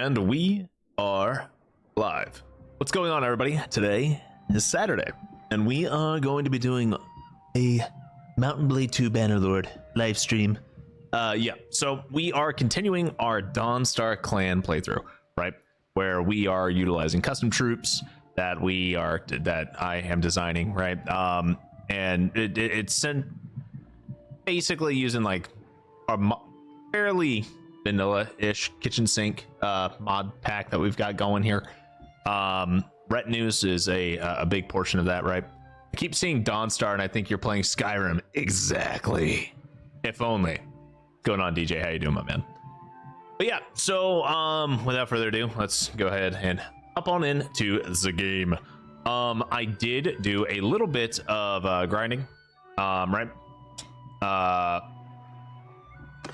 And we are live. What's going on, everybody? Today is Saturday, and we are going to be doing a Mountain Blade 2 Bannerlord live stream. Yeah, so we are continuing our Dawnstar clan playthrough, right? Where we are utilizing custom troops that I am designing, right? And it's basically using like a fairly vanilla-ish kitchen sink mod pack that we've got going here. Retinues is a big portion of that, right? I keep seeing Dawnstar and I think you're playing Skyrim. Exactly. If only. What's going on, DJ? How you doing, my man? But yeah, so without further ado, let's go ahead and hop on into the game. I did do a little bit of grinding, right?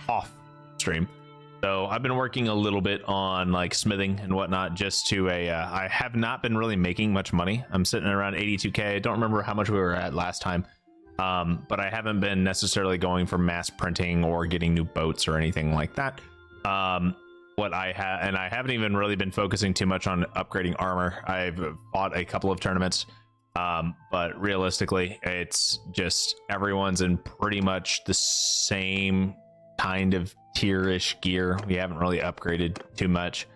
Off stream. So I've been working a little bit on like smithing and whatnot, just to I have not been really making much money. I'm sitting at around 82k. I don't remember how much we were at last time, but I haven't been necessarily going for mass printing or getting new boats or anything like that. What I have, and I haven't even really been focusing too much on upgrading armor. I've fought a couple of tournaments, but realistically, it's just everyone's in pretty much the same kind of tier-ish gear. We haven't really upgraded too much.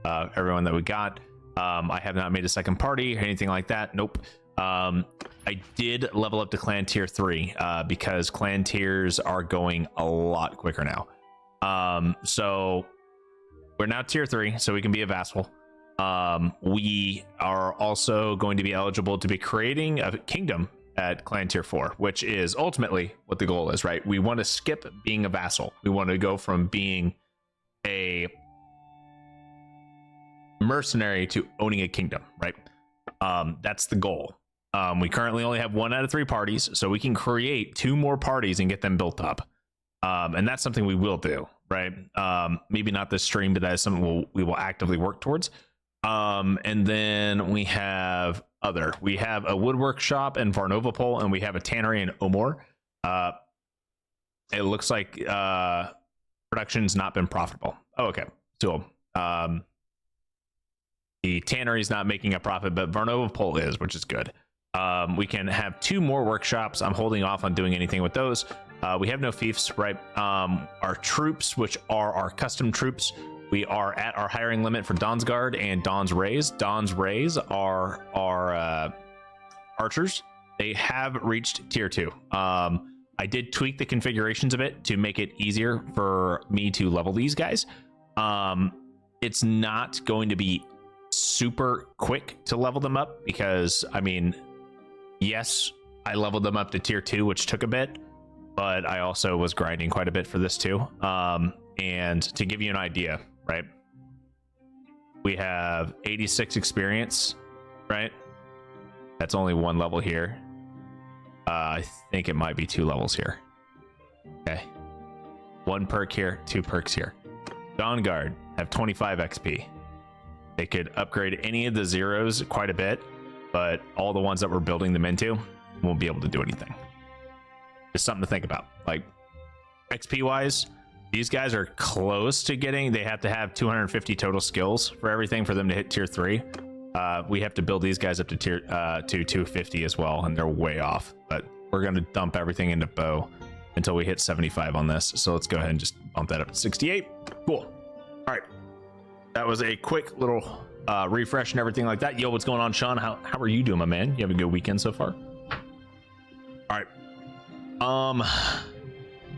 Everyone that we got, I have not made a second party or anything like that. Nope. I did level up to clan tier 3 because clan tiers are going a lot quicker now. So we're now tier 3, so we can be a vassal. We are also going to be eligible to be creating a kingdom at clan tier 4, which is ultimately what the goal is, right? We want to skip being a vassal. We want to go from being a mercenary to owning a kingdom, right? That's the goal. We currently only have 1 out of 3 parties, so we can create 2 more parties and get them built up. And that's something we will do, right? Maybe not this stream, but that is something we will actively work towards. And then we have a woodwork shop in Varnovopol, and we have a tannery in Omor. It looks like production's not been profitable. Oh, okay. So the tannery's not making a profit, but Varnovopol is, which is good. We can have 2 more workshops. I'm holding off on doing anything with those. We have no fiefs, right? Our troops, which are our custom troops, we are at our hiring limit for Dawn's Guard and Dawn's Rays. Dawn's Rays are our archers. They have reached tier 2. I did tweak the configurations of it to make it easier for me to level these guys. It's not going to be super quick to level them up because, I mean, yes, I leveled them up to tier 2, which took a bit, but I also was grinding quite a bit for this too. And to give you an idea, right, we have 86 experience, right? That's only 1 level here. I think it might be 2 levels here. Okay, 1 perk here, 2 perks here. Dawn Guard have 25 XP. They could upgrade any of the zeros quite a bit, but all the ones that we're building them into won't be able to do anything. Just something to think about. Like XP wise, these guys are close to getting, they have to have 250 total skills for everything for them to hit tier 3. We have to build these guys up to tier to 250 as well, and they're way off, but we're going to dump everything into bow until we hit 75 on this. So let's go ahead and just bump that up to 68. Cool. All right, that was a quick little refresh and everything like that. Yo, what's going on, Sean? How are you doing, my man? You have a good weekend so far? All right.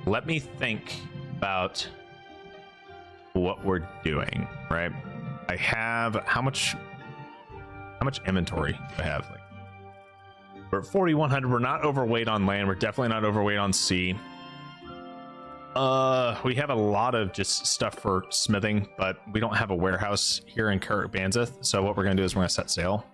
Let me think about what we're doing, right? I have how much inventory do I have? Like, we're at 4,100. We're not overweight on land. We're definitely not overweight on sea. We have a lot of just stuff for smithing, but we don't have a warehouse here in Kirk Banzeth. So what we're gonna do is we're gonna set sail.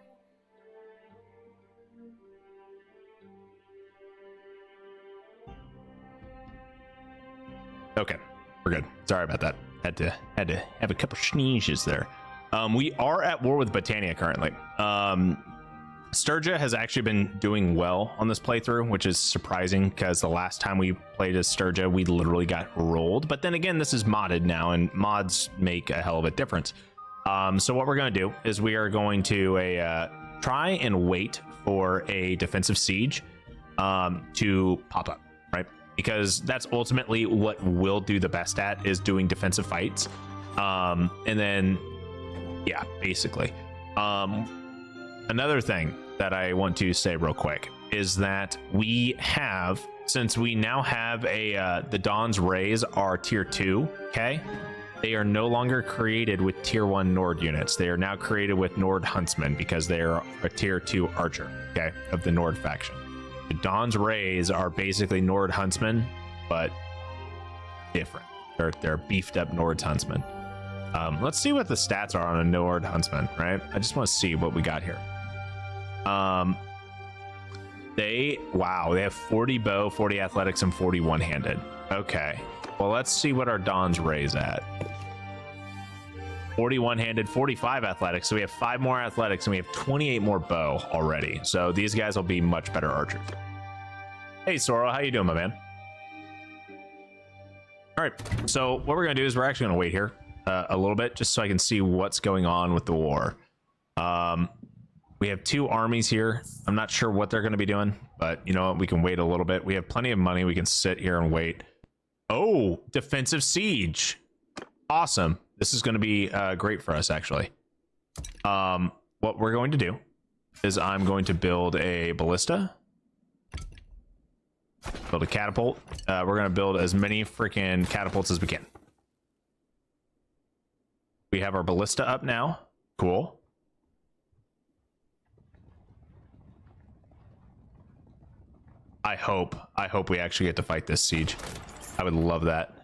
Okay, we're good. Sorry about that. Had to have a couple sneezes there. We are at war with Britannia currently. Sturgia has actually been doing well on this playthrough, which is surprising because the last time we played as Sturgia, we literally got rolled. But then again, this is modded now, and mods make a hell of a difference. So what we're going to do is we are going to try and wait for a defensive siege to pop up, right? Because that's ultimately what we'll do the best at, is doing defensive fights. And then, yeah, basically. Another thing that I want to say real quick is that we have, since we now have the Dawn's Rays are tier 2, okay? They are no longer created with tier 1 Nord units. They are now created with Nord Huntsmen because they are a tier 2 archer, okay, of the Nord faction. The Dawn's Rays are basically Nord Huntsmen, but different. They're beefed up Nord Huntsmen. Let's see what the stats are on a Nord Huntsman, right? I just want to see what we got here. They have 40 bow, 40 athletics, and 40 one-handed. Okay. Well, let's see what our Dawn's Rays at. 40 one-handed, 45 athletics. So we have 5 more athletics and we have 28 more bow already. So these guys will be much better archers. Hey, Sorrel, how you doing, my man? All right. So what we're gonna do is we're actually gonna wait here a little bit just so I can see what's going on with the war. We have 2 armies here. I'm not sure what they're going to be doing, but you know what? We can wait a little bit. We have plenty of money. We can sit here and wait. Oh, defensive siege. Awesome. This is going to be great for us, actually. What we're going to do is I'm going to build a ballista. Build a catapult. We're going to build as many freaking catapults as we can. We have our ballista up now. Cool. I hope we actually get to fight this siege. I would love that.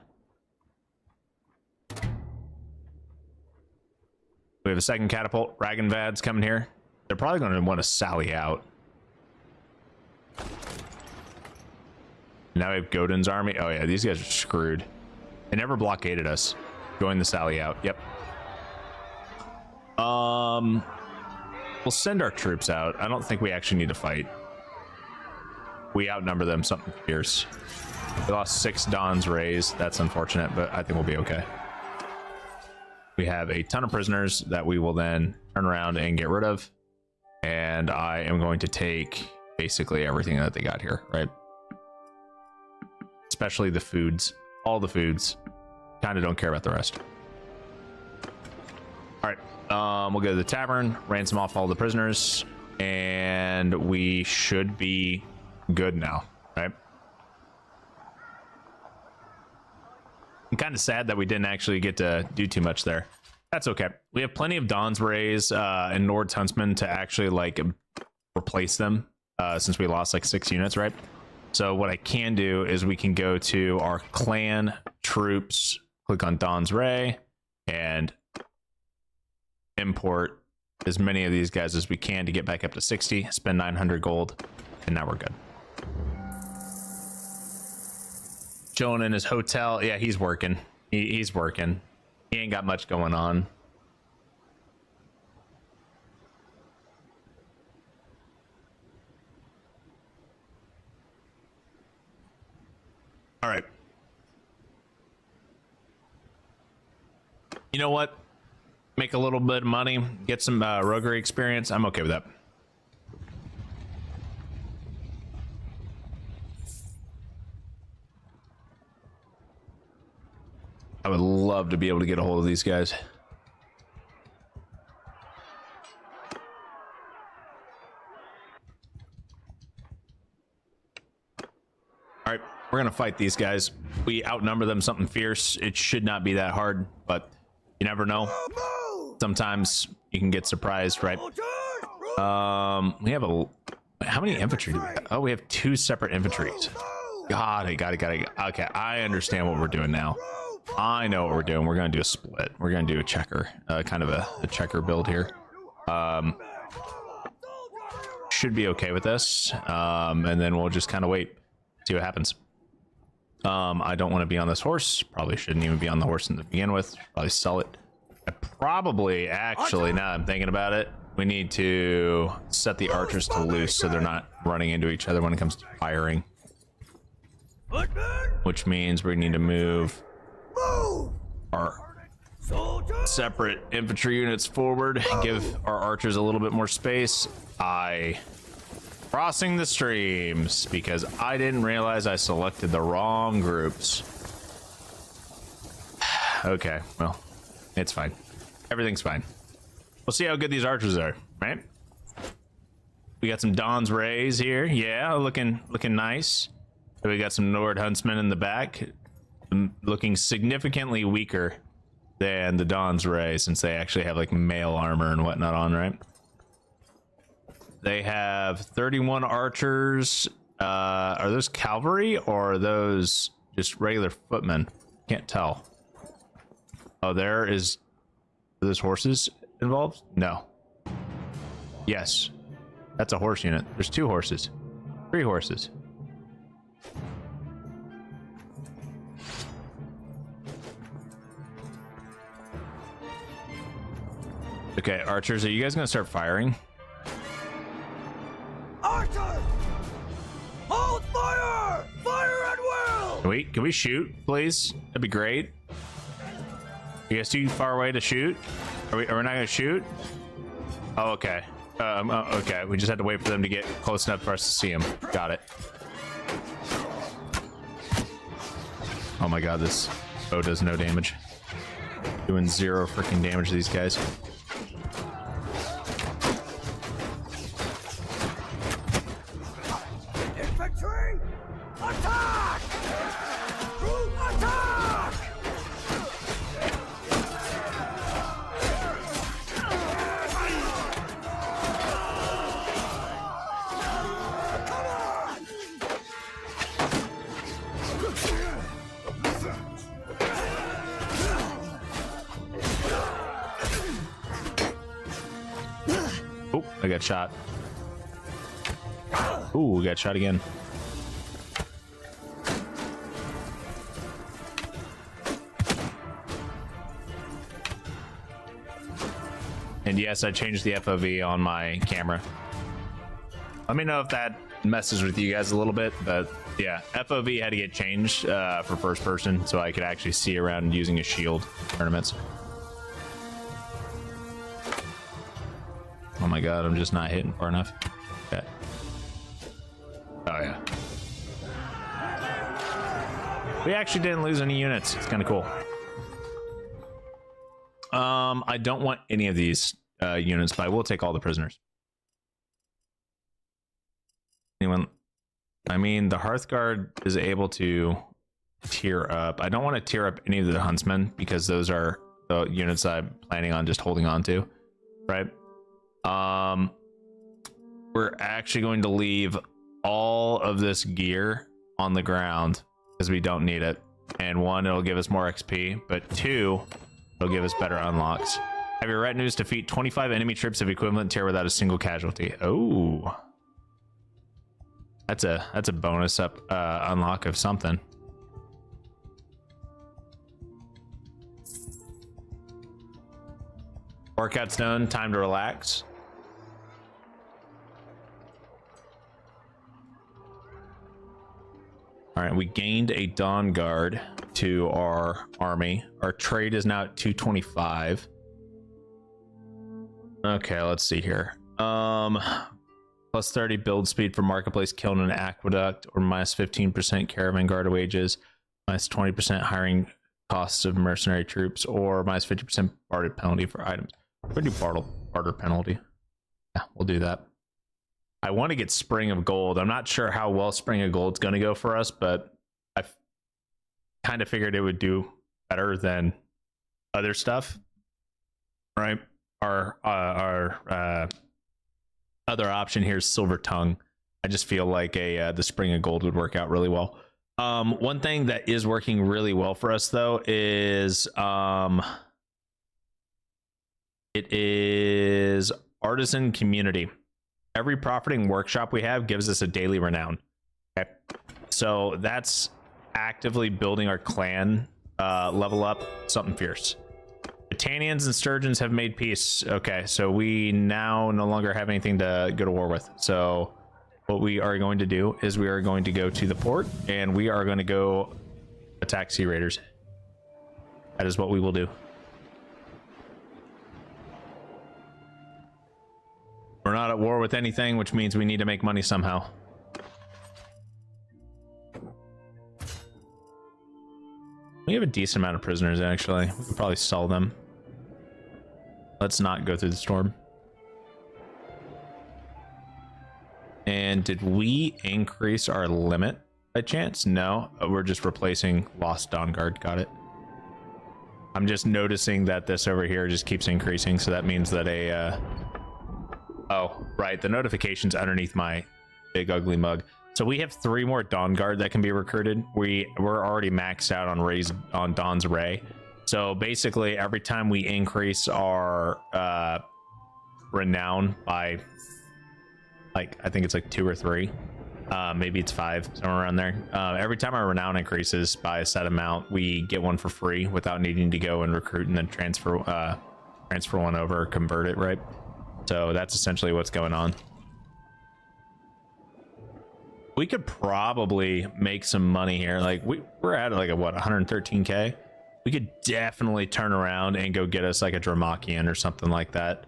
We have a second catapult. Ragenvad's coming here. They're probably going to want to sally out. Now we have Godin's army. Oh yeah, these guys are screwed. They never blockaded us. Join the sally out. Yep. We'll send our troops out. I don't think we actually need to fight. We outnumber them something fierce. We lost 6 Dawn's Rays. That's unfortunate, but I think we'll be okay. We have a ton of prisoners that we will then turn around and get rid of. And I am going to take basically everything that they got here, right? Especially the foods. All the foods. Kind of don't care about the rest. All right. We'll go to the tavern, ransom off all the prisoners, and we should be good now, right? I'm kind of sad that we didn't actually get to do too much there. That's okay. We have plenty of Dawn's Rays and Nord's Huntsmen to actually like replace them since we lost like 6 units, right? So what I can do is we can go to our clan troops, click on Dawn's Ray, and import as many of these guys as we can to get back up to 60, spend 900 gold, and now we're good. Chilling in his hotel. Yeah, he's working. He's working. He ain't got much going on. All right. You know what? Make a little bit of money, get some roguery experience. I'm okay with that. I would love to be able to get a hold of these guys. All right, we're gonna fight these guys. We outnumber them something fierce. It should not be that hard, but you never know. Sometimes you can get surprised, right? We have how many infantry do we have? Oh, we have 2 separate infantries. Got it. Okay, I understand what we're doing now. I know what we're doing. We're gonna do a split. We're gonna do a checker, kind of a checker build here. Should be okay with this, and then we'll just kind of wait, see what happens. I don't want to be on this horse. Probably shouldn't even be on the horse to begin with. Probably sell it. I probably actually, now that I'm thinking about it, we need to set the archers to loose so they're not running into each other when it comes to firing. Which means we need to move our separate infantry units forward, give our archers a little bit more space. Crossing the streams because I didn't realize I selected the wrong groups. Okay, well, it's fine. Everything's fine. We'll see how good these archers are, right? We got some Dawn's Rays here. Yeah, looking nice. We got some Nord Huntsmen in the back, looking significantly weaker than the Dawn's Ray since they actually have like mail armor and whatnot on, right? They have 31 archers. Are those cavalry or are those just regular footmen? Can't tell. Oh, are those horses involved? No. Yes. That's a horse unit. There's 2 horses. 3 horses. Okay, archers, are you guys gonna start firing? Archer! Hold fire! Fire at will! Can we shoot, please? That'd be great. You guys too far away to shoot? Are we not gonna shoot? Oh, okay. Okay, we just had to wait for them to get close enough for us to see them. Got it. Oh my god, this bow does no damage. Doing 0 freaking damage to these guys. Infantry! Attack! Attack! Oh, I got shot. Ooh, we got shot again. And yes, I changed the FOV on my camera. Let me know if that messes with you guys a little bit, but yeah, FOV had to get changed for first person so I could actually see around using a shield tournaments. Oh my god, I'm just not hitting far enough. Okay. Oh yeah. We actually didn't lose any units. It's kind of cool. I don't want any of these units, but I will take all the prisoners. Anyone? I mean, the Hearthguard is able to tier up. I don't want to tier up any of the Huntsmen because those are the units I'm planning on just holding on to, right? We're actually going to leave all of this gear on the ground because we don't need it. And 1, it'll give us more XP, but 2, it'll give us better unlocks. Have your retinues defeat 25 enemy troops of equivalent tier without a single casualty. Oh, that's a bonus up unlock of something. Workout's done. Time to relax. All right, we gained a Dawn Guard to our army. Our trade is now at 225. Okay, let's see here. Plus 30 build speed for marketplace kiln and aqueduct, or minus 15% caravan guard wages, minus 20% hiring costs of mercenary troops, or minus 50% barter penalty for items. We're gonna do barter penalty. Yeah, we'll do that. I want to get Spring of Gold. I'm not sure how well Spring of Gold's going to go for us, but I kind of figured it would do better than other stuff, right? Our other option here is Silver Tongue. I just feel like the Spring of Gold would work out really well. One thing that is working really well for us though is it is Artisan Community. Every profiting workshop we have gives us a daily renown. Okay, so that's actively building our clan level up something fierce. Britannians and Sturgeons have made peace. Okay, so we now no longer have anything to go to war with. So what we are going to do is we are going to go to the port and we are going to go attack Sea Raiders. That is what we will do. not at war with anything, which means we need to make money somehow. We have a decent amount of prisoners, actually. We could probably sell them. Let's not go through the storm. And did we increase our limit by chance? No, we're just replacing Lost Dawn Guard. Got it. I'm just noticing that this over here just keeps increasing, so that means that a oh right, the notifications underneath my big ugly mug. So we have 3 more Dawn Guard that can be recruited. We're already maxed out on Dawn's Ray. So basically every time we increase our renown by, like, I think it's like 2 or 3, maybe it's 5, somewhere around there. Every time our renown increases by a set amount, we get one for free without needing to go and recruit and then transfer one over or convert it, right? So that's essentially what's going on. We could probably make some money here. Like we're at like a what, 113k. We could definitely turn around and go get us like a Dramakian or something like that.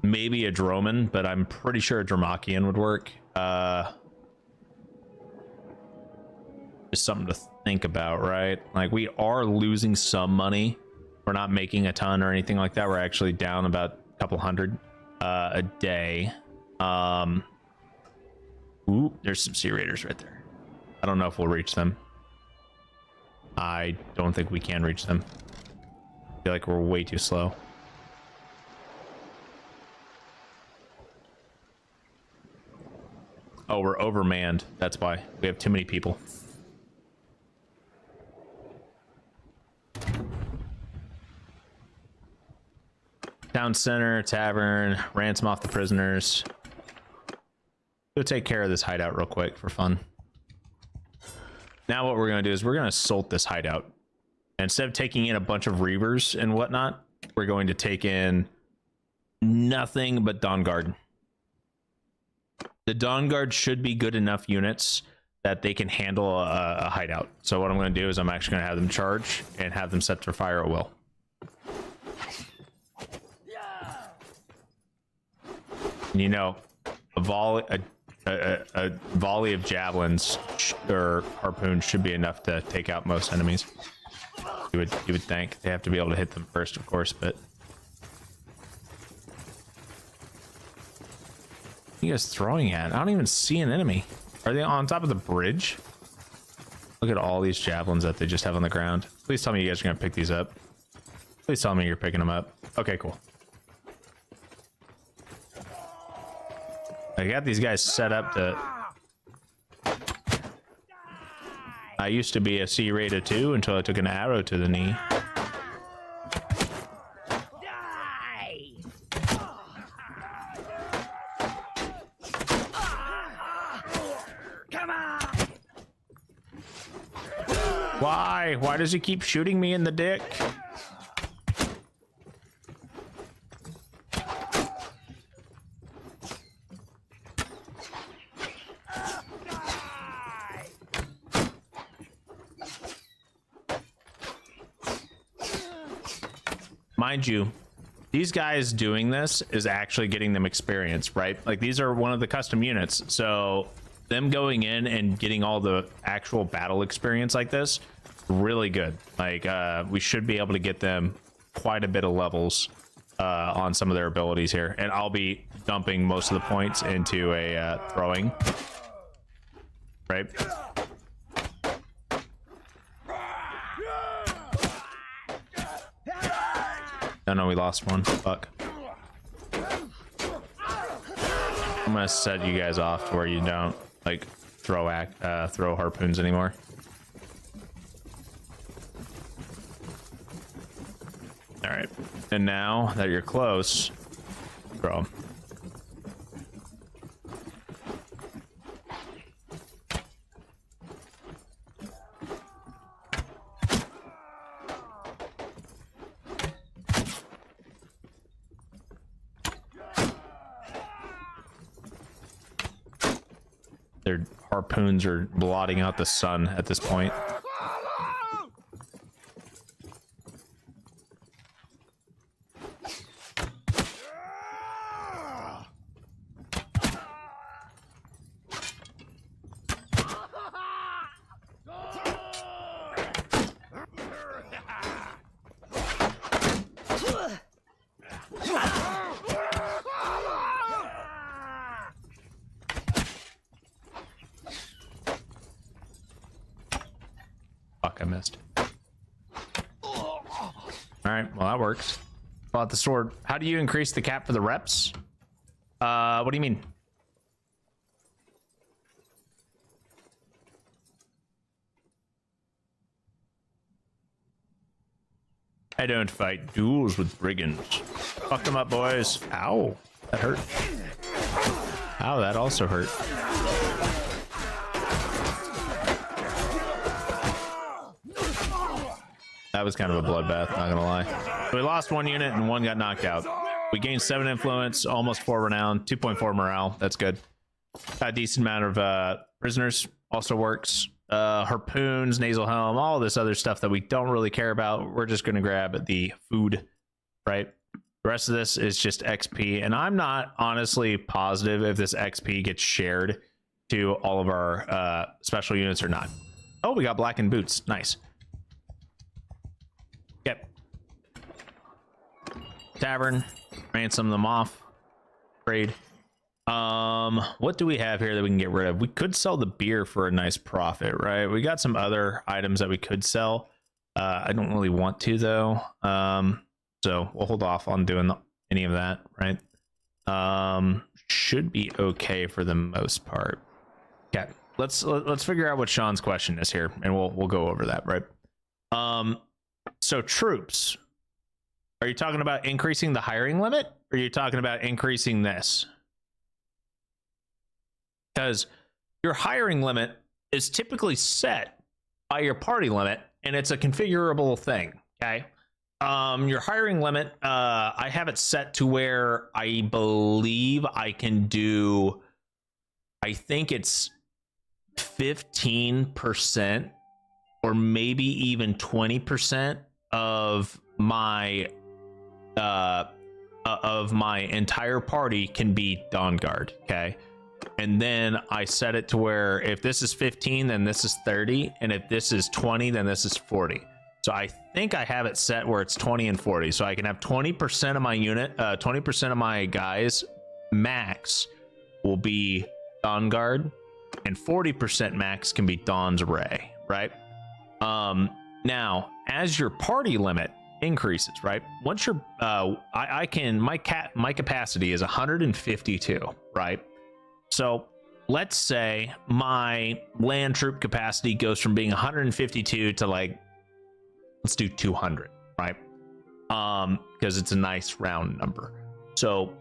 Maybe a Droman, but I'm pretty sure a Dramakian would work. Just something to think about, right? Like we are losing some money. We're not making a ton or anything like that. We're actually down about a couple hundred a day. Ooh, there's some Sea Raiders right there. I don't know if we'll reach them. I don't think we can reach them. I feel like we're way too slow. Oh, we're overmanned. That's why. We have too many people. Town center, tavern, ransom off the prisoners. Go take care of this hideout real quick for fun. Now what we're going to do is we're going to assault this hideout. And instead of taking in a bunch of Reavers and whatnot, we're going to take in nothing but Dawn Guard. The Dawn Guard should be good enough units that they can handle a hideout. So what I'm going to do is I'm actually going to have them charge and have them set to fire at will. And you know, a volley of javelins or harpoons should be enough to take out most enemies. You would think. They have to be able to hit them first, of course, but what are you guys throwing at? I don't even see an enemy. Are they on top of the bridge? Look at all these javelins that they just have on the ground. Please tell me you guys are gonna pick these up. Please tell me you're picking them up. Okay, cool. I got these guys set up to... I used to be a Sea Raider too until I took an arrow to the knee. Come on! Why? Why does he keep shooting me in the dick? Mind you, these guys doing this is actually getting them experience, right? Like these are one of the custom units, so them going in and getting all the actual battle experience like this, really good. Like we should be able to get them quite a bit of levels on some of their abilities here, and I'll be dumping most of the points into a throwing, right? Oh no, we lost one. Fuck. I'm gonna set you guys off to where you don't like throw harpoons anymore. All right, and now that you're close, throw 'em. Their harpoons are blotting out the sun at this point. right, well, that works. Bought the sword. How do you increase the cap for the reps? What do you mean? I don't fight duels with brigands. Fuck them up, boys. Ow, that hurt. Ow, that also hurt. That was kind of a bloodbath, not gonna lie. We lost 1 unit and 1 got knocked out. We gained 7 influence, almost 4 renown, 2.4 morale. That's good. A decent amount of prisoners also works. Harpoons, nasal helm, all this other stuff that we don't really care about. We're just gonna grab the food, right? The rest of this is just XP, and I'm not honestly positive if this XP gets shared to all of our special units or not. Oh, we got blackened boots. Nice. Yep. Tavern, ransom them off. Trade. What do we have here that we can get rid of? We could sell the beer for a nice profit, right? We got some other items that we could sell. I don't really want to though. So we'll hold off on doing any of that, right? Should be okay for the most part. Okay, let's figure out what Sean's question is here, and we'll go over that, right? So troops. Are you talking about increasing the hiring limit, or are you talking about increasing this? Because your hiring limit is typically set by your party limit, and it's a configurable thing. Okay. Your hiring limit, I have it set to where I believe I can do, I think it's 15% or maybe even 20% of my entire party can be Dawn Guard. Okay. And then I set it to where if this is 15, then this is 30. And if this is 20, then this is 40. So I think I have it set where it's 20 and 40. So I can have 20% of my unit, 20% of my guys max will be Dawn Guard, and 40% max can be Dawn's Ray, right? Now, as your party limit increases, right? Once you're, my capacity is 152, right? So let's say my land troop capacity goes from being 152 to like, let's do 200, right? Because it's a nice round number. So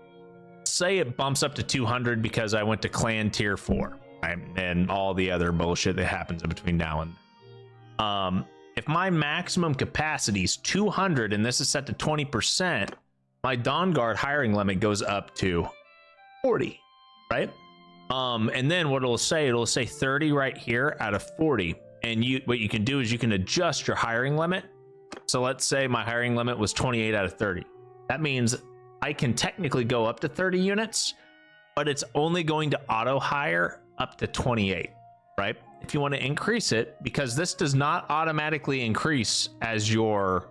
say it bumps up to 200 because I went to clan tier 4, right? And all the other bullshit that happens in between now and then. If my maximum capacity is 200 and this is set to 20%, my Dawn Guard hiring limit goes up to 40, right? And then what it'll say 30 right here out of 40. And what you can do is you can adjust your hiring limit. So let's say my hiring limit was 28 out of 30. That means I can technically go up to 30 units, but it's only going to auto hire up to 28, right? If you want to increase it, because this does not automatically increase as your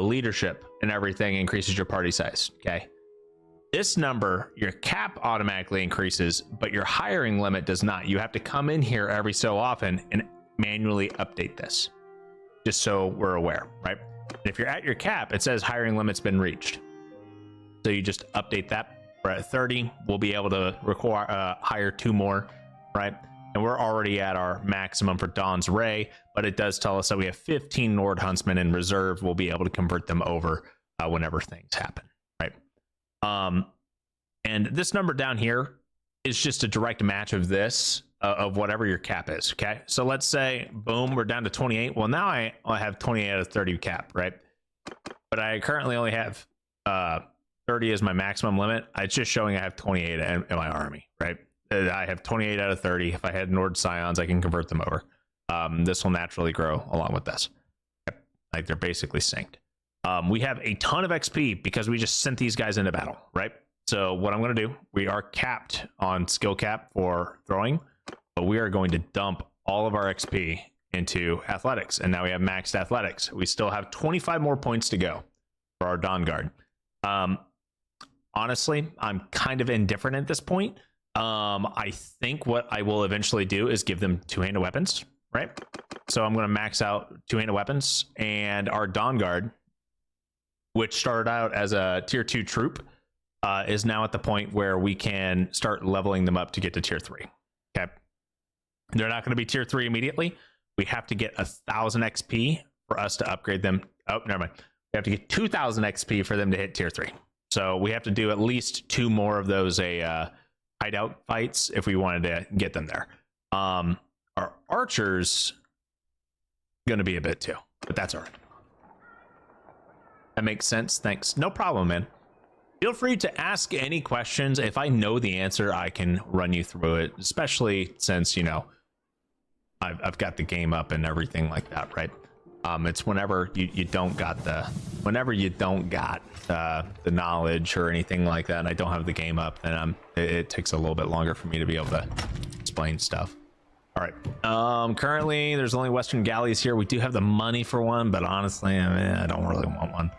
leadership and everything increases your party size, okay? This number, your cap automatically increases, but your hiring limit does not. You have to come in here every so often and manually update this, just so we're aware, right? And if you're at your cap, it says hiring limit's been reached. So you just update that. We're at 30. We'll be able to hire 2 more, right? And we're already at our maximum for Dawn's Ray, but it does tell us that we have 15 Nord Huntsmen in reserve. We'll be able to convert them over whenever things happen, right? And this number down here is just a direct match of this, of whatever your cap is, okay? So let's say, boom, we're down to 28. Well, now I have 28 out of 30 cap, right? But I currently only have 30 as my maximum limit. It's just showing I have 28 in my army, right? I have 28 out of 30. If I had Nord Scions, I can convert them over. This will naturally grow along with this. Like they're basically synced. We have a ton of XP because we just sent these guys into battle, right? So what I'm going to do, we are capped on skill cap for throwing, but we are going to dump all of our XP into athletics. And now we have maxed athletics. We still have 25 more points to go for our Dawn Guard. Honestly, I'm kind of indifferent at this point. I think what I will eventually do is give them 2-handed weapons, right? So I'm going to max out 2-handed weapons, and our Dawn Guard which started out as a tier 2 troop, is now at the point where we can start leveling them up to get to tier 3. Okay. They're not going to be tier 3 immediately. We have to get 1,000 XP for us to upgrade them. Oh, never mind. We have to get 2,000 XP for them to hit tier 3. So we have to do at least 2 more of those hideout fights if we wanted to get them there. Our archers going to be a bit too, but that's all right. That makes sense. Thanks. No problem, man. Feel free to ask any questions. If I know the answer, I can run you through it, especially since, you know, I've got the game up and everything like that, right? It's whenever you don't got the knowledge or anything like that, and I don't have the game up, then it takes a little bit longer for me to be able to explain stuff. All right. Currently there's only Western galleys here. We do have the money for one, but honestly, I don't really want one.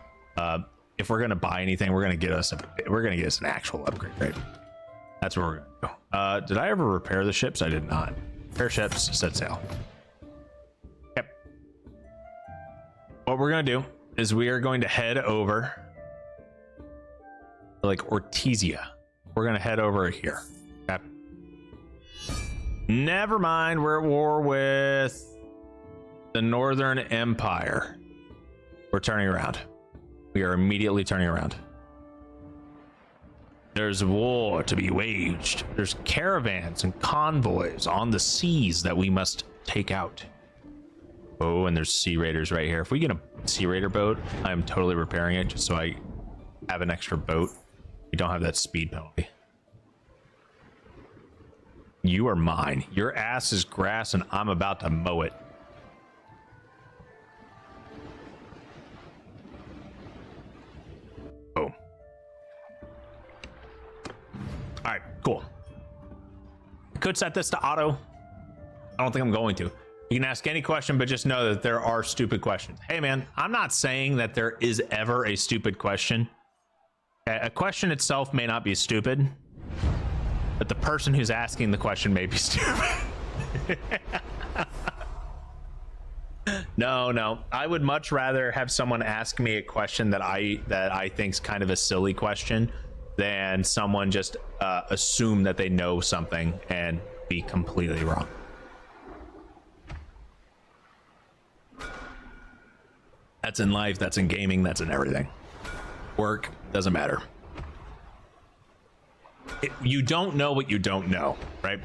If we're gonna buy anything, we're gonna get us an actual upgrade, right? That's where we're gonna go. Did I ever repair the ships? I did not. Repair ships, set sail. Yep. What we're gonna do is we are going to head over to, like, Ortesia. We're gonna head over here. Okay. Never mind, we're at war with the Northern Empire. We're turning around. We are immediately turning around. There's war to be waged. There's caravans and convoys on the seas that we must take out. Oh, and there's sea raiders right here. If we get a sea raider boat, I am totally repairing it just so I have an extra boat. We don't have that speed penalty. You are mine. Your ass is grass and I'm about to mow it. Boom. All right, cool. Could set this to auto. I don't think I'm going to. You can ask any question, but just know that there are stupid questions. Hey man, I'm not saying that there is ever a stupid question. A question itself may not be stupid, but the person who's asking the question may be stupid. No. I would much rather have someone ask me a question that I think's kind of a silly question than someone just assume that they know something and be completely wrong. That's in life, that's in gaming, that's in everything. Work, doesn't matter. You don't know what you don't know, right?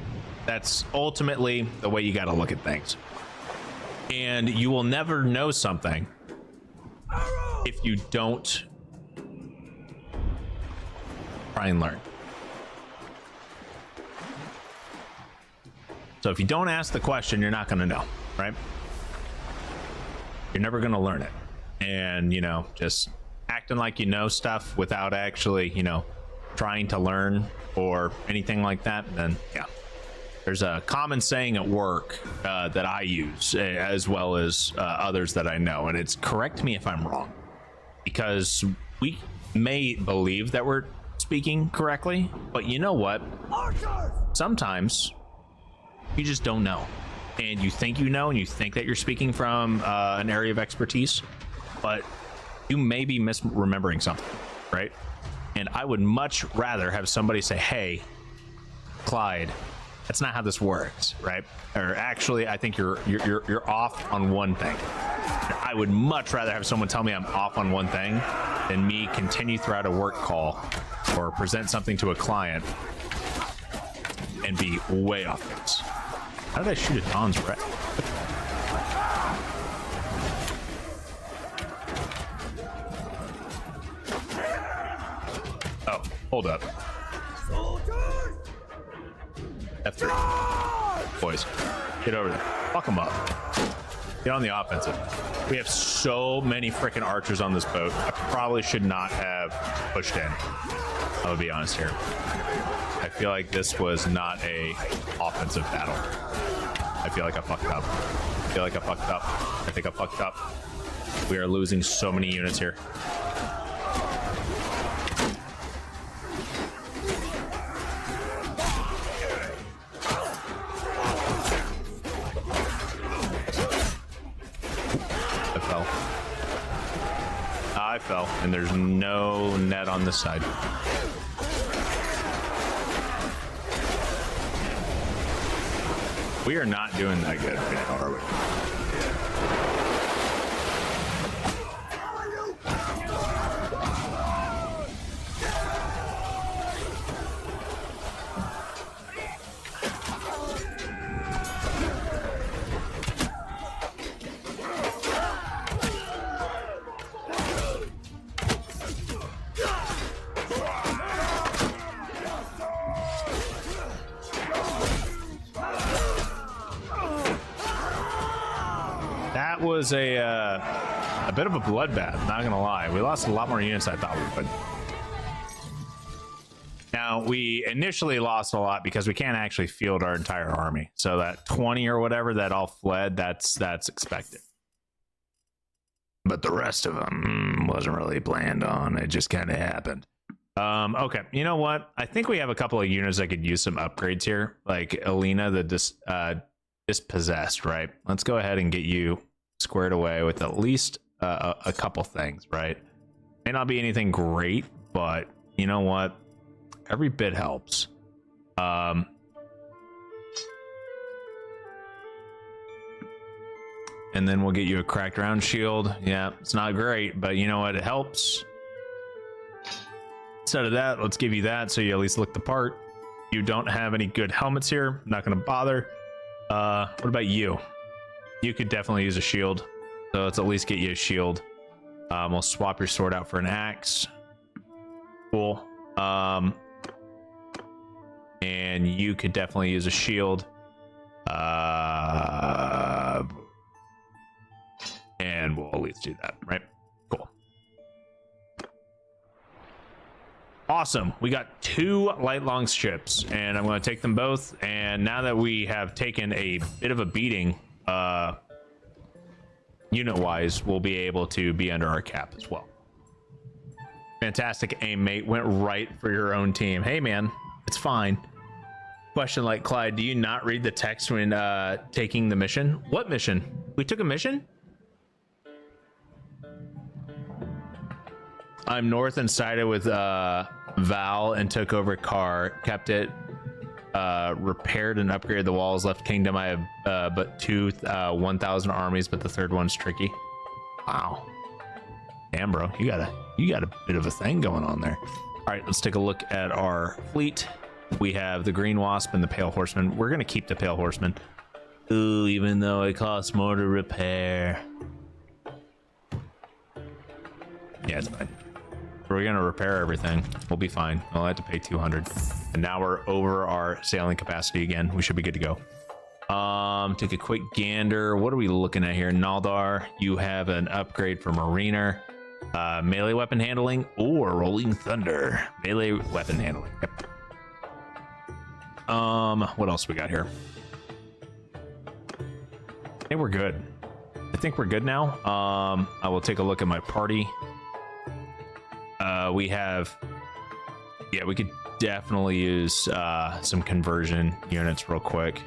That's ultimately the way you got to look at things. And you will never know something if you don't try and learn. So if you don't ask the question, you're not going to know, right? You're never going to learn it. And, you know, just acting like you know stuff without actually, you know, trying to learn or anything like that, then yeah. There's a common saying at work that I use, as well as others that I know, and it's correct me if I'm wrong, because we may believe that we're speaking correctly, but you know what? Sometimes you just don't know, and you think you know, and you think that you're speaking from an area of expertise, but you may be misremembering something, right? And I would much rather have somebody say, hey, Clyde, that's not how this works, right? Or actually, I think you're off on one thing. I would much rather have someone tell me I'm off on one thing than me continue throughout a work call or present something to a client and be way off base. How did I shoot a Dawn's Red? Oh, hold up. F3. Boys, get over there. Fuck them up. Get on the offensive. We have so many freaking archers on this boat. I probably should not have pushed in. I'm gonna be honest here. I feel like this was not a offensive battle. I feel like I fucked up. I think I fucked up. We are losing so many units here. I fell. and there's no net on this side. We are not doing that good right now, are we? That was a bit of a bloodbath, not gonna lie. We lost a lot more units than I thought we would. Now, we initially lost a lot because we can't actually field our entire army. So that 20 or whatever that all fled, that's expected. But the rest of them wasn't really planned on. It just kind of happened. Okay, you know what? I think we have a couple of units that could use some upgrades here. Like Alina, the dispossessed, right? Let's go ahead and get you squared away with at least a couple things, right? May not be anything great, but you know what? Every bit helps. And then we'll get you a cracked round shield. Yeah, it's not great, but you know what? It helps. Instead of that, let's give you that so you at least look the part. You don't have any good helmets here. I'm not going to bother. What about you? You could definitely use a shield. So let's at least get you a shield. We'll swap your sword out for an axe. Cool. And you could definitely use a shield. And we'll at least do that, right? Cool. Awesome. We got 2 light long ships, and I'm going to take them both. And now that we have taken a bit of a beating, unit-wise, we'll be able to be under our cap as well. Fantastic aim, mate. Went right for your own team. Hey, man, it's fine. Question like Clyde, do you not read the text when taking the mission? What mission? We took a mission? I'm north and sided with Val and took over car, kept it, repaired and upgraded the walls, left kingdom. I have but 2 1,000 armies, but the third one's tricky. Wow. Damn, bro, you got a bit of a thing going on there. All right, let's take a look at our fleet. We have the Green Wasp and the Pale Horseman. We're gonna keep the Pale Horseman. Ooh, even though it costs more to repair. Yeah, it's fine. We're gonna repair everything. We'll be fine. I'll have to pay 200. And now we're over our sailing capacity again. We should be good to go. Take a quick gander. What are we looking at here? Naldar, you have an upgrade for Mariner. Melee weapon handling or Rolling Thunder. Melee weapon handling. Yep. What else we got here? I think we're good. I think we're good now. I will take a look at my party. We have, yeah, we could definitely use some conversion units real quick.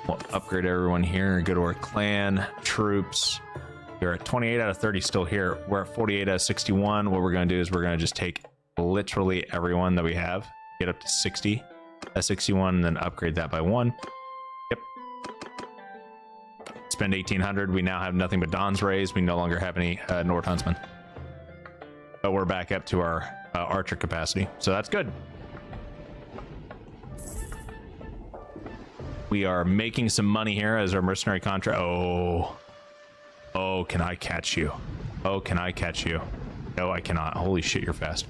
We'll upgrade everyone here. Go to our clan troops. We're at 28 out of 30 still here. We're at 48 out of 61. What we're going to do is we're going to just take literally everyone that we have, get up to 60 at 61, and then upgrade that by 1. Yep. Spend 1,800. We now have nothing but Dawn's Rays. We no longer have any Nord Huntsmen. But we're back up to our archer capacity, so that's good. We are making some money here as our mercenary contract. Oh, can I catch you? Oh, can I catch you? No, I cannot. Holy shit, you're fast.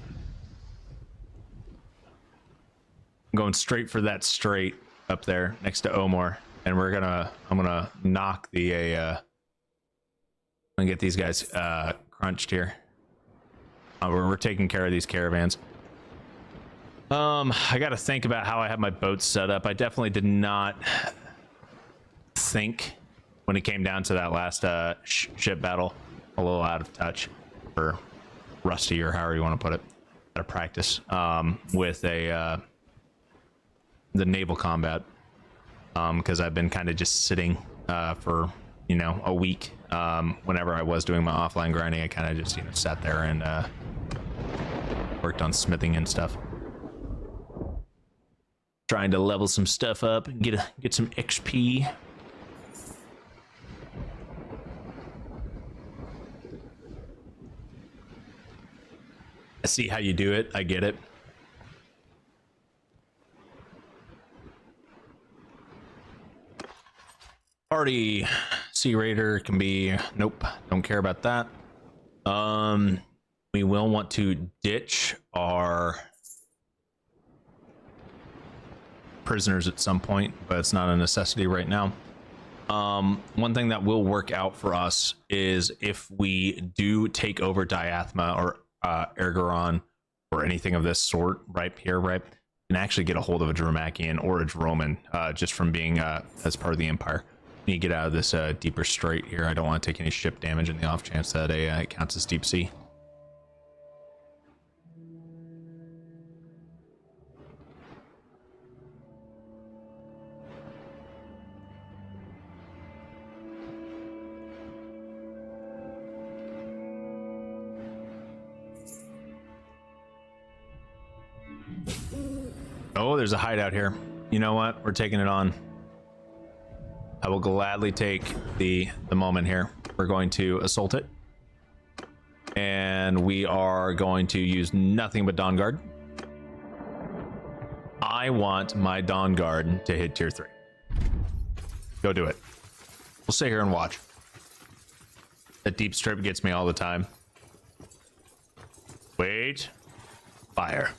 I'm going straight for that straight up there next to Omar, and I'm gonna knock the and get these guys crunched here. We're taking care of these caravans. I got to think about how I have my boats set up. I definitely did not think when it came down to that last ship battle. A little out of touch, or rusty, or however you want to put it. Out of practice with the naval combat, because I've been kind of just sitting for you know, a week. Whenever I was doing my offline grinding, I kind of just, you know, sat there and worked on smithing and stuff, trying to level some stuff up and get some XP. I see how you do it. I get it. Party Sea Raider can be, nope, don't care about that. We will want to ditch our prisoners at some point, but it's not a necessity right now. One thing that will work out for us is if we do take over Diathma or Ergeron or anything of this sort right here, right, and actually get a hold of a Dromakian or a Droman, just from being as part of the Empire. Need to get out of this deeper strait here. I don't want to take any ship damage in the off chance that it counts as deep sea. Oh, there's a hideout here. You know what? We're taking it on. I will gladly take the moment here. We're going to assault it. And we are going to use nothing but Dawn Guard. I want my Dawn Guard to hit tier 3. Go do it. We'll sit here and watch. That deep strip gets me all the time. Wait. Fire.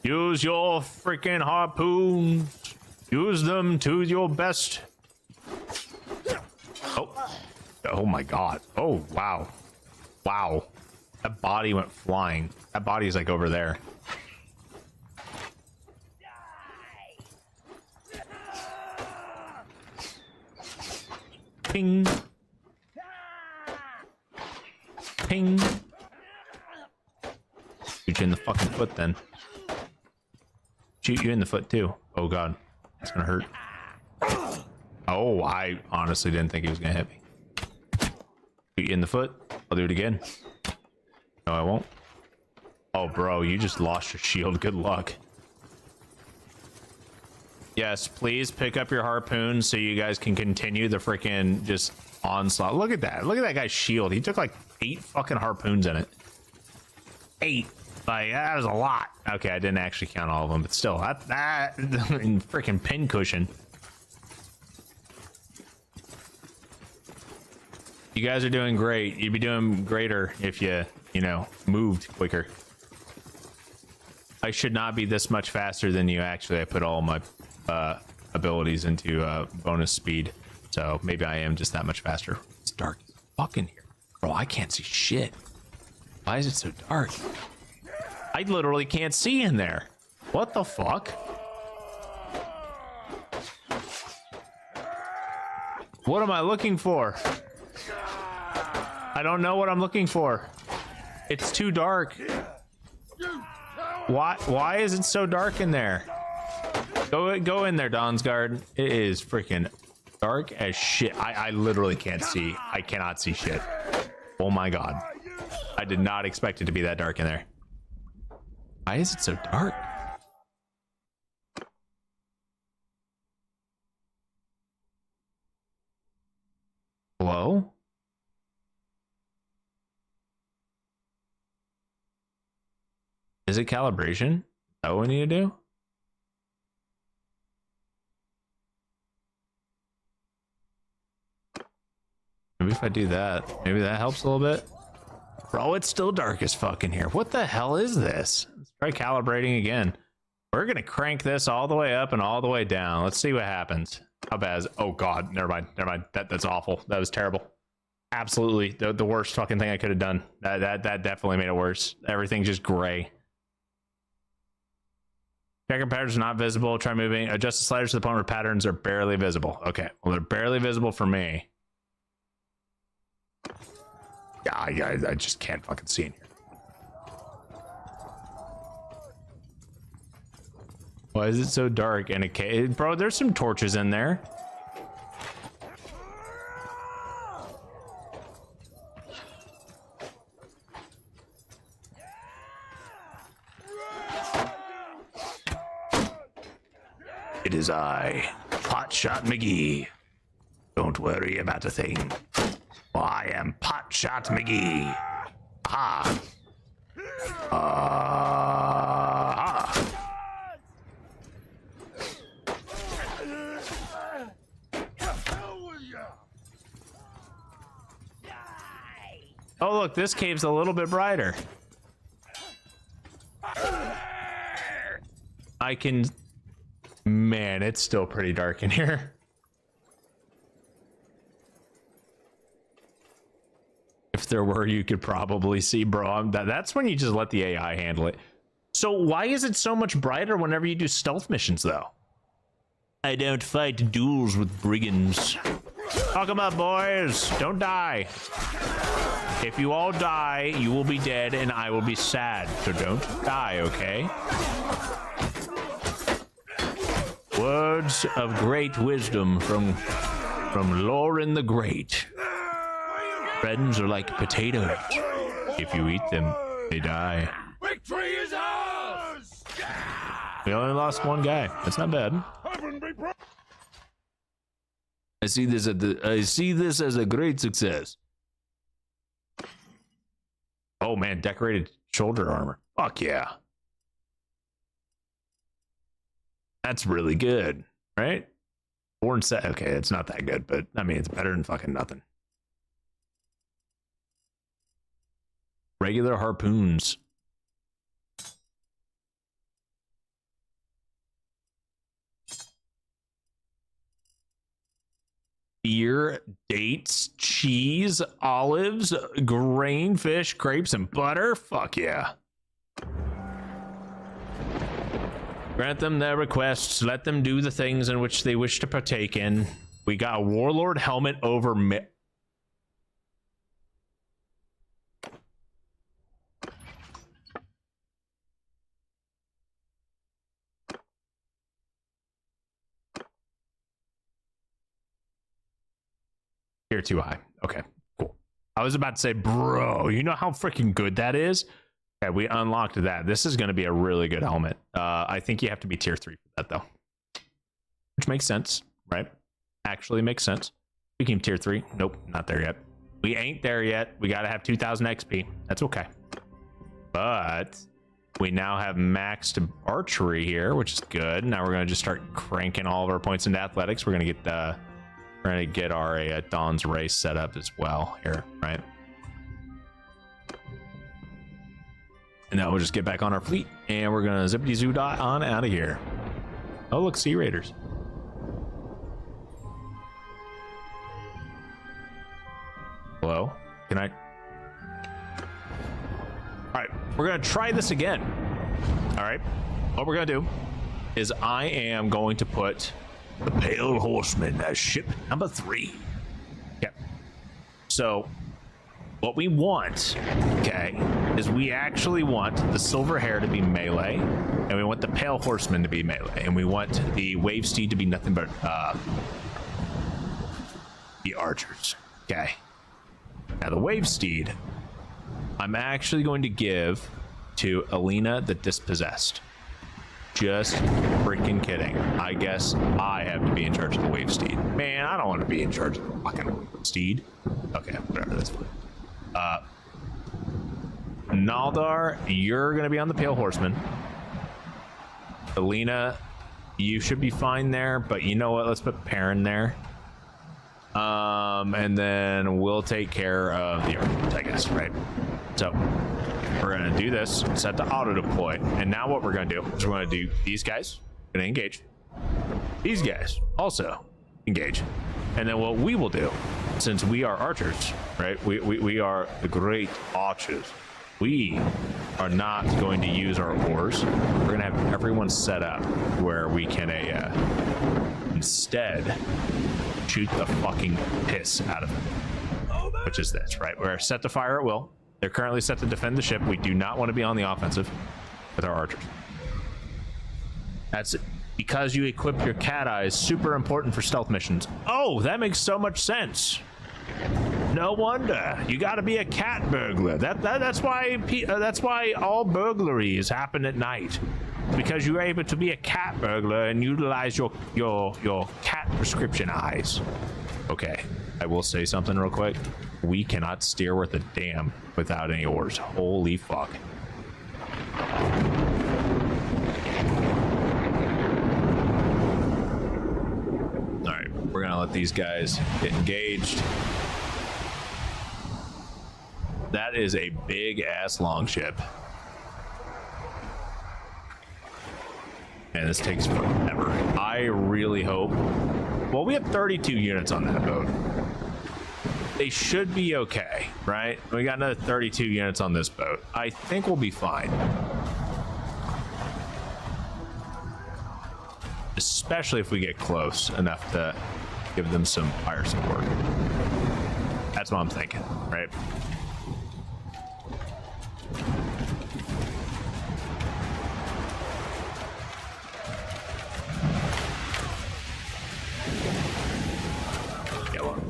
Use your freaking harpoons. Use them to your best. Oh my god. Oh, wow. Wow. That body went flying. That body is like over there. Ping. Ping. Shoot you in the fucking foot then. Shoot you in the foot too. Oh god. It's gonna hurt. Oh, I honestly didn't think he was gonna hit me. Shoot you in the foot. I'll do it again. No, I won't. Oh, bro, you just lost your shield. Good luck. Yes, please pick up your harpoon so you guys can continue the freaking just onslaught. Look at that. Look at that guy's shield. He took like 8 fucking harpoons in it. 8. Like, that was a lot. Okay, I didn't actually count all of them, but still, that freaking pin cushion. You guys are doing great. You'd be doing greater if you know, moved quicker. I should not be this much faster than you. Actually, I put all my abilities into bonus speed, so maybe I am just that much faster. It's dark as fuck in here. Bro, I can't see shit. Why is it so dark? I literally can't see in there. What the fuck? What am I looking for? I don't know what I'm looking for. It's too dark. Why is it so dark in there? Go in there, Dawn's Guard. It is freaking dark as shit. I literally can't see. I cannot see shit. Oh my god. I did not expect it to be that dark in there. Why is it so dark? Hello? Is it calibration? Is that what we need to do? Maybe if I do that, maybe that helps a little bit. Bro, it's still dark as fuck in here. What the hell is this? Let's try calibrating again. We're gonna crank this all the way up and all the way down. Let's see what happens. How bad is it? Oh god, never mind. That's awful. That was terrible. Absolutely the worst fucking thing I could have done. That definitely made it worse. Everything's just gray. Checker patterns are not visible. Try moving. Adjust the sliders to the point where patterns are barely visible. Okay, well they're barely visible for me. Yeah, I just can't fucking see in here. Why is it so dark? And bro, there's some torches in there. It is I, Potshot McGee. Don't worry about a thing. I am Potshot McGee. Ah. Oh, look, this cave's a little bit brighter. I can... Man, it's still pretty dark in here. If there were, you could probably see, bro. That's when you just let the AI handle it. So why is it so much brighter whenever you do stealth missions, though? I don't fight duels with brigands. Talk them up, boys. Don't die. If you all die, you will be dead and I will be sad. So don't die, okay? Words of great wisdom from Lauren the Great. Friends are like potatoes. If you eat them, they die. Victory is ours! We only lost one guy. That's not bad. I see this as a great success. Oh man, decorated shoulder armor. Fuck yeah. That's really good, right? Born set. Okay, it's not that good, but I mean, it's better than fucking nothing. Regular harpoons. Beer, dates, cheese, olives, grain, fish, grapes, and butter. Fuck yeah. Grant them their requests. Let them do the things in which they wish to partake in. We got a warlord helmet over Tier 2 high. Okay, cool. I was about to say, bro, you know how freaking good that is? Okay, we unlocked that. This is going to be a really good helmet. I think you have to be tier 3 for that, though. Which makes sense, right? Actually makes sense. Became tier 3. Nope, not there yet. We ain't there yet. We got to have 2,000 XP. That's okay. But we now have maxed archery here, which is good. Now we're going to just start cranking all of our points into athletics. We're going to get the... We're going to get our Dawn's race set up as well here, right? And now we'll just get back on our fleet and we're going to zippity zoo dot on out of here. Oh, look, Sea Raiders. Hello? Can I? All right, we're going to try this again. All right, what we're going to do is I am going to put the Pale Horseman as ship number 3. Okay. So what we want, okay, is we actually want the silver hair to be melee, and we want the Pale Horseman to be melee, and we want the Wave Steed to be nothing but the archers. Okay. Now the Wave Steed, I'm actually going to give to Alina the Dispossessed. Just freaking kidding. I guess I have to be in charge of the Wave Steed. Man, I don't want to be in charge of the fucking Steed. Okay, whatever, that's fine. Naldar, you're going to be on the Pale Horseman. Alina, you should be fine there, but you know what? Let's put Perrin there. And then we'll take care of the Archers, I guess, right? So we're going to do this, set the auto deploy. And now what we're going to do is we're going to do these guys, going to engage. These guys also engage. And then what we will do, since we are archers, right? We are the great archers. We are not going to use our oars. We're going to have everyone set up where we can instead shoot the fucking piss out of them. Which is this, right? We're set to fire at will. They're currently set to defend the ship. We do not want to be on the offensive with our archers. That's it. Because you equip your cat eyes, super important for stealth missions. Oh, that makes so much sense. No wonder you got to be a cat burglar. That's why all burglaries happen at night. because you were able to be a cat burglar and utilize your cat prescription eyes. Okay, I will say something real quick. We cannot steer worth a damn without any oars. Holy fuck. All right, we're gonna let these guys get engaged. That is a big ass longship. And this takes forever. I really hope. Well, we have 32 units on that boat. They should be okay, right? We got another 32 units on this boat. I think we'll be fine. Especially if we get close enough to give them some fire support. That's what I'm thinking, right?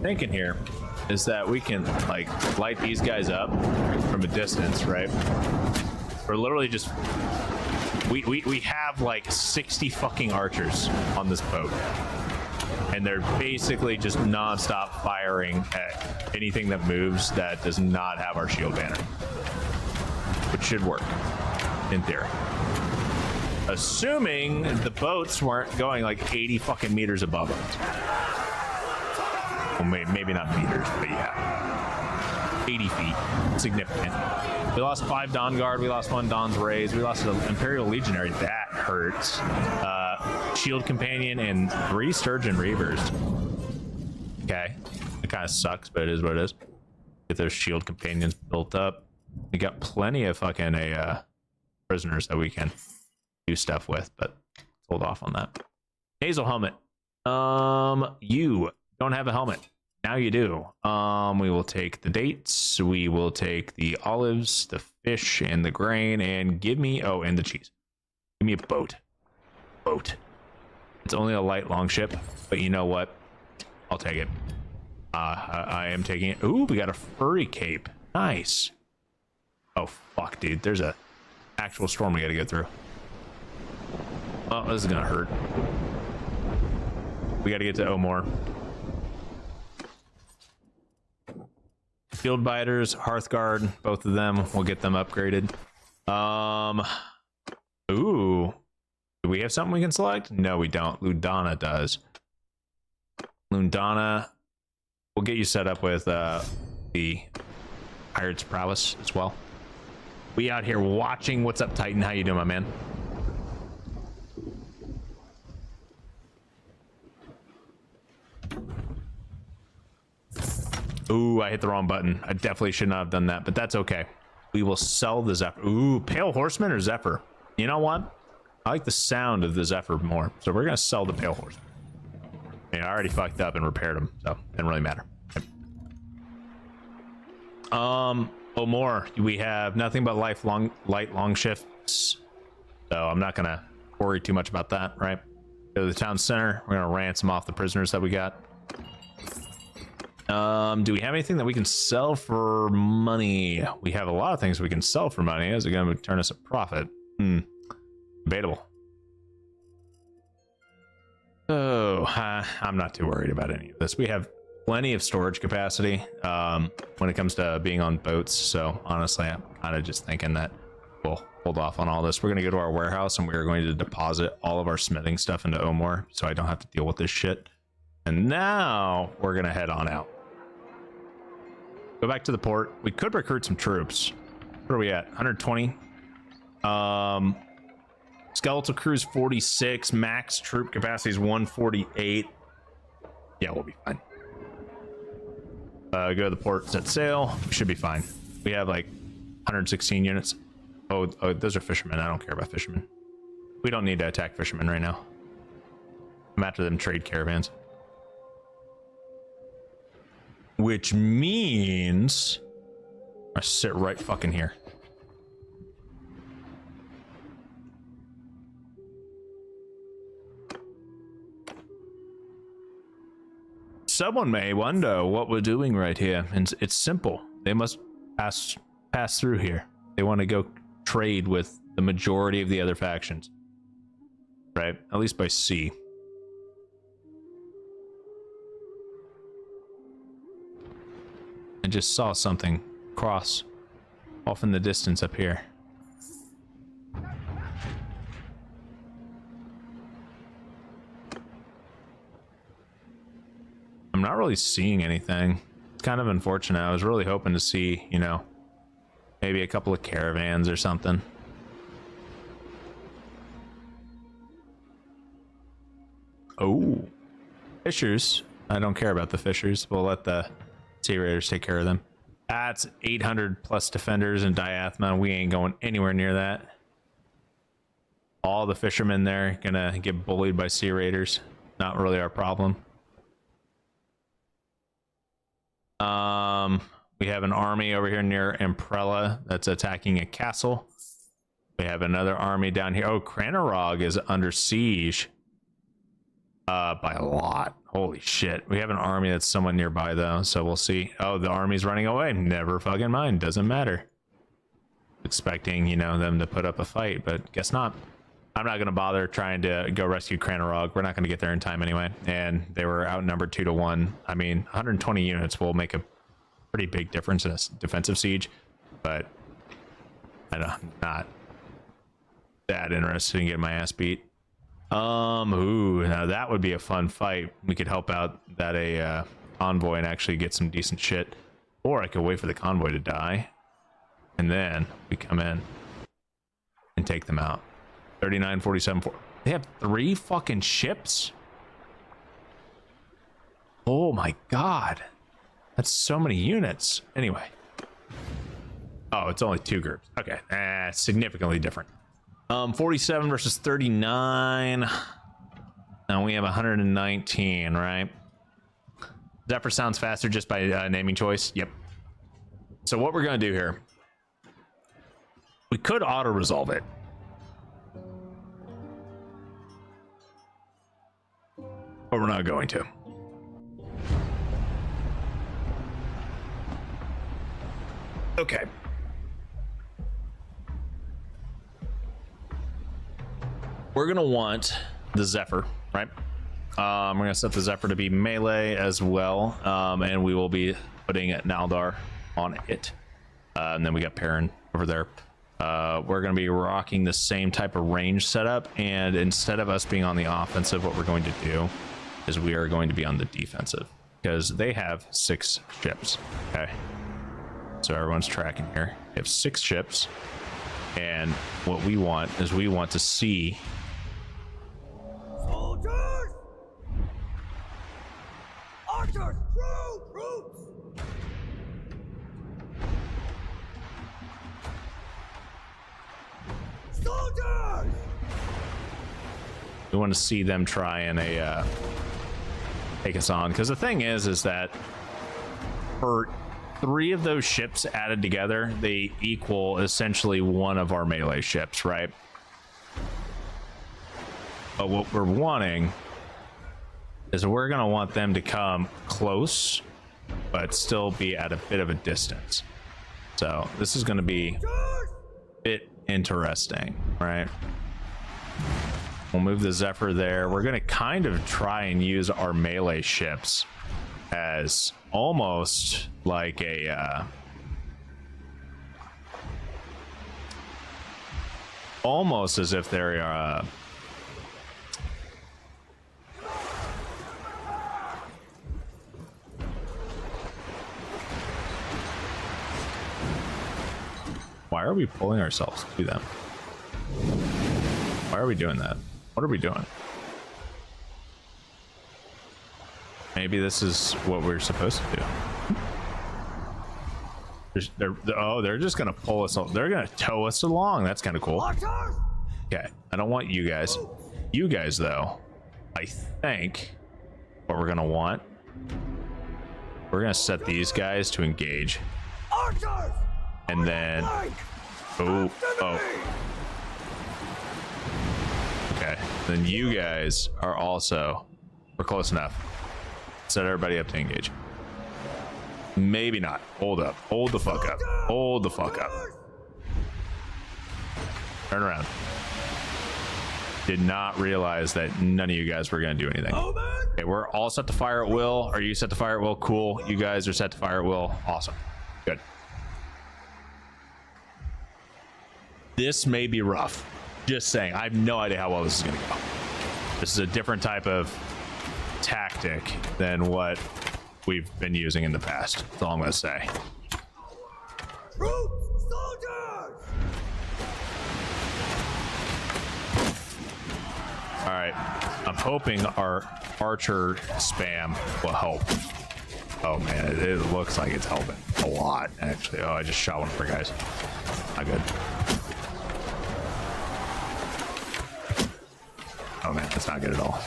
Thinking here is that we can like light these guys up from a distance, right? We're literally just we have like 60 fucking archers on this boat, and they're basically just non-stop firing at anything that moves that does not have our shield banner, which should work in theory, assuming the boats weren't going like 80 fucking meters above us. Well, maybe not meters, but yeah. 80 feet. Significant. We lost 5 Dawn Guard. We lost 1 Dawn's Rays. We lost an Imperial Legionary. That hurts. Shield Companion and 3 Sturgeon Reavers. Okay. It kind of sucks, but it is what it is. Get those Shield Companions built up. We got plenty of fucking prisoners that we can do stuff with, but hold off on that. Nasal Helmet. You don't have a helmet. Now you do. We will take the dates. We will take the olives, the fish, and the grain, and give me, oh, and the cheese. Give me a boat. Boat. It's only a light long ship, but you know what? I'll take it. I am taking it. Ooh, we got a furry cape. Nice. Oh, fuck, dude. There's a actual storm we gotta get through. Oh, this is gonna hurt. We gotta get to Omor. Field Biters, Hearthguard, both of them. We'll get them upgraded. Ooh. Do we have something we can select? No, we don't. Ludana does. Ludana. We'll get you set up with the Pirate's Prowess as well. We out here watching. What's up, Titan? How you doing, my man? Ooh, I hit the wrong button. I definitely should not have done that, but that's okay. We will sell the Zephyr. Ooh, Pale Horseman or Zephyr? You know what? I like the sound of the Zephyr more, so we're gonna sell the Pale Horseman. I mean, I already fucked up and repaired them, so it didn't really matter. Omor, we have nothing but light long shifts, so I'm not gonna worry too much about that, right? Go to the town center. We're gonna ransom off the prisoners that we got. Do we have anything that we can sell for money? We have a lot of things we can sell for money. Is it going to turn us a profit? Debatable. Oh, I'm not too worried about any of this. We have plenty of storage capacity when it comes to being on boats. So honestly, I'm kind of just thinking that we'll hold off on all this. We're going to go to our warehouse and we're going to deposit all of our smithing stuff into Omor, so I don't have to deal with this shit. And now we're going to head on out. Go back to the port. We could recruit some troops. Where are we at? 120. Skeletal crew's 46. Max troop capacity is 148. Yeah, we'll be fine. Go to the port, set sail. We should be fine. We have like 116 units. Oh, those are fishermen. I don't care about fishermen. We don't need to attack fishermen right now. I'm after them trade caravans. Which means I sit right fucking here. Someone may wonder what we're doing right here, and it's simple. They must pass through here. They want to go trade with the majority of the other factions. right? At least by sea. I just saw something cross off in the distance up here. I'm not really seeing anything. It's kind of unfortunate. I was really hoping to see, you know, maybe a couple of caravans or something. Oh, fishers. I don't care about the fishers. We'll let the Sea Raiders take care of them. That's 800 plus defenders in Diathma. We ain't going anywhere near that. All the fishermen there gonna get bullied by Sea Raiders. Not really our problem. We have an army over here near Imprella that's attacking a castle. We have another army down here. Oh, Cranarog is under siege. By a lot. Holy shit. We have an army that's somewhat nearby though, so we'll see. Oh, the army's running away. Never fucking mind. Doesn't matter. Expecting, you know, them to put up a fight, but guess not. I'm not gonna bother trying to go rescue Cranarog. We're not gonna get there in time anyway. And they were outnumbered 2-1. I mean, 120 units will make a pretty big difference in a defensive siege, but I'm not that interested in getting my ass beat. Ooh, now that would be a fun fight. We could help out that convoy and actually get some decent shit. Or I could wait for the convoy to die, and then we come in and take them out. 39, 47, 4. They have 3 fucking ships? Oh my god. That's so many units. Anyway. Oh, it's only 2 groups. Okay. Significantly different. 47 versus 39. Now we have 119, right? Zephyr sounds faster just by naming choice. Yep. So what we're going to do here, we could auto-resolve it. But we're not going to. Okay. We're gonna want the Zephyr, right? We're gonna set the Zephyr to be melee as well, and we will be putting Naldar on it. And then we got Perrin over there. We're gonna be rocking the same type of range setup, and instead of us being on the offensive, what we're going to do is we are going to be on the defensive, because they have 6 ships. Okay, so everyone's tracking here. They have 6 ships, and what we want is we want to see Soldiers! Archers! Troops! Soldiers! we want to see them try and take us on, because the thing is that for 3 of those ships added together, they equal essentially 1 of our melee ships, right? But what we're wanting is we're going to want them to come close, but still be at a bit of a distance. So this is going to be a bit interesting, right? We'll move the Zephyr there. We're going to kind of try and use our melee ships as almost like a almost as if they're why are we pulling ourselves to them? Why are we doing that? What are we doing? Maybe this is what we're supposed to do. They're just gonna pull us. They're gonna tow us along. That's kind of cool. Okay, I don't want you guys. You guys, though, I think what we're gonna want. We're gonna set these guys to engage, and then oh. Okay, then you guys are also. We're close enough. Set everybody up to engage. Maybe not. Hold up. Hold the fuck up. Hold the fuck up. Turn around. did not realize that none of you guys were going to do anything. Okay, we're all set to fire at will. Are you set to fire at will? Cool. You guys are set to fire at will. Awesome. Good. This may be rough. Just saying. I have no idea how well this is going to go. This is a different type of tactic than what we've been using in the past. That's all I'm going to say. Troops, soldiers! All right. I'm hoping our archer spam will help. Oh man, it looks like it's helping a lot actually. Oh, I just shot one of our guys. Not good. Oh man, that's not good at all.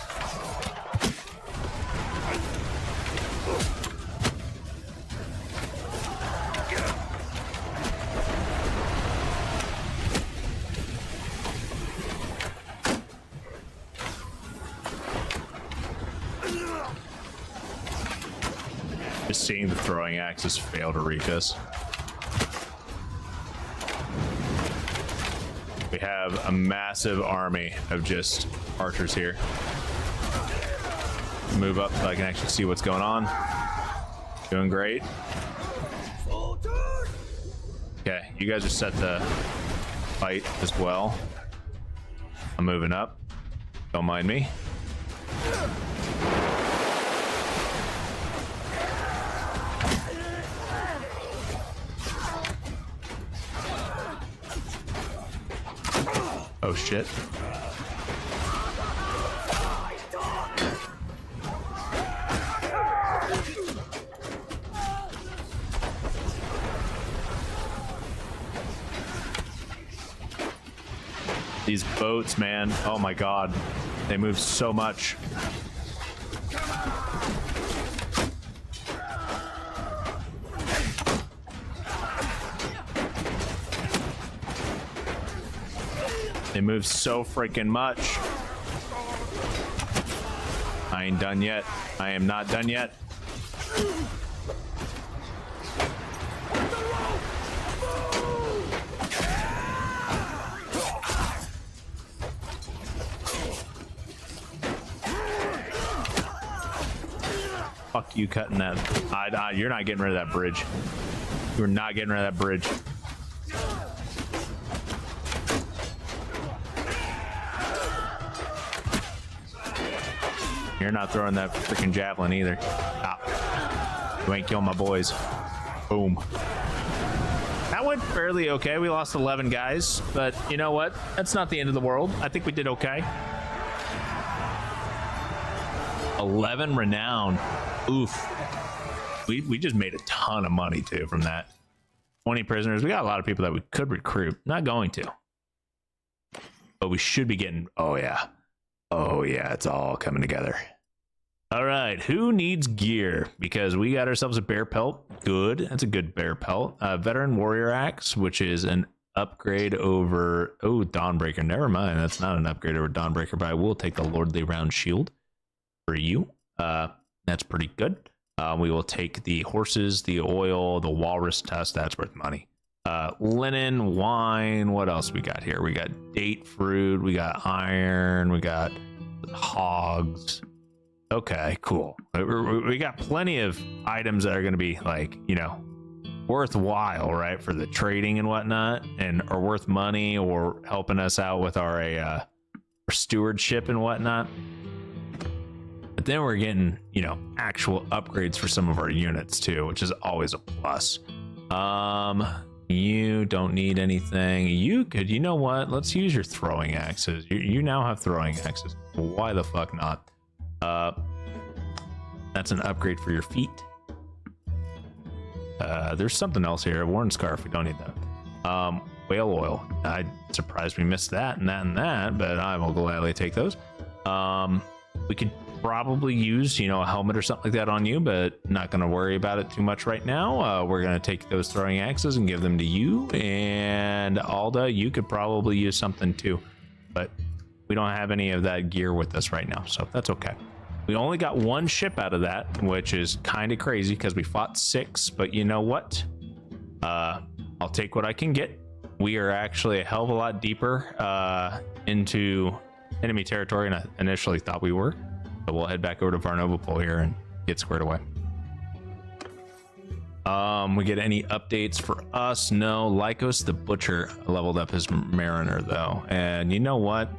Just seeing the throwing axes fail to reach us. We have a massive army of just archers here. Move up so I can actually see what's going on. Doing great. Okay, you guys are set to fight as well. I'm moving up. Don't mind me. Oh shit. These boats, man. Oh my god. They move so much. They move so freaking much. I ain't done yet. I am not done yet. Fuck you cutting that. You're not getting rid of that bridge. You're not getting rid of that bridge. You're not throwing that freaking javelin either. Stop. You ain't killing my boys. Boom. That went fairly okay. We lost 11 guys, but you know what? That's not the end of the world. I think we did okay. 11 renown. Oof. We just made a ton of money too from that. 20 prisoners. We got a lot of people that we could recruit. Not going to. But we should be getting... Oh yeah. Oh yeah, it's all coming together. All right, who needs gear? Because we got ourselves a bear pelt. Good, that's a good bear pelt. Veteran warrior axe, which is an upgrade over... Oh, Dawnbreaker, never mind. That's not an upgrade over Dawnbreaker, but I will take the Lordly Round Shield for you. That's pretty good. We will take the horses, the oil, the walrus tusk. That's worth money. Linen, wine, what else we got here? We got date fruit, we got iron, we got hogs. Okay, cool. We got plenty of items that are going to be like, you know, worthwhile, right, for the trading and whatnot, and are worth money or helping us out with our stewardship and whatnot. But then we're getting, you know, actual upgrades for some of our units too, which is always a plus. You don't need anything. You could, you know what? Let's use your throwing axes. You now have throwing axes. Why the fuck not? That's an upgrade for your feet. There's something else here. A worn scarf. We don't need that. Whale oil. I'm surprised we missed that and that and that, but I will gladly take those. We could probably use, you know, a helmet or something like that on you, but not going to worry about it too much right now. We're going to take those throwing axes and give them to you. And Alda, you could probably use something too, but we don't have any of that gear with us right now, so that's okay. We only got one ship out of that, which is kind of crazy because we fought 6, but you know what? I'll take what I can get. We are actually a hell of a lot deeper into enemy territory, and I initially thought we were. So we'll head back over to Varnova here and get squared away. We get any updates for us? No. Lycos the Butcher leveled up his Mariner though, and you know what?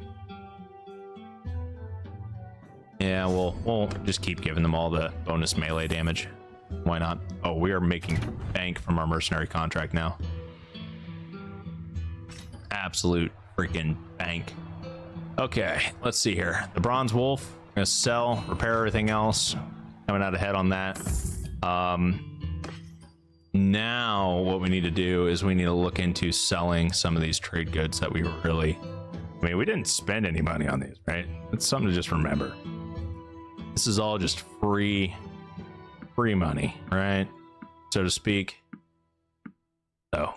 Yeah, we'll just keep giving them all the bonus melee damage. Why not? Oh, we are making bank from our mercenary contract now. Absolute freaking bank. Okay, let's see here. The Bronze Wolf, I'm gonna sell, repair everything else. Coming out ahead on that. Now what we need to do is we need to look into selling some of these trade goods that we really, I mean, we didn't spend any money on these, right? It's something to just remember. This is all just free money, right? So to speak. So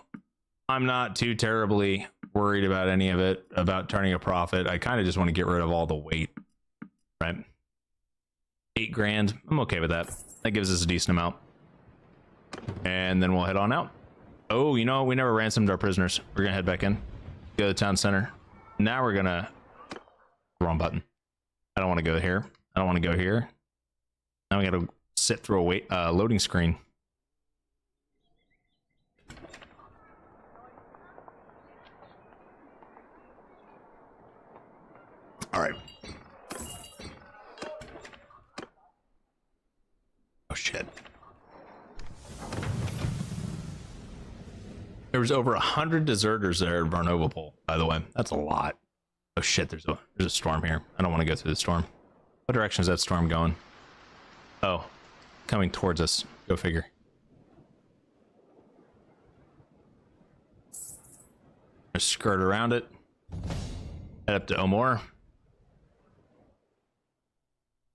I'm not too terribly worried about any of it, about turning a profit. I kind of just want to get rid of all the weight, right? 8 grand, I'm okay with that. That gives us a decent amount. And then we'll head on out. Oh, you know, we never ransomed our prisoners. We're gonna head back in, go to the town center. Now we're gonna, wrong button. I don't want to go here. I don't want to go here. Now we gotta sit through a loading screen. All right. Oh shit. There was over 100 deserters there at Varnova, by the way. That's a lot. Oh shit, there's a storm here. I don't want to go through the storm. What direction is that storm going? Oh, coming towards us. Go figure. Just skirt around it. Head up to Omor.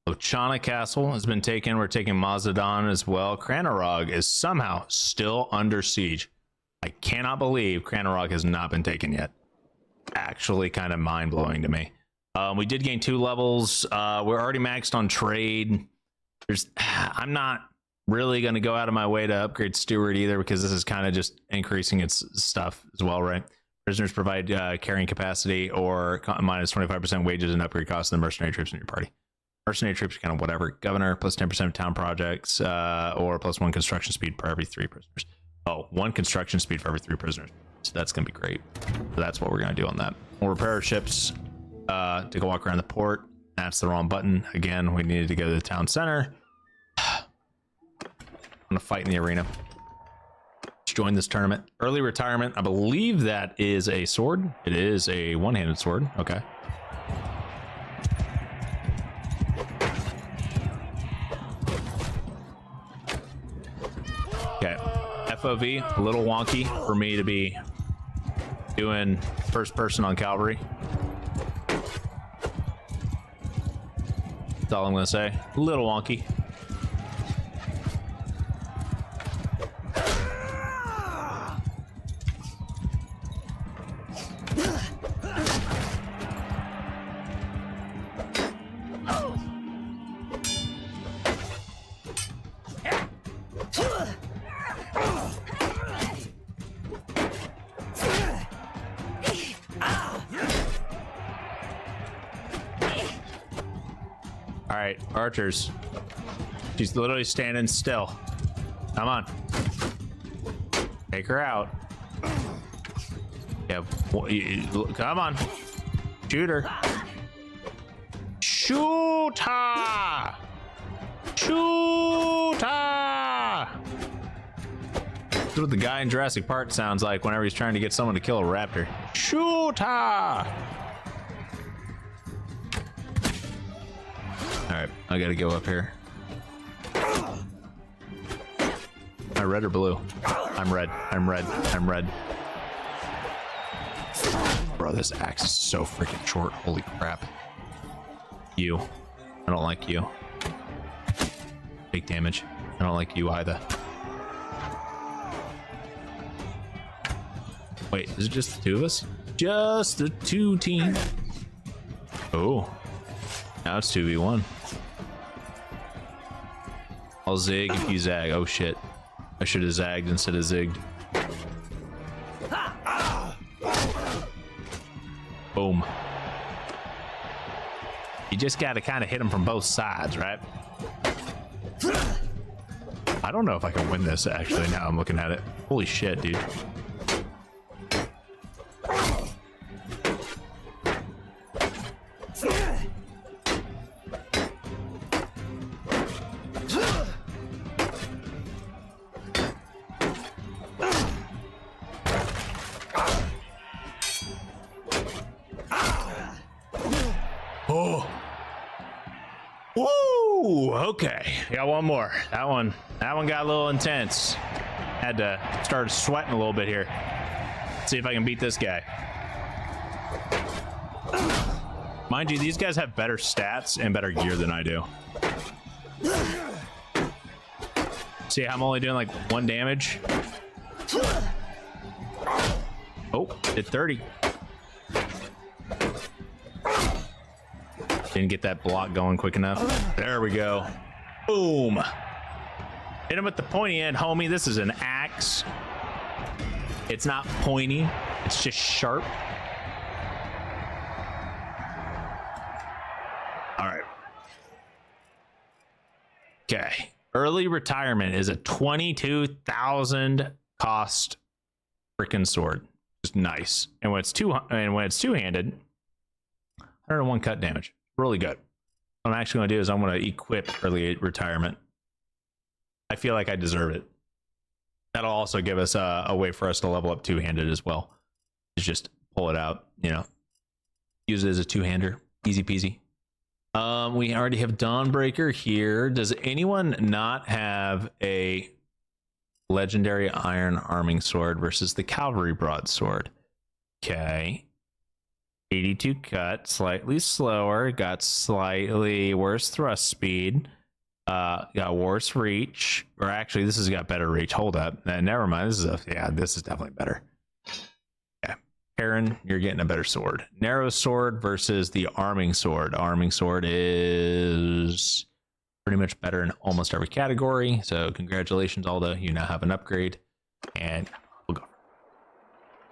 Ochana Castle has been taken. We're taking Mazadon as well. Cranarog is somehow still under siege. I cannot believe Cranarog has not been taken yet. Actually kind of mind-blowing to me. We did gain 2 levels. We're already maxed on trade. I'm not really going to go out of my way to upgrade Steward either, because this is kind of just increasing its stuff as well, right? Prisoners provide carrying capacity or minus 25% wages and upgrade costs of the mercenary troops in your party. Mercenary troops are kind of whatever. Governor plus 10% of town projects or plus 1 construction speed per every 3 prisoners. Oh, 1 construction speed for every 3 prisoners. So that's going to be great. So that's what we're going to do on that. We'll repair our ships to go walk around the port. That's the wrong button. Again, we needed to go to the town center. I'm going to fight in the arena. Let's join this tournament. Early retirement. I believe that is a sword. It is a one-handed sword. Okay. Okay. FOV, a little wonky for me to be doing first person on cavalry. That's all I'm gonna say. A little wonky. Archers. She's literally standing still. Come on. Take her out. Yeah. Come on. Shoot her. Shoot her. Shoot her. That's what the guy in Jurassic Park sounds like whenever he's trying to get someone to kill a raptor. Shoot her. Alright, I gotta go up here. Am I red or blue? I'm red. I'm red. I'm red. Bro, this axe is so freaking short. Holy crap. You. I don't like you. Big damage. I don't like you either. Wait, is it just the 2 of us? Just the 2 team. Oh. Now it's 2v1. I'll zig if you zag. Oh shit. I should have zagged instead of zigged. Boom. You just got to kind of hit them from both sides, right? I don't know if I can win this, actually, now I'm looking at it. Holy shit, dude. Oh. Woo! Okay, got one more. That one got a little intense. Had to start sweating a little bit here. See if I can beat this guy. Mind you, these guys have better stats and better gear than I do. See, I'm only doing like 1 damage. Oh, did 30. Didn't get that block going quick enough. There we go. Boom. Hit him with the pointy end, homie. This is an axe. It's not pointy. It's just sharp. All right. Okay. Early retirement is a 22,000 cost freaking sword. Just nice. And when it's two-handed, 101 cut damage. Really good. What I'm actually going to do is I'm going to equip early retirement. I feel like I deserve it. That'll also give us a way for us to level up two-handed as well. Just pull it out, you know. Use it as a two-hander. Easy peasy. We already have Dawnbreaker here. Does anyone not have a legendary iron arming sword versus the cavalry broadsword? Okay. 82 cut, slightly slower, got slightly worse thrust speed, got worse reach, or actually this has got better reach. Hold up, never mind. This is definitely better. Yeah, Aaron, you're getting a better sword. Narrow sword versus the arming sword. Arming sword is pretty much better in almost every category. So congratulations, Alda, you now have an upgrade, and we'll go.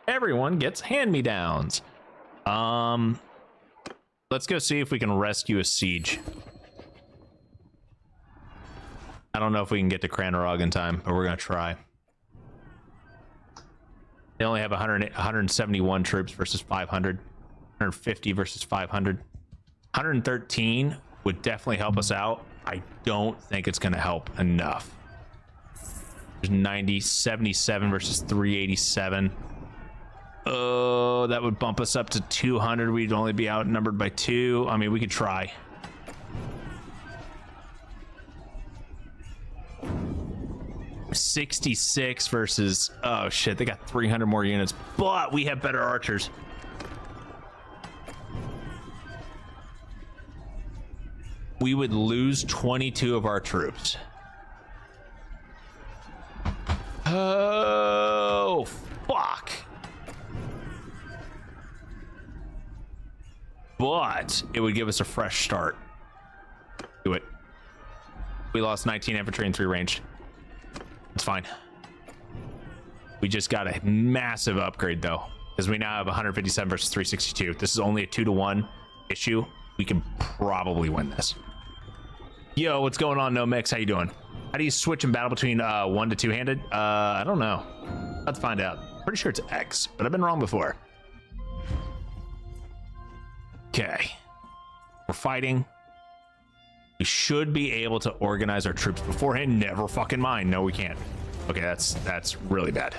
Everyone gets hand-me-downs. Let's go see if we can rescue a siege. I don't know if we can get to Cranorog in time, but we're gonna try. They only have 171 troops versus 500, 150 versus 500. 113 would definitely help us out. I don't think it's gonna help enough. There's 90, 77 versus 387. Oh, that would bump us up to 200. We'd only be outnumbered by 2. I mean, we could try. $66 versus, oh shit, they got 300 more units, but we have better archers. We would lose 22 of our troops. Oh, fuck. But it would give us a fresh start. Do it. We lost 19 infantry and 3 ranged. It's fine. We just got a massive upgrade though, because we now have 157 versus 362. This is only a 2-to-1 issue. We can probably win this. Yo, what's going on, No Mix? How you doing? How do you switch in battle between 1 to 2-handed? I don't know. Let's find out. Pretty sure it's X, but I've been wrong before. Okay, we're fighting. We should be able to organize our troops beforehand. Never fucking mind. No, we can't. Okay, that's really bad.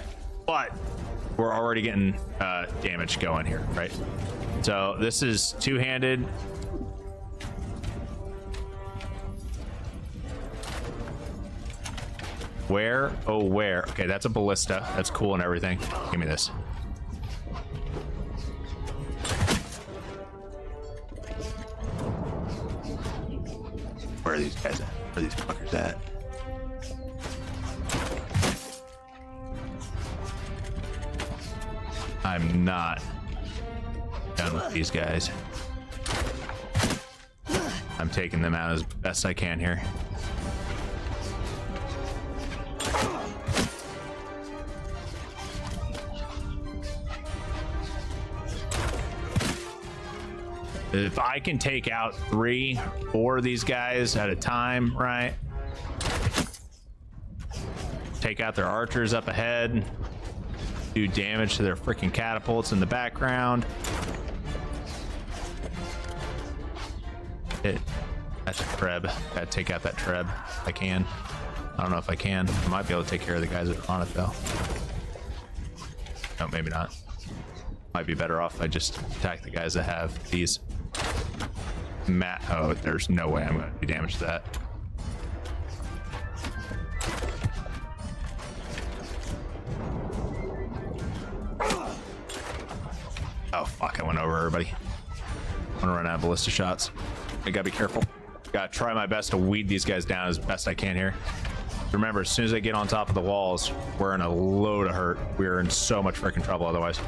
But we're already getting damage going here, right? So this is two-handed. Where? Oh, where? Okay, that's a ballista. That's cool and everything. Give me this. Where are these guys at? Where are these fuckers at? I'm not done with these guys. I'm taking them out as best I can here. If I can take out 3, 4 of these guys at a time, right? Take out their archers up ahead. Do damage to their freaking catapults in the background. That's a treb. Gotta take out that treb if I can. I don't know if I can. I might be able to take care of the guys that are on it though. No, maybe not. Might be better off if I just attack the guys that have these. Oh, there's no way I'm gonna do damage to that. Oh fuck, I went over everybody. I'm gonna run out of ballista shots. I gotta be careful. Gotta try my best to weed these guys down as best I can here. Remember, as soon as I get on top of the walls, we're in a load of hurt. We're in so much freaking trouble otherwise.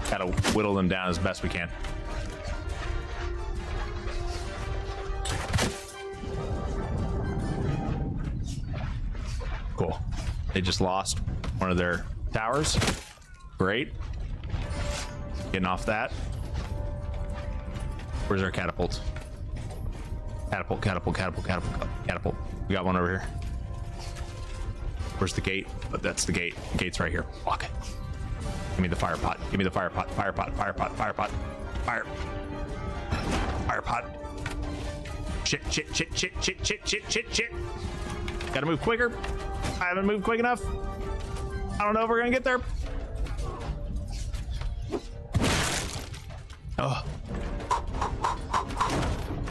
Gotta whittle them down as best we can. Cool. They just lost one of their towers. Great. Getting off that. Where's our catapult? Catapult, catapult, catapult, catapult, catapult. We got one over here. Where's the gate? But that's the gate. The gate's right here. Fuck. Give me the fire pot. Give me the fire pot. Fire pot. Fire pot. Fire pot. Fire. Fire pot. Shit, shit, shit, shit, shit, shit, shit, shit, shit. Gotta move quicker. I haven't moved quick enough. I don't know if we're gonna get there. Oh.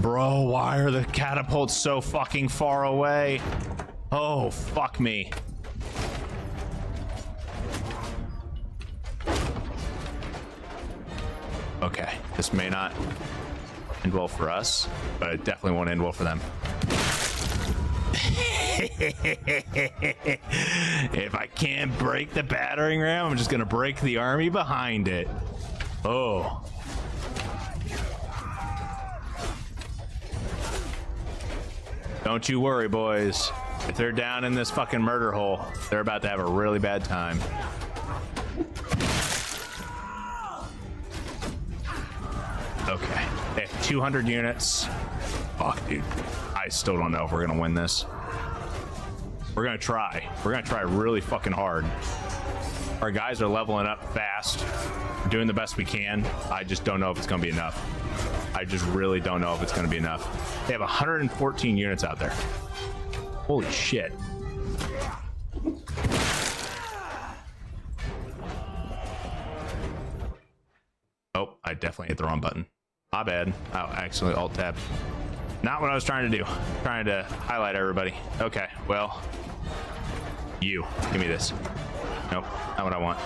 Bro, why are the catapults so fucking far away? Oh, fuck me. Okay, this may not end well for us, but it definitely won't end well for them. If I can't break the battering ram, I'm just gonna break the army behind it. Oh. Don't you worry, boys. If they're down in this fucking murder hole, they're about to have a really bad time. Okay, they have 200 units. Fuck, dude. I still don't know if we're gonna win this. We're gonna try. We're gonna try really fucking hard. Our guys are leveling up fast. We're doing the best we can. I just don't know if it's gonna be enough. I just really don't know if it's gonna be enough. They have 114 units out there. Holy shit. Oh, I definitely hit the wrong button. My bad. Oh, I accidentally alt-tabbed. Not what I was trying to do. Trying to highlight everybody. Okay, well. You. Give me this. Nope, not what I want.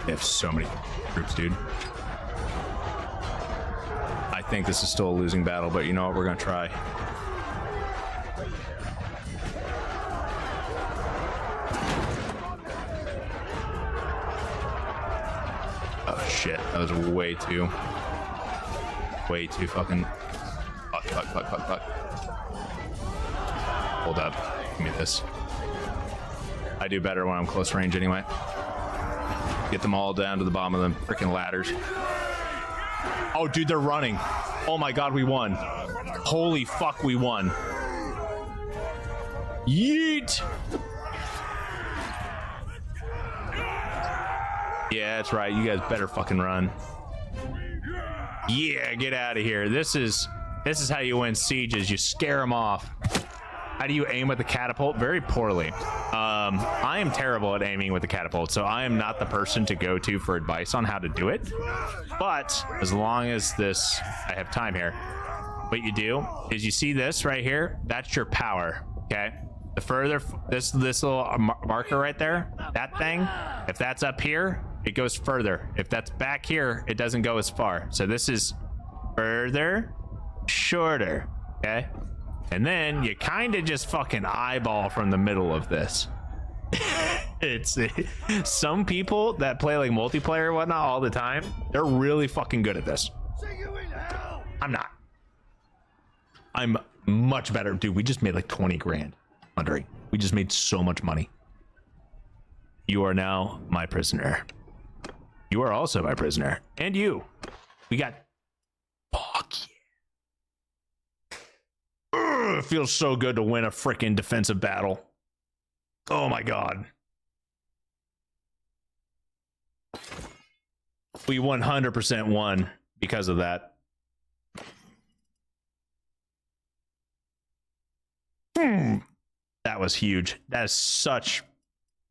They have so many troops, dude. I think this is still a losing battle, but you know what? We're gonna try. Oh shit, that was way too fucking fuck. Hold up, give me this. I do better when I'm close range anyway. Get them all down to the bottom of them freaking ladders. Oh, dude, they're running. Oh my god, we won. Holy fuck, we won. Yeet. Yeah, that's right. You guys better fucking run. Yeah, get out of here. This is how you win sieges. You scare them off. How do you aim with the catapult? Very poorly. I am terrible at aiming with the catapult, so I am not the person to go to for advice on how to do it. But as long as I have time here, what you do is you see this right here. That's your power. Okay. The further this little marker right there, that thing, if that's up here, it goes further. If that's back here, it doesn't go as far. So this is further, shorter. Okay. And then you kind of just fucking eyeball from the middle of this. It's some people that play like multiplayer and whatnot all the time, they're really fucking good at this. I'm not. I'm much better. Dude, we just made like 20 grand. Wondering. We just made so much money. You are now my prisoner. You are also my prisoner. And you. We got... Fuck yeah. Ugh, it feels so good to win a freaking defensive battle. Oh my god. We 100% won because of that. That was huge. That is such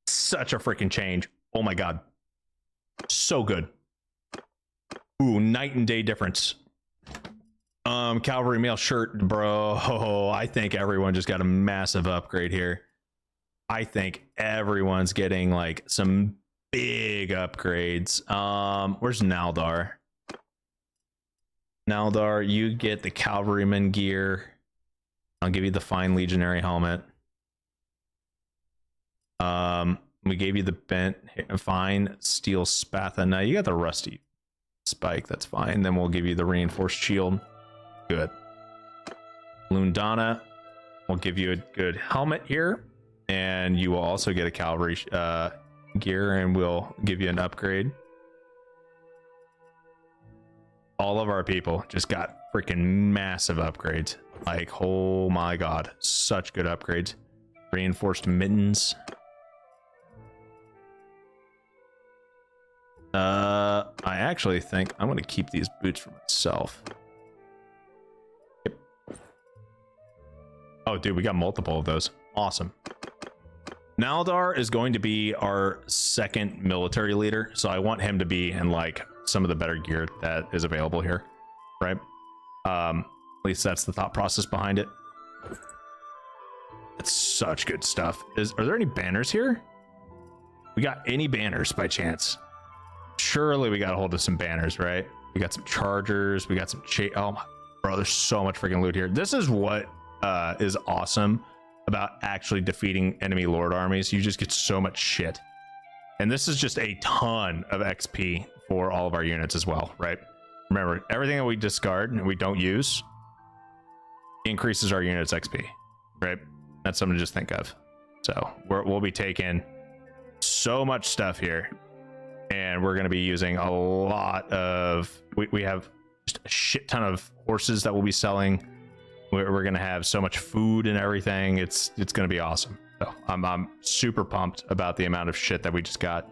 a freaking change. Oh my god. So good. Ooh, night and day difference. Cavalry mail shirt, bro. Oh, I think everyone just got a massive upgrade here. I think everyone's getting like some big upgrades. Where's Naldar? Naldar, you get the cavalryman gear. I'll give you the fine legionary helmet. We gave you the bent fine steel spatha. Now you got the rusty spike. That's fine. Then we'll give you the reinforced shield. Good. Lundana, we'll give you a good helmet here, and you will also get a cavalry gear, and we'll give you an upgrade. All of our people just got freaking massive upgrades. Like, oh my god, such good upgrades. Reinforced mittens. I actually think I'm going to keep these boots for myself. Yep. Oh, dude, we got multiple of those. Awesome. Naldar is going to be our second military leader, so I want him to be in like some of the better gear that is available here, right? At least that's the thought process behind it. It's such good stuff. Are there any banners here? We got any banners by chance? Surely we got a hold of some banners, right? We got some chargers. We got some oh my, bro, there's so much freaking loot here. This is what is awesome about actually defeating enemy lord armies. You just get so much shit, and this is just a ton of XP for all of our units as well, right? Remember, everything that we discard and we don't use increases our units XP, right? That's something to just think of. So we'll be taking so much stuff here, and we're going to be using a lot of, we have just a shit ton of horses that we'll be selling. We're going to have so much food and everything. It's going to be awesome. So I'm super pumped about the amount of shit that we just got,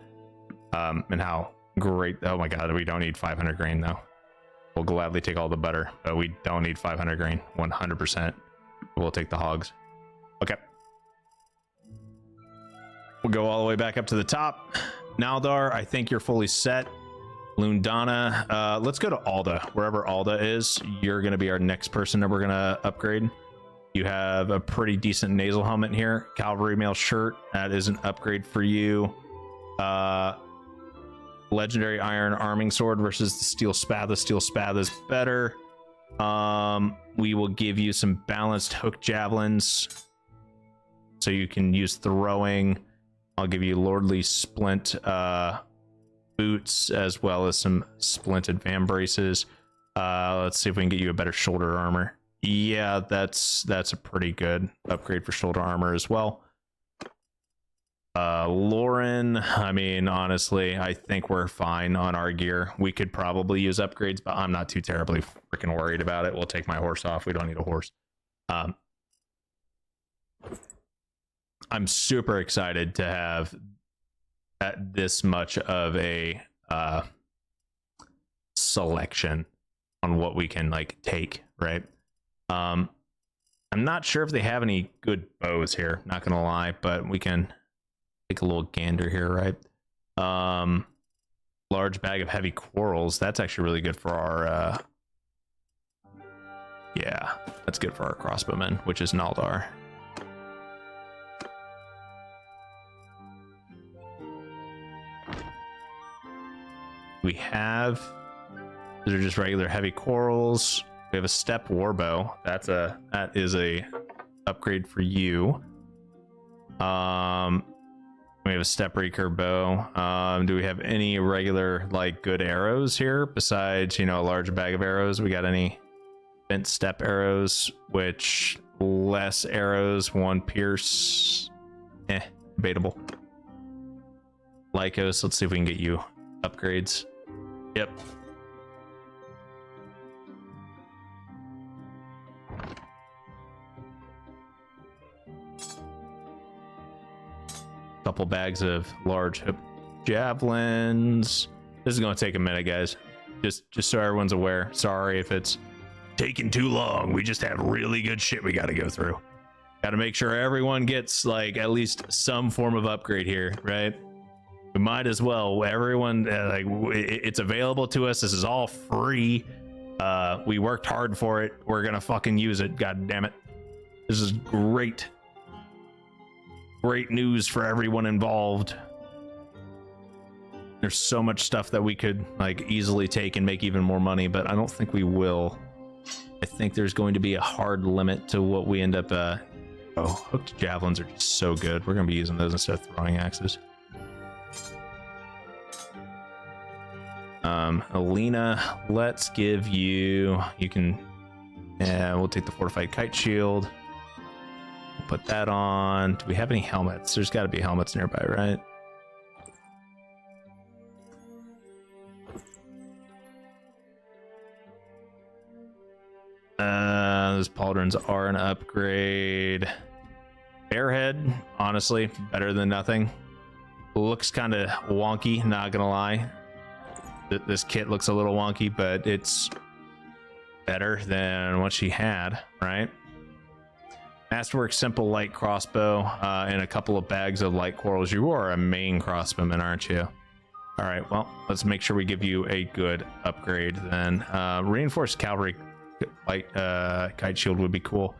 and how great. Oh my god, we don't need 500 grain though. We'll gladly take all the butter, but we don't need 500 grain. 100%. We'll take the hogs. Okay. We'll go all the way back up to the top. Naldar, I think you're fully set. Lundana, let's go to Alda. Wherever Alda is, you're going to be our next person that we're going to upgrade. You have a pretty decent nasal helmet here. Cavalry mail shirt, that is an upgrade for you. Legendary iron arming sword versus the steel spatha. The steel spatha is better. We will give you some balanced hook javelins, so you can use throwing. I'll give you lordly splint boots, as well as some splinted van braces. Let's see if we can get you a better shoulder armor. Yeah, that's a pretty good upgrade for shoulder armor as well. Lauren, I mean, honestly, I think we're fine on our gear. We could probably use upgrades, but I'm not too terribly freaking worried about it. We'll take my horse off. We don't need a horse. I'm super excited to have this much of a selection on what we can like take, right? I'm not sure if they have any good bows here, not gonna lie, but we can take a little gander here, right? Large bag of heavy quarrels. That's actually really good for our yeah, that's good for our crossbowmen, which is Naldar. We have, these are just regular heavy quarrels. We have a step warbow. That is a upgrade for you. We have a step recurve bow. Do we have any regular like good arrows here besides, you know, a large bag of arrows? We got any bent step arrows, which less arrows, one pierce, debatable. Lycos. Let's see if we can get you upgrades. Yep. Couple bags of large javelins. This is going to take a minute, guys. Just so everyone's aware. Sorry if it's taking too long. We just have really good shit we got to go through. Got to make sure everyone gets like at least some form of upgrade here, right? We might as well. Everyone, like, it's available to us. This is all free. We worked hard for it. We're gonna fucking use it. God damn it! This is great. Great news for everyone involved. There's so much stuff that we could like easily take and make even more money, but I don't think we will. I think there's going to be a hard limit to what we end up. Oh, hooked javelins are just so good. We're gonna be using those instead of throwing axes. Alina, let's give you. You can. Yeah, we'll take the fortified kite shield. We'll put that on. Do we have any helmets? There's got to be helmets nearby, right? Those pauldrons are an upgrade. Airhead, honestly, better than nothing. Looks kind of wonky, not gonna lie. This kit looks a little wonky, but it's better than what she had, right? Masterwork simple light crossbow and a couple of bags of light corals. You are a main crossbowman, aren't you? All right, well, let's make sure we give you a good upgrade then. Reinforced cavalry light kite shield would be cool.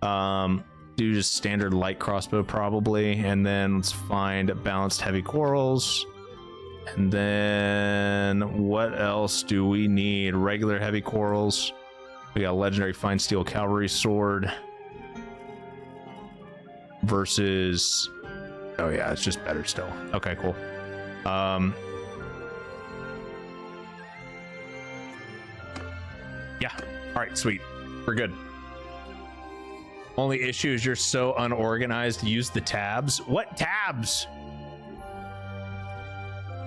Do just standard light crossbow probably, and then let's find balanced heavy corals. And then what else do we need? Regular heavy corals. We got legendary fine steel cavalry sword versus. Oh yeah, it's just better still. Okay, cool. Yeah. All right, sweet. We're good. Only issue is you're so unorganized. Use the tabs. What tabs?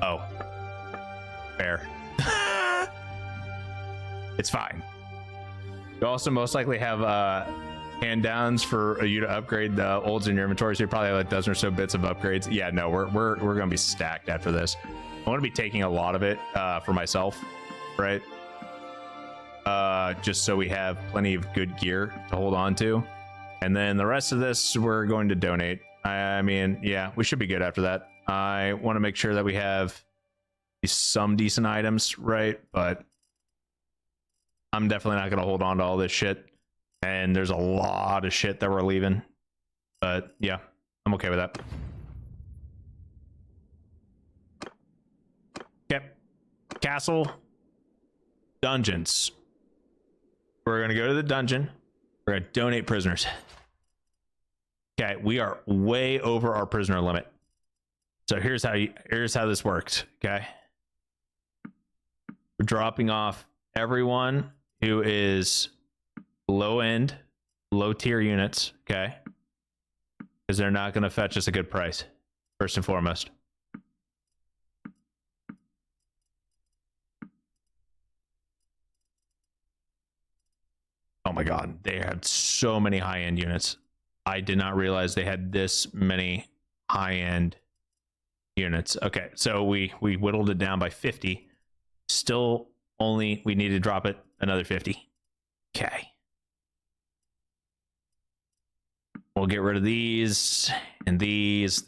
Oh, fair. It's fine. You also most likely have hand downs for you to upgrade the olds in your inventory, so you probably have like a dozen or so bits of upgrades. Yeah, no, we're gonna be stacked after this. I want to be taking a lot of it for myself, right? Just so we have plenty of good gear to hold on to, and then the rest of this we're going to donate. I mean, yeah, we should be good after that. I want to make sure that we have some decent items, right? But I'm definitely not going to hold on to all this shit. And there's a lot of shit that we're leaving. But yeah, I'm okay with that. Okay. Castle. Dungeons. We're going to go to the dungeon. We're going to donate prisoners. Okay, we are way over our prisoner limit. So here's how this works, okay? We're dropping off everyone who is low end, low tier units, okay? Because they're not going to fetch us a good price, first and foremost. Oh my god, they had so many high-end units. I did not realize they had this many high-end units. Okay, so we whittled it down by 50. Still only, we need to drop it another 50. Okay. We'll get rid of these and these.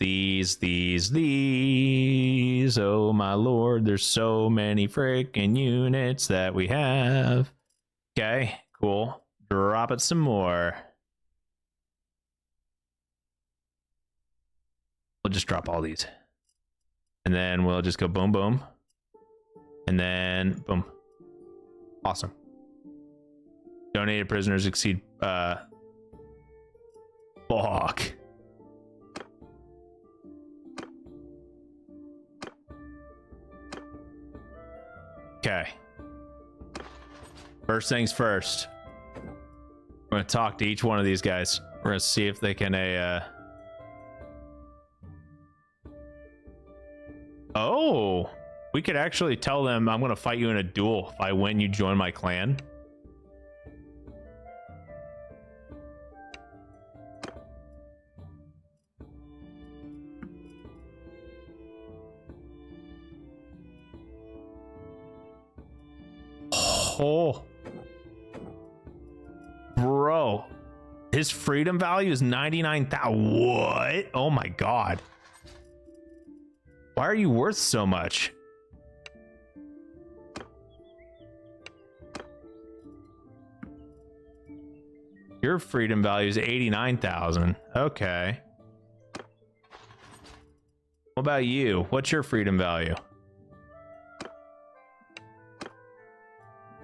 Oh my lord, there's so many freaking units that we have. Okay, cool. Drop it some more. We'll just drop all these. And then we'll just go boom, boom. And then boom. Awesome. Donated prisoners exceed fuck. Okay. First things first. We're gonna talk to each one of these guys. We're gonna see if they can Oh, we could actually tell them I'm going to fight you in a duel. If I win, you join my clan. Oh, bro, his freedom value is 99,000. What? Oh my god. Why are you worth so much? Your freedom value is 89,000. Okay. What about you? What's your freedom value?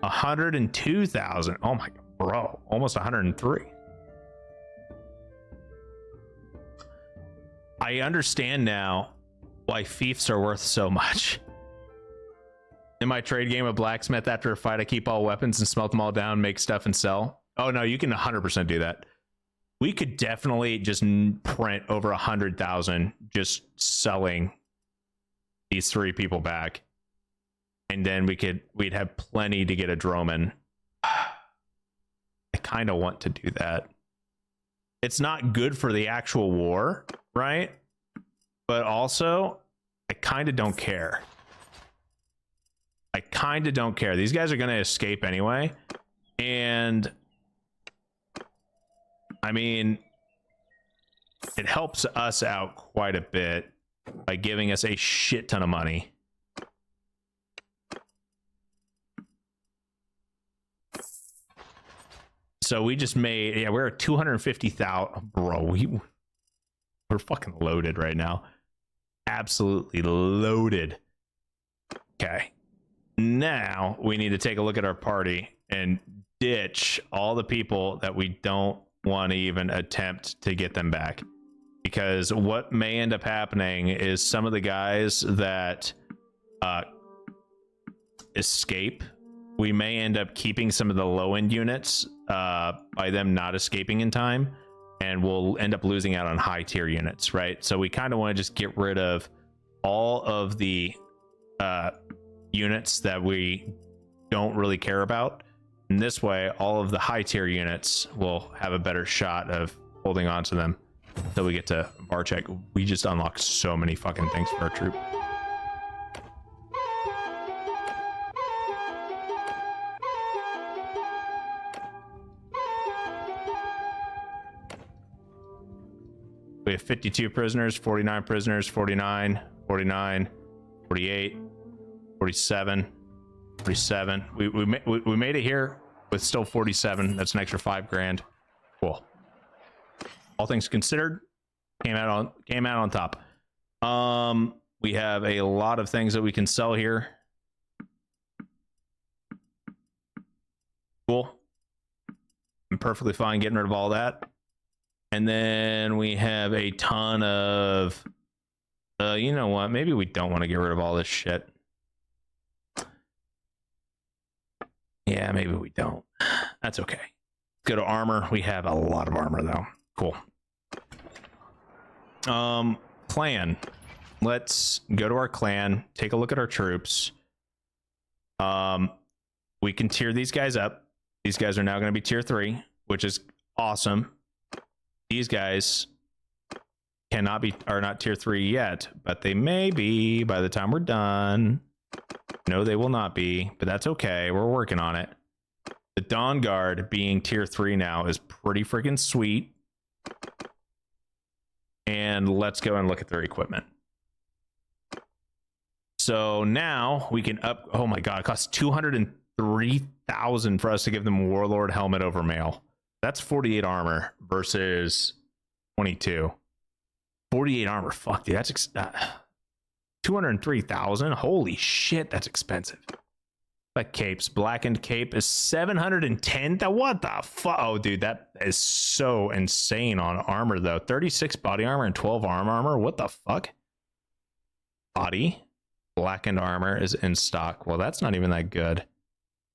102,000. Oh my god, bro, almost 103. I understand now why Fiefs are worth so much. In my trade game of blacksmith, after a fight, I keep all weapons and smelt them all down, make stuff and sell. Oh no, you can 100% do that. We could definitely just print over 100,000 just selling these 3 people back. And then we'd have plenty to get a droman. I kind of want to do that. It's not good for the actual war, right? But also, I kind of don't care. I kind of don't care. These guys are going to escape anyway. And I mean, it helps us out quite a bit by giving us a shit ton of money. So we just made, yeah, we're at 250,000. Bro, we're fucking loaded right now. Absolutely loaded. Okay. Now we need to take a look at our party and ditch all the people that we don't want to even attempt to get them back. Because what may end up happening is some of the guys that escape, we may end up keeping some of the low-end units by them not escaping in time, and we'll end up losing out on high-tier units, right? So we kind of want to just get rid of all of the units that we don't really care about. And this way, all of the high-tier units will have a better shot of holding on to them until we get to Varchek. We just unlocked so many fucking things for our troop. We have 52 prisoners, 49 prisoners, 49, 49, 48, 47, 47. We made it here with still 47. That's an extra 5 grand. Cool. All things considered, came out on top. We have a lot of things that we can sell here. Cool. I'm perfectly fine getting rid of all that. And then we have a ton of, you know what? Maybe we don't want to get rid of all this shit. Yeah, maybe we don't. That's okay. Go to armor. We have a lot of armor though. Cool. Clan. Let's go to our clan, take a look at our troops. We can tier these guys up. These guys are now going to be tier 3, which is awesome. These guys are not tier 3 yet, but they may be by the time we're done. No, they will not be, but that's okay. We're working on it. The Dawn Guard being tier 3 now is pretty freaking sweet. And let's go and look at their equipment. So now we can up. Oh my god, it costs 203,000 for us to give them Warlord helmet over mail. That's 48 armor versus 22. 48 armor. Fuck, dude. That's 203,000. Holy shit, that's expensive. Like capes. Blackened cape is 710. What the fuck? Oh, dude, that is so insane on armor, though. 36 body armor and 12 arm armor. What the fuck? Body. Blackened armor is in stock. Well, that's not even that good.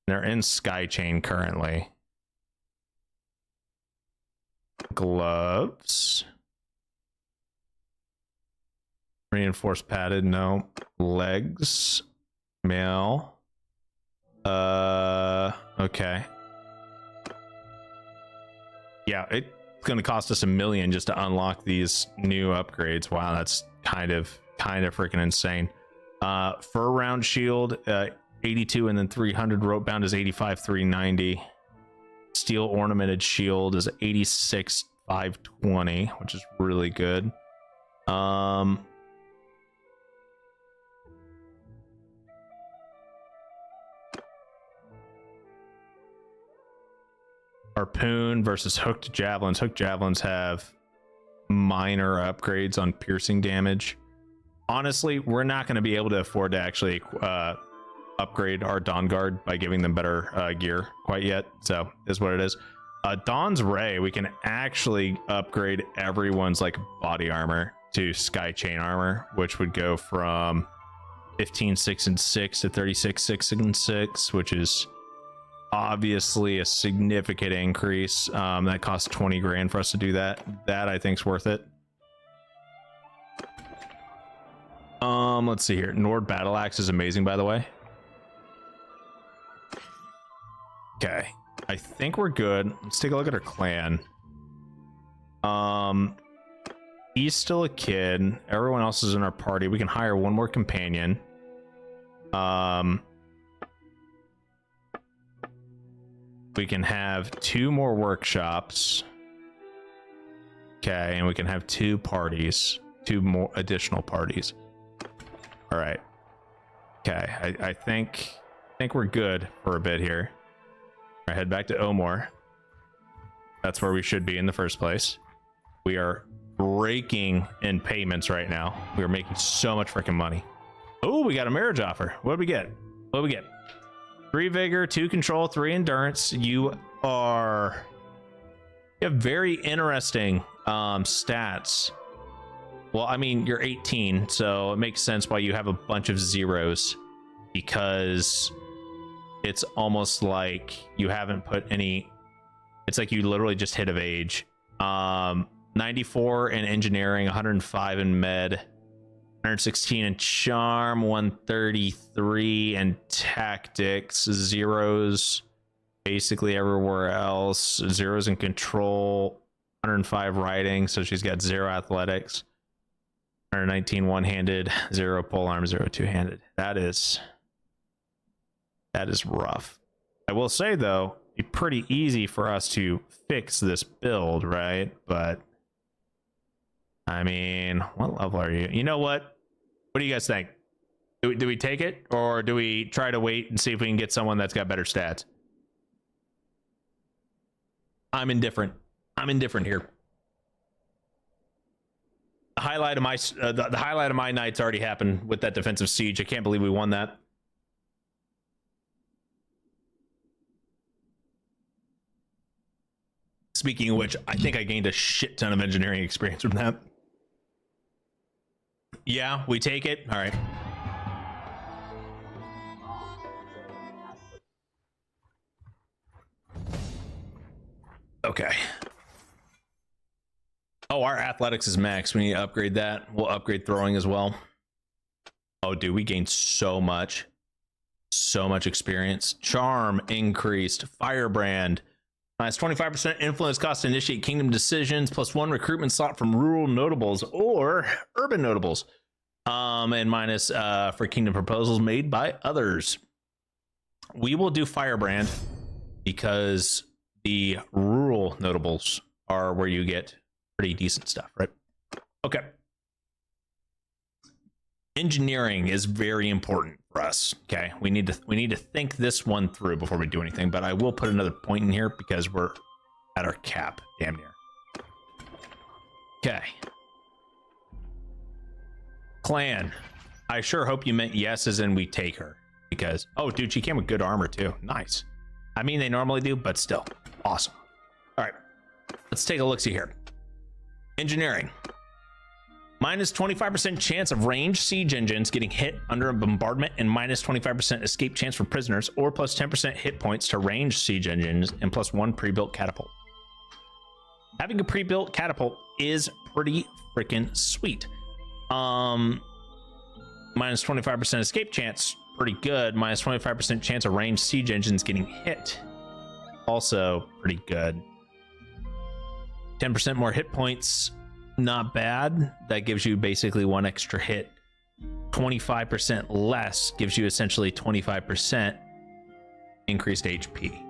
They're in Skychain currently. Gloves. Reinforced padded, no. Legs, mail. Okay. Yeah, it's gonna cost us $1 million just to unlock these new upgrades. Wow, that's kind of freaking insane. Fur round shield, 82, and then 300. Rope bound is 85, 390. Steel ornamented shield is 86, 520, which is really good. Harpoon versus hooked javelins. Hooked javelins have minor upgrades on piercing damage. Honestly, we're not going to be able to afford to actually upgrade our Dawn Guard by giving them better gear quite yet. So is what it is. Dawn's Ray, we can actually upgrade everyone's like body armor to Sky Chain armor, which would go from 15, 6, and 6 to 36, 6, and 6, which is obviously a significant increase. That costs 20 grand for us to do that. That I think's worth it. Let's see here. Nord Battle Axe is amazing, by the way. Okay, I think we're good. Let's take a look at our clan. He's still a kid. Everyone else is in our party. We can hire one more companion. We can have 2 more workshops. Okay, and we can have 2 parties, 2 more additional parties. All right. Okay, I think we're good for a bit here. All right, head back to Omor. That's where we should be in the first place. We are breaking in payments right now. We are making so much freaking money. Oh, we got a marriage offer. What do we get? What do we get? 3 vigor, 2 control, 3 endurance. You have very interesting stats. Well, I mean, you're 18, so it makes sense why you have a bunch of zeros, because it's almost like you haven't put any. It's like you literally just hit of age. 94 in engineering, 105 in med, 116 in charm, 133 in tactics, zeros basically everywhere else, zeros in control, 105 riding, so she's got 0 athletics, 119 one-handed, 0 polearm, 0 two-handed. That is rough. I will say though, it'd be pretty easy for us to fix this build, right? But I mean, what level are you? You know what? What do you guys think? Do we take it, or do we try to wait and see if we can get someone that's got better stats? I'm indifferent. I'm indifferent here. The highlight of my night's already happened with that defensive siege. I can't believe we won that. Speaking of which, I think I gained a shit ton of engineering experience from that. Yeah, we take it. All right. Okay. Oh, our athletics is max. We need to upgrade that. We'll upgrade throwing as well. Oh, dude, we gained so much experience. Charm increased. Firebrand. It's 25% influence cost to initiate kingdom decisions, plus 1 recruitment slot from rural notables or urban notables, and minus for kingdom proposals made by others. We will do Firebrand because the rural notables are where you get pretty decent stuff, right? Okay. Engineering is very important for us. Okay, we need to think this one through before we do anything, but I will put another point in here because we're at our cap damn near. Okay, clan, I sure hope you meant yes as in we take her, because oh dude, she came with good armor too. Nice. I mean, they normally do, but still awesome. All right, let's take a look see here. Engineering. Minus 25% chance of ranged siege engines getting hit under a bombardment, and minus 25% escape chance for prisoners, or plus 10% hit points to ranged siege engines, and plus 1 pre-built catapult. Having a pre-built catapult is pretty freaking sweet. Minus 25% escape chance, pretty good. Minus 25% chance of ranged siege engines getting hit, also pretty good. 10% more hit points, not bad. That gives you basically 1 extra hit. 25% less gives you essentially 25% increased HP.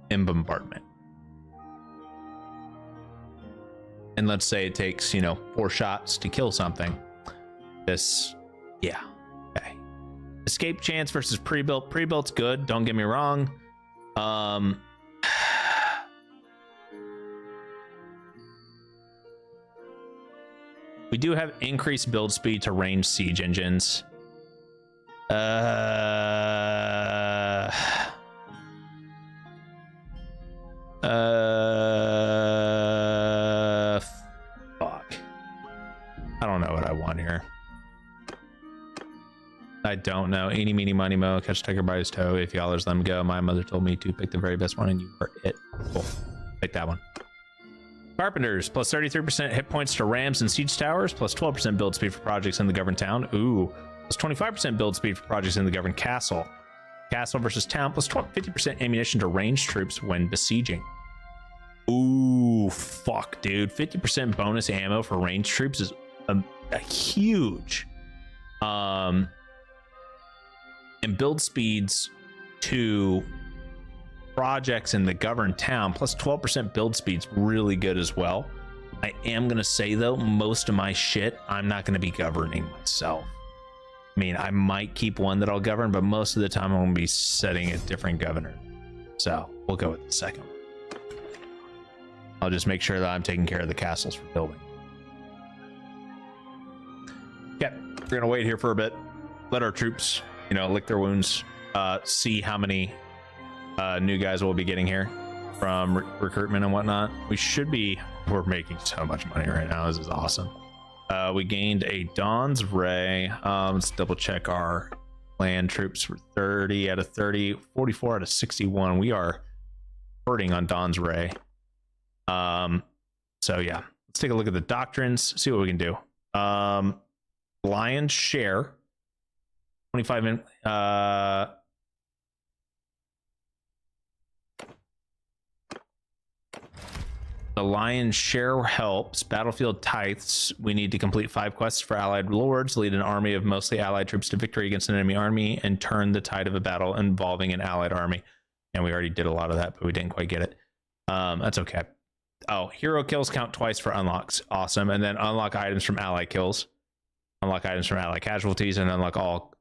In bombardment. And let's say it takes, 4 shots to kill something. This, yeah, okay. Escape chance versus pre-built. Pre-built's good, don't get me wrong. We do have increased build speed to range siege engines. Fuck. I don't know what I want here. I don't know. Eeny, meeny, miny, mo. Catch Tiger by his toe. If y'all let them go. My mother told me to pick the very best one, and you were it. Cool. Take that one. Carpenters, plus 33% hit points to rams and siege towers, plus 12% build speed for projects in the governed town. Ooh. Plus 25% build speed for projects in the governed castle. Castle versus town, plus 50% ammunition to ranged troops when besieging. Ooh, fuck, dude. 50% bonus ammo for ranged troops is a huge. And build speeds to projects in the governed town, plus 12% build speed's really good as well. I am gonna say though, most of my shit I'm not gonna be governing myself. I mean, I might keep one that I'll govern, but most of the time I'm gonna be setting a different governor. So we'll go with the second one. I'll just make sure that I'm taking care of the castles for building. Yeah, we're gonna wait here for a bit, let our troops, lick their wounds, see how many new guys we'll be getting here from recruitment and whatnot. We're making so much money right now. This is awesome. We gained a Dawn's Ray. Let's double check our land troops for 30 out of 30, 44 out of 61. We are hurting on Dawn's Ray. So yeah, let's take a look at the doctrines, see what we can do. Lion's Share, 25 in, the Lion's Share helps. Battlefield Tithes. We need to complete 5 quests for allied lords, lead an army of mostly allied troops to victory against an enemy army, and turn the tide of a battle involving an allied army. And we already did a lot of that, but we didn't quite get it. That's okay. Oh, hero kills count twice for unlocks. Awesome. And then unlock items from ally kills, unlock items from ally casualties, and unlock all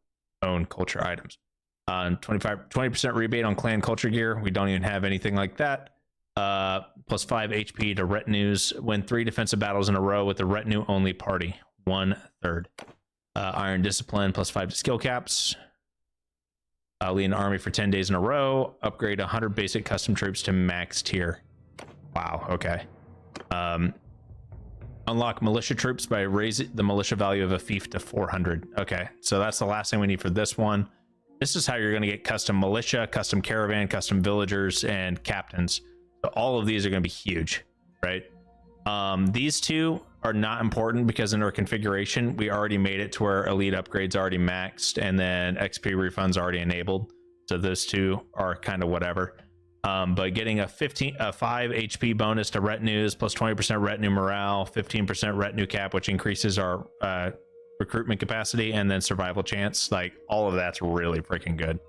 own culture items. 20% rebate on clan culture gear. We don't even have anything like that. Plus 5 HP to retinues. Win 3 defensive battles in a row with the retinue only party. 1/3. Iron Discipline, plus 5 to skill caps. Lead an army for 10 days in a row. Upgrade 100 basic custom troops to max tier. Wow, okay. Unlock militia troops by raising the militia value of a fief to 400. Okay, so that's the last thing we need for this one. This is how you're going to get custom militia, custom caravan, custom villagers, and captains. So all of these are going to be huge, right? These two are not important because in our configuration, we already made it to where elite upgrades already maxed and then XP refunds already enabled. So those two are kind of whatever. But getting a 5 HP bonus to retinues, plus 20% retinue morale, 15% retinue cap, which increases our recruitment capacity, and then survival chance, like all of that's really freaking good.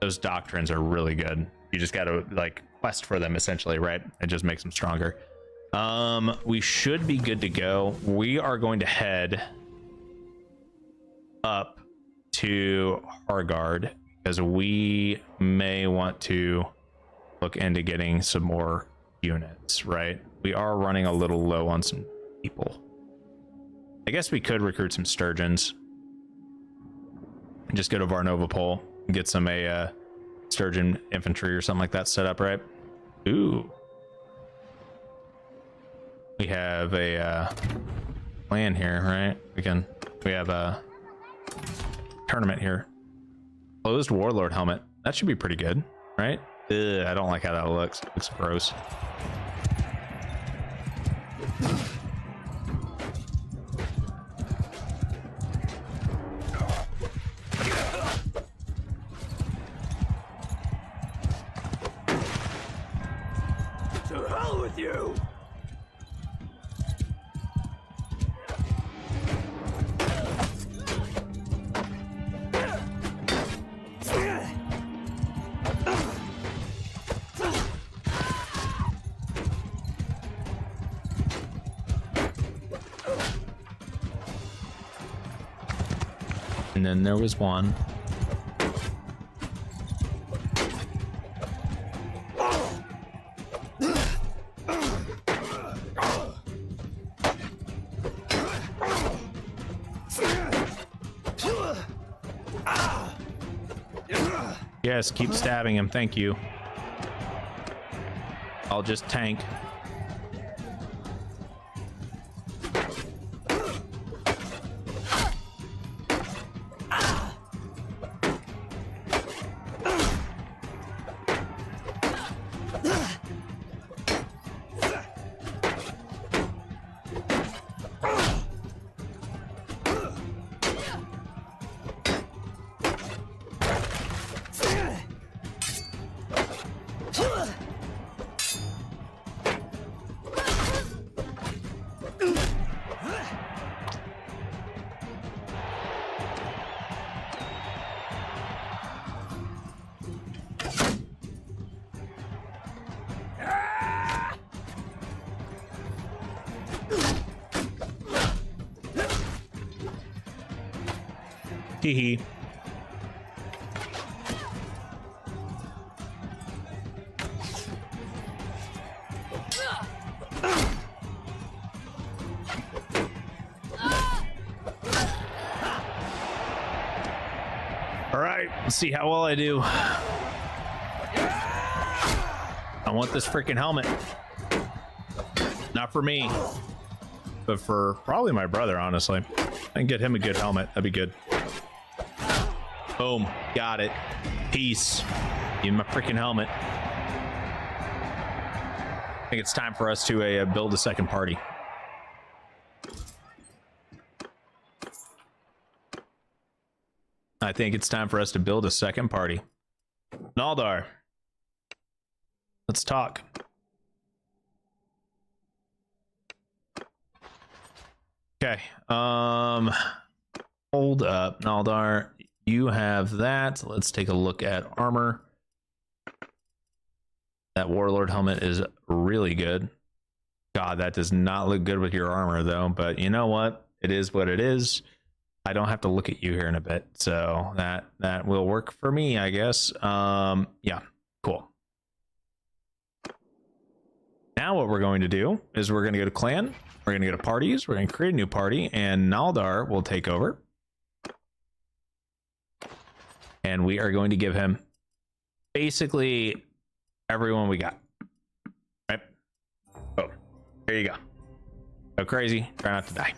Those doctrines are really good. You just got to like quest for them essentially, right? It just makes them stronger. We should be good to go. We are going to head up to Hargard because we may want to look into getting some more units, right? We are running a little low on some people. I guess we could recruit some sturgeons and just go to Varnovopol and get some sturgeon infantry or something like that set up, right? Ooh. We have a plan here, right? We have a tournament here. Closed warlord helmet. That should be pretty good, right? Ugh, I don't like how that looks. It looks gross. And then there was one. Yes, keep stabbing him. Thank you. I'll just tank. Hee. All right, let's see how well I do. I want this freaking helmet. Not for me, but for probably my brother, honestly. I can get him a good helmet. That'd be good. Boom. Got it. Peace. Give him a freaking helmet. I think it's time for us to build a second party. I think it's time for us to build a second party. Naldar, let's talk. Okay. Hold up, Naldar. You have that. Let's take a look at armor. That Warlord helmet is really good. God, that does not look good with your armor though, but you know what? It is what it is. I don't have to look at you here in a bit, so that will work for me, I guess. Yeah, cool. Now what we're going to do is we're going to go to clan, we're going to go to parties, we're going to create a new party, and Naldar will take over. And we are going to give him basically everyone we got. Right? Oh, here you go. Go crazy, try not to die.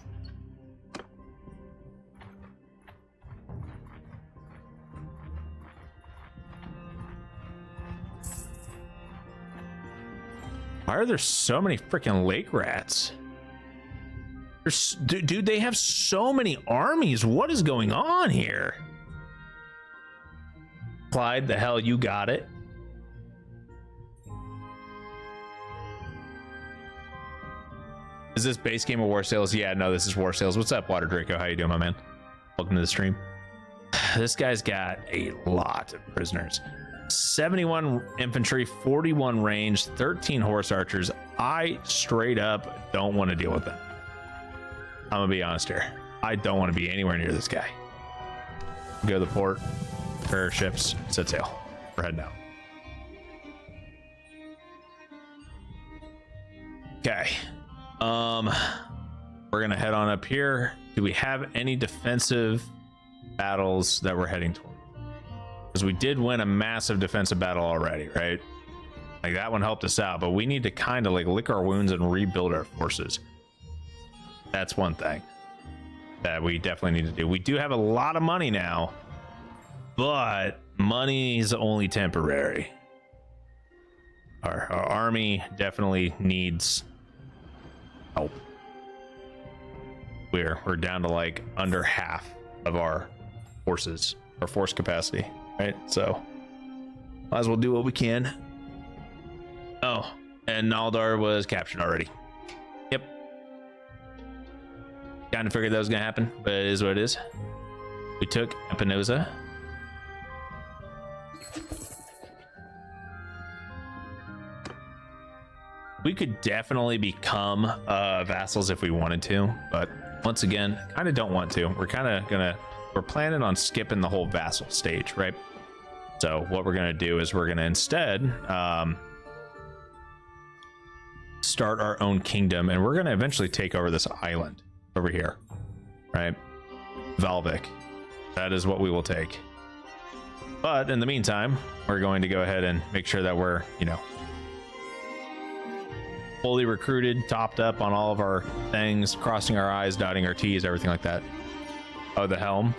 Why are there so many freaking lake rats? Dude, they have so many armies. What is going on here? Clyde, the hell, you got it. Is this base game of War Sales? Yeah, no, this is War Sales. What's up, Water Draco? How you doing, my man? Welcome to the stream. This guy's got a lot of prisoners. 71 infantry, 41 range, 13 horse archers. I straight up don't want to deal with them. I'm gonna be honest here. I don't want to be anywhere near this guy. Go to the port, prepare ships, set sail. We're heading out. Okay. We're gonna head on up here. Do we have any defensive battles that we're heading toward? Because we did win a massive defensive battle already, right? Like that one helped us out, but we need to kind of like lick our wounds and rebuild our forces. That's one thing that we definitely need to do. We do have a lot of money now, but money is only temporary. Our army definitely needs help. We're down to like under half of our forces, our force capacity, right? So might as well do what we can. Oh, and Naldar was captured already. Yep. Kind of figured that was gonna happen, but it is what it is. We took Epinosa. We could definitely become vassals if we wanted to, but once again, kind of don't want to. We're kind of gonna we're planning on skipping the whole vassal stage, right? So what we're going to do is we're going to instead start our own kingdom, and we're going to eventually take over this island over here, right? Valvik. That is what we will take. But in the meantime, we're going to go ahead and make sure that we're, you know, fully recruited, topped up on all of our things, crossing our I's, dotting our T's, everything like that. Oh, the helm.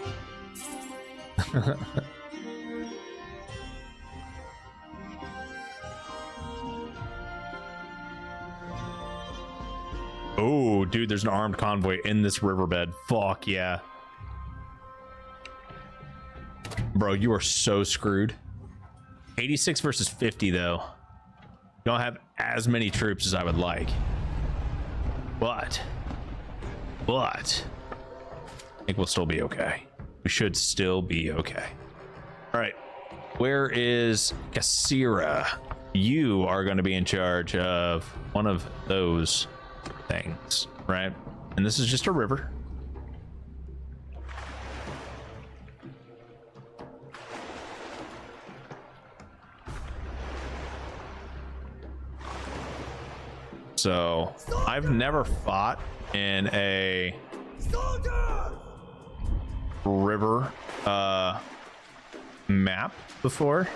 Oh, dude, there's an armed convoy in this riverbed. Fuck yeah. Bro, you are so screwed. 86 versus 50, though. Don't have as many troops as I would like. But I think we'll still be okay. We should still be okay. All right. Where is Kasira? You are going to be in charge of one of those things, right? And this is just a river. So I've never fought in a river map before.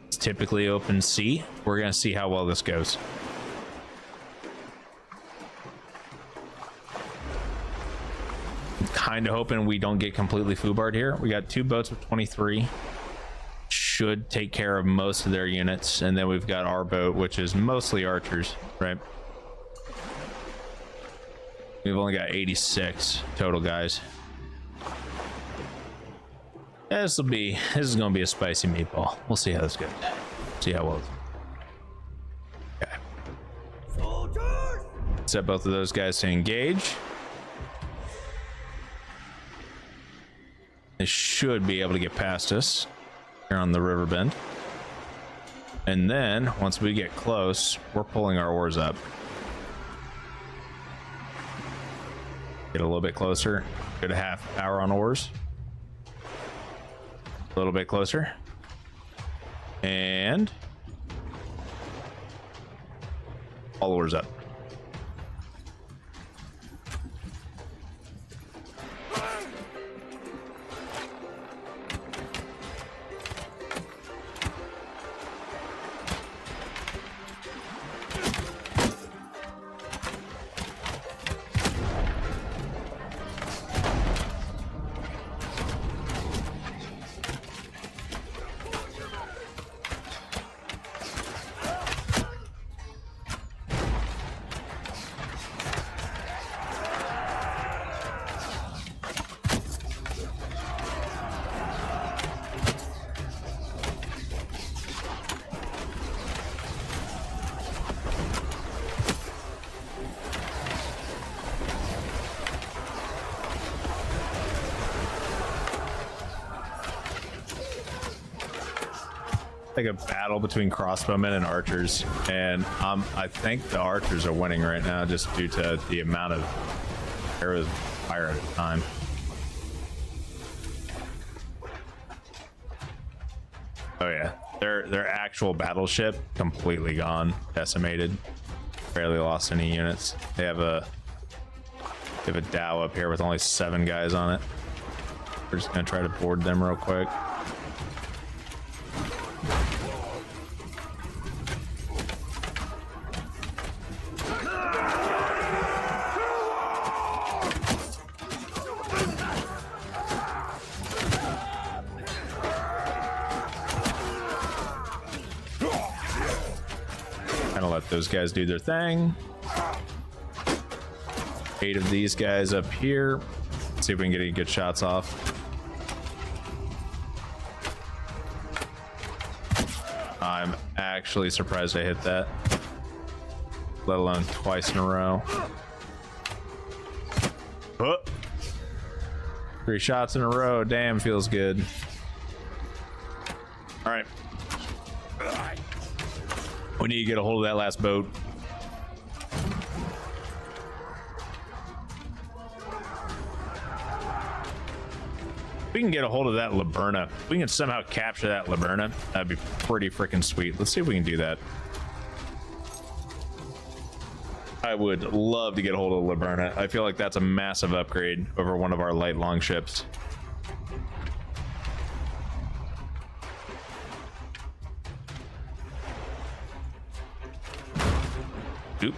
It's typically open sea. We're gonna see how well this goes. Kind of hoping we don't get completely foobarred here. We got 2 boats with 23. Should take care of most of their units, and then we've got our boat, which is mostly archers, right? We've only got 86 total guys. Yeah, this is gonna be a spicy meatball. We'll see how this goes. See how well. Okay. Soldiers! Set both of those guys to engage. They should be able to get past us here on the river bend. And then once we get close, we're pulling our oars up. Get a little bit closer. Good half hour on oars. A little bit closer. And all oars up. Like a battle between crossbowmen and archers, and I think the archers are winning right now just due to the amount of arrows fire at a time. Oh yeah, their actual battleship completely gone, decimated, barely lost any units. They have a Dow up here with only 7 guys on it. We're just gonna try to board them real quick. Those guys do their thing. 8 of these guys up here. Let's see if we can get any good shots off. I'm actually surprised I hit that, let alone twice in a row. Oh. 3 shots in a row. Damn, feels good. All right. We need to get a hold of that last boat. we can get a hold of that Laberna. If we can somehow capture that Laberna, that'd be pretty freaking sweet. Let's see if we can do that. I would love to get a hold of Laberna. I feel like that's a massive upgrade over one of our light longships. Oop.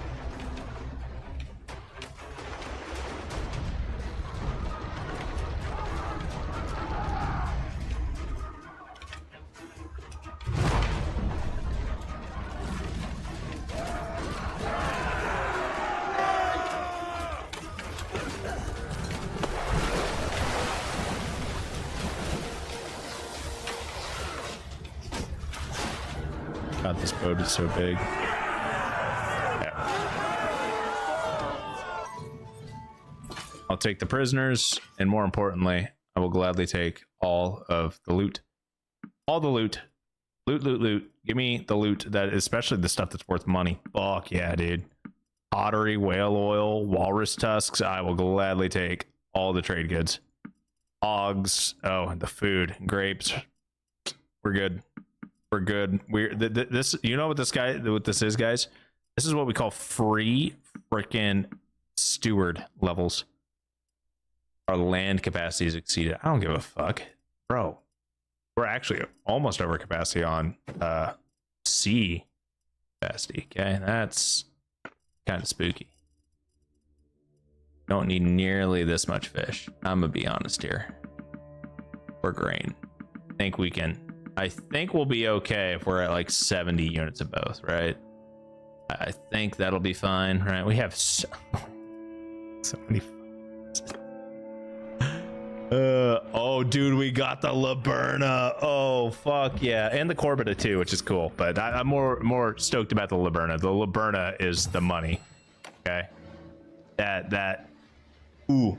God, this boat is so big. Yeah. I'll take the prisoners, and more importantly, I will gladly take all of the loot. All the loot. Loot, loot, loot. Give me the loot, that, especially the stuff that's worth money. Fuck yeah, dude. Pottery, whale oil, walrus tusks. I will gladly take all the trade goods. Hogs. Oh, the food. Grapes. We're good. We're good. We're this. You know what this is, guys? This is what we call free freaking steward levels. Our land capacity is exceeded. I don't give a fuck, bro. We're actually almost over capacity on sea capacity. Okay, that's kind of spooky. Don't need nearly this much fish. I'm gonna be honest here. Or grain. I think we'll be okay if we're at like 70 units of both, right? I think that'll be fine, right? We have so many. Oh, dude, we got the Laberna. Oh, fuck yeah, and the Corbetta too, which is cool. But I'm more stoked about the Laberna. The Laberna is the money. Okay, ooh.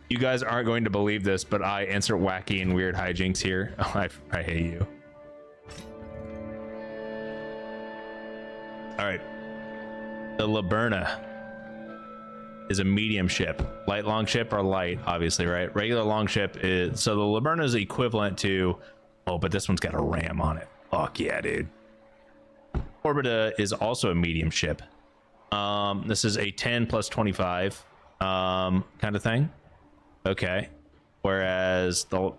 You guys aren't going to believe this, but I insert wacky and weird hijinks here. Oh, I hate you. All right. The Laberna is a medium ship. Light longship or light, obviously, right? Regular longship is, so the Laberna is equivalent to, oh, but this one's got a ram on it. Fuck yeah, dude. Corbetta is also a medium ship. This is a 10 plus 25 kind of thing. Okay, whereas the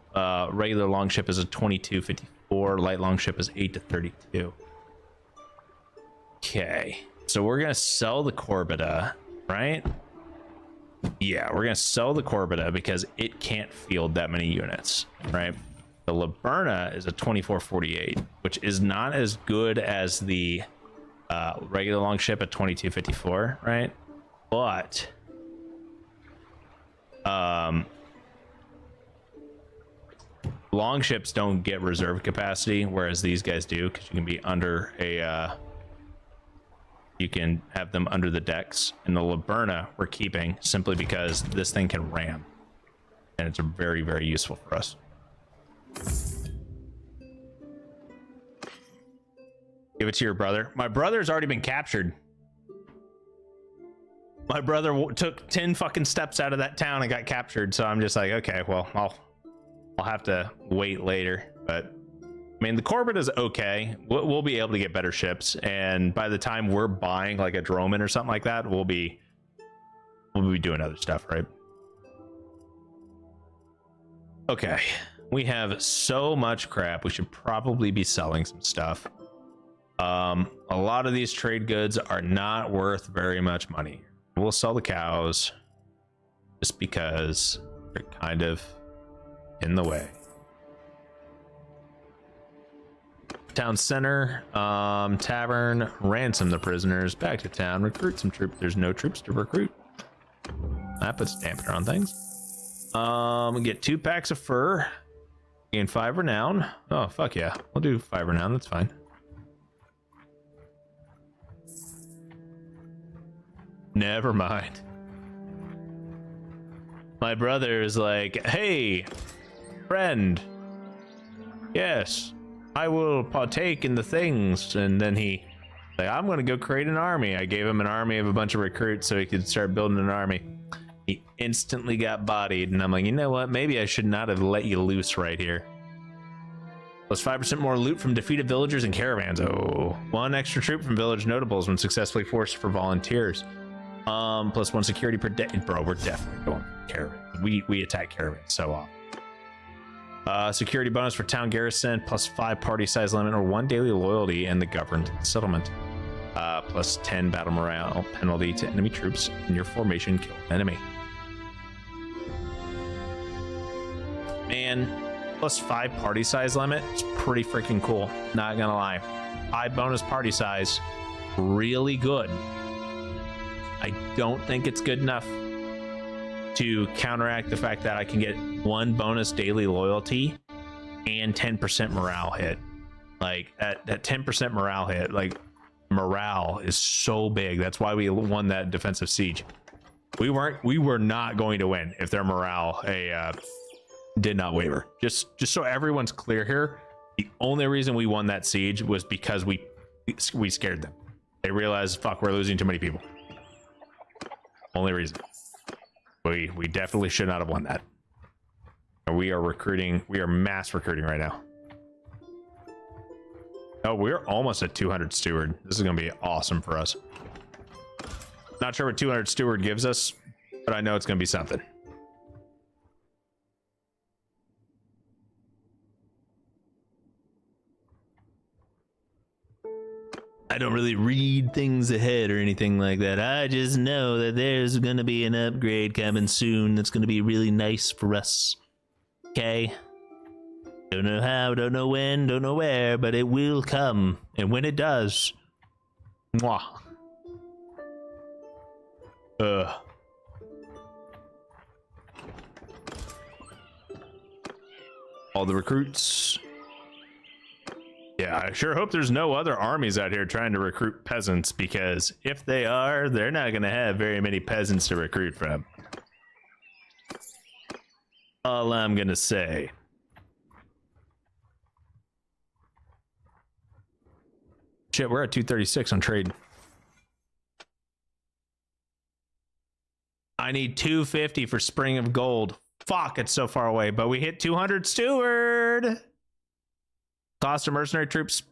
regular longship is a 2254, light longship is 8 to 32. Okay, so we're gonna sell the Corbetta, right? Yeah, we're gonna sell the Corbetta because it can't field that many units, right? The Laberna is a 2448, which is not as good as the regular longship at 2254, right? But longships don't get reserve capacity, whereas these guys do, because you can be under a you can have them under the decks. And the Laberna we're keeping simply because this thing can ram, and it's very, very useful for us. Give it to your brother. My brother's already been captured. My brother took 10 fucking steps out of that town and got captured, so I'm just like, okay, well, I'll have to wait later. But I mean, the Corbett is okay. We'll be able to get better ships, and by the time we're buying like a Droman or something like that, we'll be doing other stuff, right? Okay, we have so much crap. We should probably be selling some stuff. A lot of these trade goods are not worth very much money. We'll sell the cows just because they're kind of in the way. Town center, tavern, ransom the prisoners, back to town, recruit some troops. There's no troops to recruit. That puts a dampener on things. Get 2 packs of fur, gain 5 renown. Oh, fuck yeah. We'll do 5 renown, that's fine. Never mind. My brother is like, hey, friend. Yes, I will partake in the things. And then he, like, I'm going to go create an army. I gave him an army of a bunch of recruits so he could start building an army. He instantly got bodied, and I'm like, you know what? Maybe I should not have let you loose right here. Plus 5% more loot from defeated villagers and caravans. Oh, 1 extra troop from village notables when successfully forced for volunteers. Plus 1 security per day. Bro, we're definitely going caravans. We attack caravans so often. Security bonus for town garrison, plus 5 party size limit or 1 daily loyalty in the governed settlement. Plus 10 battle morale penalty to enemy troops in your formation kill enemy. Man, plus 5 party size limit is pretty freaking cool. Not gonna lie. 5 bonus party size, really good. I don't think it's good enough to counteract the fact that I can get 1 bonus daily loyalty and 10% morale hit. Like that 10% morale hit, like morale is so big. That's why we won that defensive siege. We were not going to win if their morale did not waver. Just so everyone's clear here, the only reason we won that siege was because we scared them. They realized, fuck, we're losing too many people. Only reason. We definitely should not have won that. We are recruiting. We are mass recruiting right now. Oh, we're almost at 200 steward. This is going to be awesome for us. Not sure what 200 steward gives us, but I know it's going to be something. I don't really read things ahead or anything like that. I just know that there's going to be an upgrade coming soon that's going to be really nice for us. Okay? Don't know how, don't know when, don't know where, but it will come. And when it does, mwah. All the recruits. Yeah, I sure hope there's no other armies out here trying to recruit peasants, because if they are, they're not going to have very many peasants to recruit from. All I'm going to say. Shit, we're at 236 on trade. I need 250 for Spring of Gold. Fuck, it's so far away, but we hit 200 steward. Cost of mercenary troops.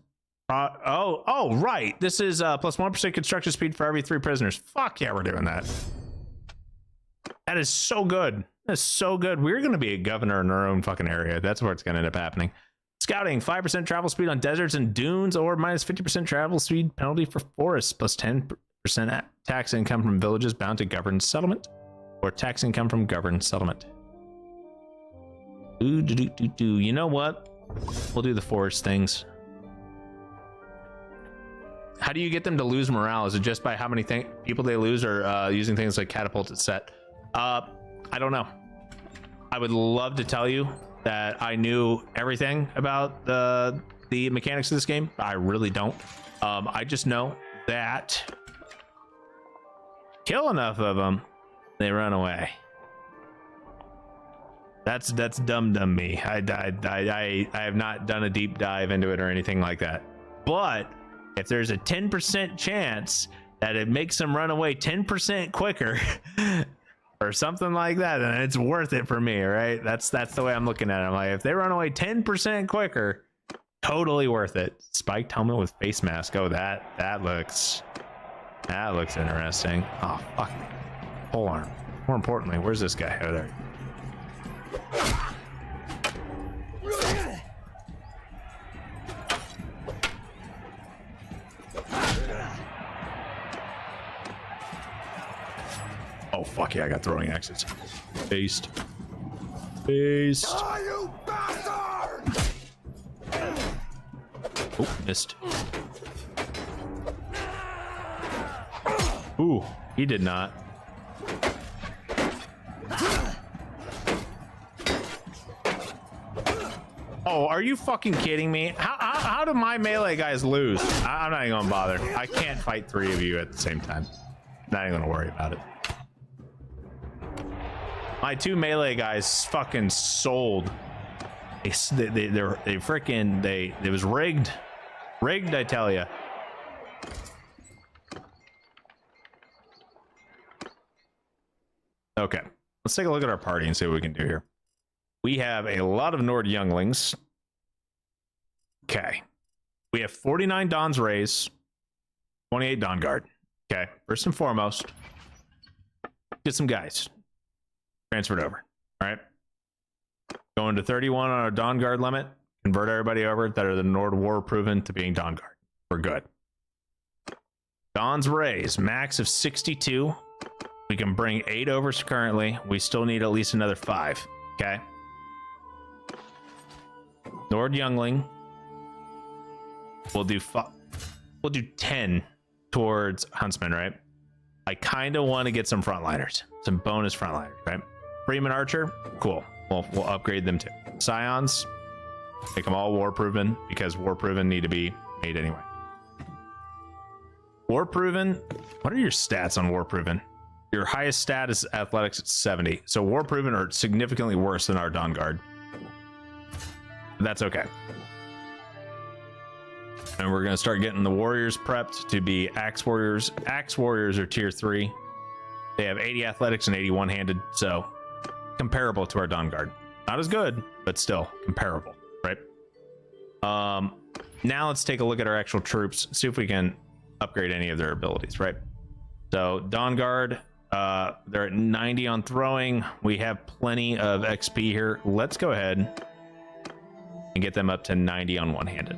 Oh, right. This is plus 1% construction speed for every 3 prisoners. Fuck yeah, we're doing that. That is so good. That's so good. We're going to be a governor in our own fucking area. That's where it's going to end up happening. Scouting, 5% travel speed on deserts and dunes, or minus 50% travel speed penalty for forests, plus 10% tax income from villages bound to governed settlement, or tax income from governed settlement. You know what? We'll do the forest things. How do you get them to lose morale? Is it just by how many people they lose, or using things like catapult at set? I don't know. I would love to tell you that I knew everything about the mechanics of this game. I really don't. I just know that kill enough of them, they run away. That's dumb me. I have not done a deep dive into it or anything like that. But if there's a 10% chance that it makes them run away 10% quicker or something like that, then it's worth it for me, right? That's the way I'm looking at it. I'm like, if they run away 10% quicker, totally worth it. Spiked helmet with face mask. Oh, that looks interesting. Oh, fuck. Pole arm. More importantly, where's this guy? Oh, there. Oh, fuck yeah, I got throwing axes. Based. Oh, you bastard! Oh, missed. Ooh, he did not. Oh, are you fucking kidding me? How do my melee guys lose? I'm not even gonna bother. I can't fight 3 of you at the same time. Not even gonna worry about it. My 2 melee guys fucking sold. They freaking, it was rigged. Rigged, I tell ya. Okay, let's take a look at our party and see what we can do here. We have a lot of Nord younglings. Okay, we have 49 Don's Rays, 28 Dawn Guard. Okay, first and foremost, get some guys transferred over. All right, going to 31 on our Dawn Guard limit. Convert everybody over that are the Nord War proven to being Dawn Guard. We're good. Dawn's Rays, max of 62. We can bring 8 over currently. We still need at least another 5. Okay. Nord Youngling. We'll do 10 towards Huntsman, right? I kind of want to get some frontliners, some bonus frontliners, right? Freeman Archer, cool. We'll upgrade them too. Scions, make them all war proven because war proven need to be made anyway. War proven. What are your stats on war proven? Your highest stat is athletics at 70. So war proven are significantly worse than our Dawn Guard. That's okay. And we're going to start getting the warriors prepped to be axe warriors. Axe warriors are tier 3. They have 80 athletics and 80 one-handed. So comparable to our Dawn Guard. Not as good, but still comparable, right? Now let's take a look at our actual troops. See if we can upgrade any of their abilities, right? So Dawn Guard, they're at 90 on throwing. We have plenty of XP here. Let's go ahead and get them up to 90 on one-handed.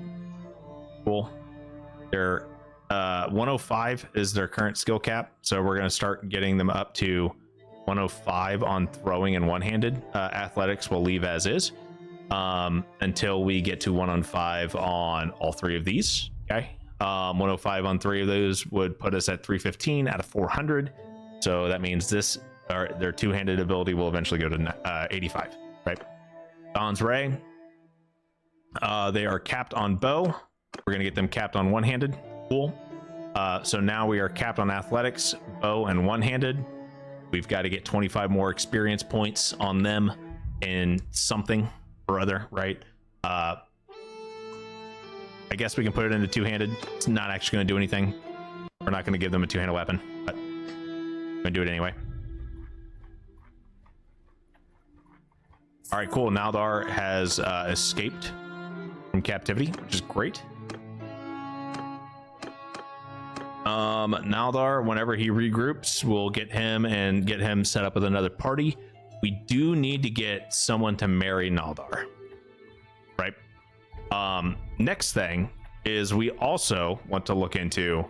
Cool. They're 105 is their current skill cap, so we're going to start getting them up to 105 on throwing and one-handed. Athletics will leave as is until we get to 105 on all 3 of these. Okay. 105 on 3 of those would put us at 315 out of 400. So that means their two-handed ability will eventually go to 85, right? Dawn's Ray. They are capped on bow. We're going to get them capped on one-handed. Cool. So now we are capped on athletics, bow, and one-handed. We've got to get 25 more experience points on them in something or other, right? I guess we can put it into two-handed. It's not actually going to do anything. We're not going to give them a two-handed weapon, but I'm going to do it anyway. All right, cool. Naldar has escaped from captivity, which is great. Naldar, whenever he regroups, we'll get him set up with another party. We do need to get someone to marry Naldar, right? Next thing is we also want to look into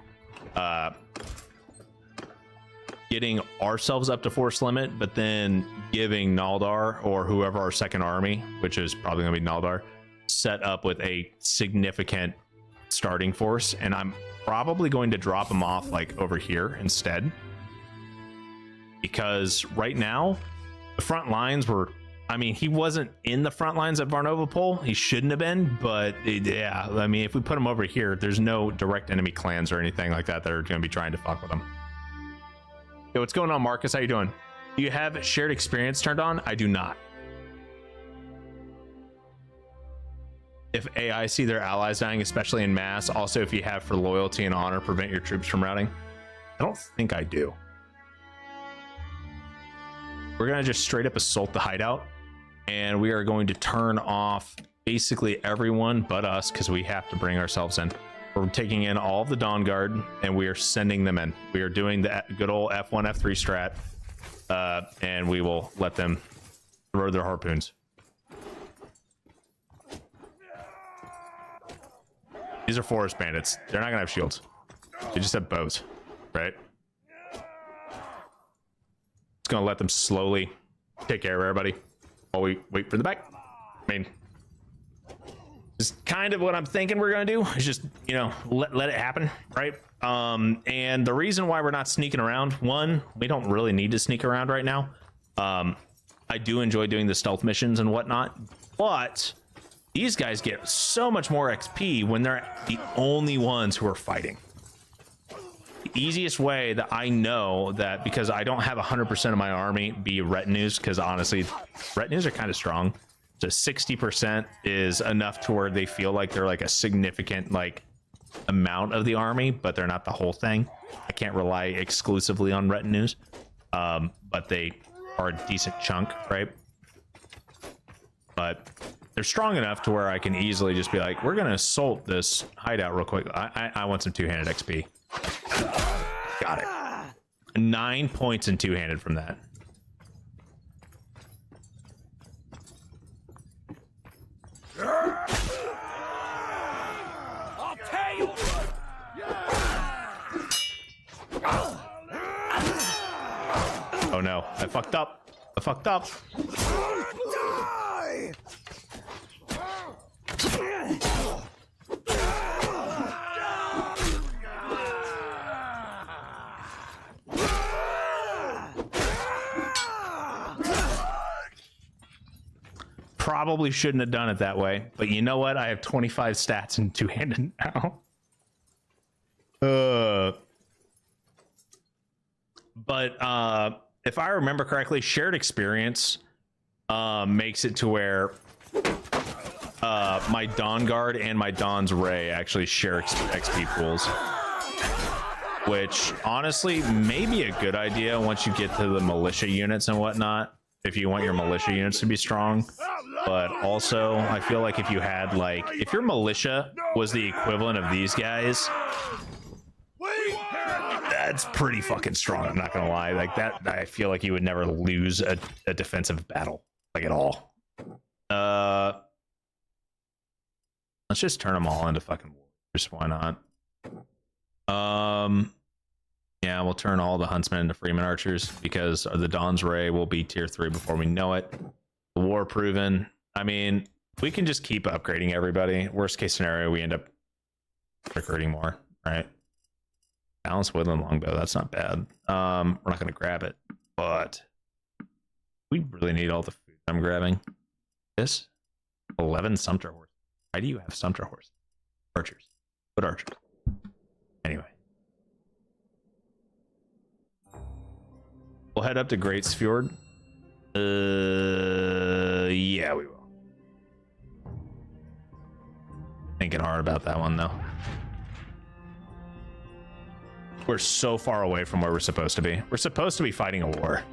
getting ourselves up to force limit, but then giving Naldar or whoever our second army, which is probably going to be Naldar, set up with a significant starting force. And I'm probably going to drop him off like over here instead, because right now the front lines were, I mean, he wasn't in the front lines at Varnovopol. He shouldn't have been, but yeah, I mean, if we put him over here, there's no direct enemy clans or anything like that that are going to be trying to fuck with him. Yo, what's going on, Marcus? How you doing? Do you have shared experience turned on? I do not. If AI see their allies dying, especially in mass, also if you have for loyalty and honor, prevent your troops from routing. I don't think I do. We're going to just straight up assault the hideout, and we are going to turn off basically everyone but us because we have to bring ourselves in. We're taking in all of the Dawn Guard, and we are sending them in. We are doing the good old F1, F3 strat, and we will let them throw their harpoons. These are forest bandits. They're not going to have shields. They just have bows, right? It's going to let them slowly take care of everybody while we wait for the back. I mean, it's kind of what I'm thinking we're going to do. Is just, you know, let it happen, right? And the reason why we're not sneaking around, one, we don't really need to sneak around right now. I do enjoy doing the stealth missions and whatnot, but these guys get so much more XP when they're the only ones who are fighting. The easiest way that I know that, because I don't have 100% of my army be retinues, because honestly, retinues are kind of strong. So 60% is enough to where they feel like they're like a significant like amount of the army, but they're not the whole thing. I can't rely exclusively on retinues, but they are a decent chunk, right? But they're strong enough to where I can easily just be like, we're gonna assault this hideout real quick. I want some two-handed XP. Got it. 9 points in two-handed from that. I'll tell you what. Oh no, I fucked up. I fucked up. Die! Probably shouldn't have done it that way, but you know what? I have 25 stats in two-handed now. But if I remember correctly, shared experience makes it to where my Dawn Guard and my Dawn's Ray actually share XP pools, which honestly may be a good idea once you get to the militia units and whatnot, if you want your militia units to be strong. But also, I feel like if you had, like, if your militia was the equivalent of these guys, that's pretty fucking strong. I'm not gonna lie. Like that, I feel like you would never lose a defensive battle, like at all. Let's just turn them all into fucking warriors. Why not? Yeah, we'll turn all the huntsmen into Freeman archers because the Dawn's Ray will be tier 3 before we know it. War proven. I mean, we can just keep upgrading everybody. Worst case scenario, we end up recruiting more, right? Balanced woodland longbow, that's not bad. We're not gonna grab it, but we really need all the food I'm grabbing. This 11 Sumpter horse. Why do you have Sumpter horse? Archers. What archers? Anyway. We'll head up to Greatsfjord. Yeah, we will. Thinking hard about that one though. We're so far away from where we're supposed to be. We're supposed to be fighting a war.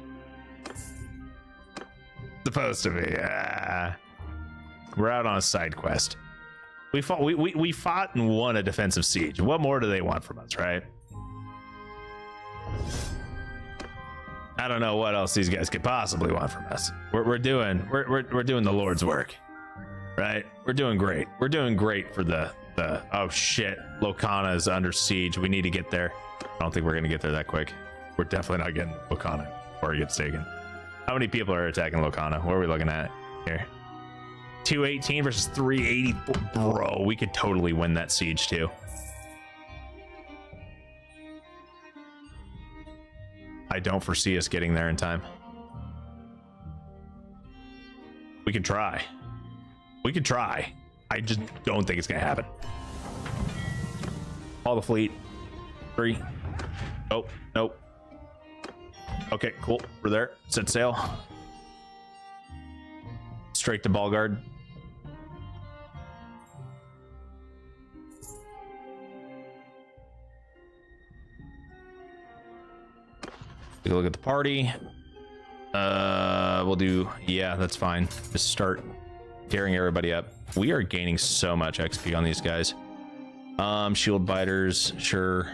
Supposed to be. We're out on a side quest. We fought and won a defensive siege. What more do they want from us, right? I don't know what else these guys could possibly want from us. We're doing the Lord's work, right? We're doing great. We're doing great for the oh shit, Locana is under siege. We need to get there. I don't think we're gonna get there that quick. We're definitely not getting Locana before it gets taken. How many people are attacking Locana? What are we looking at here? 218 versus 380. Bro, we could totally win that siege too. I don't foresee us getting there in time. We can try. We can try. I just don't think it's gonna happen. All the fleet. 3. Nope. Nope. Okay, cool. We're there. Set sail. Straight to Ballguard. Take a look at the party. We'll do, yeah, that's fine. Just start tearing everybody up. We are gaining so much XP on these guys. Shield biters, sure.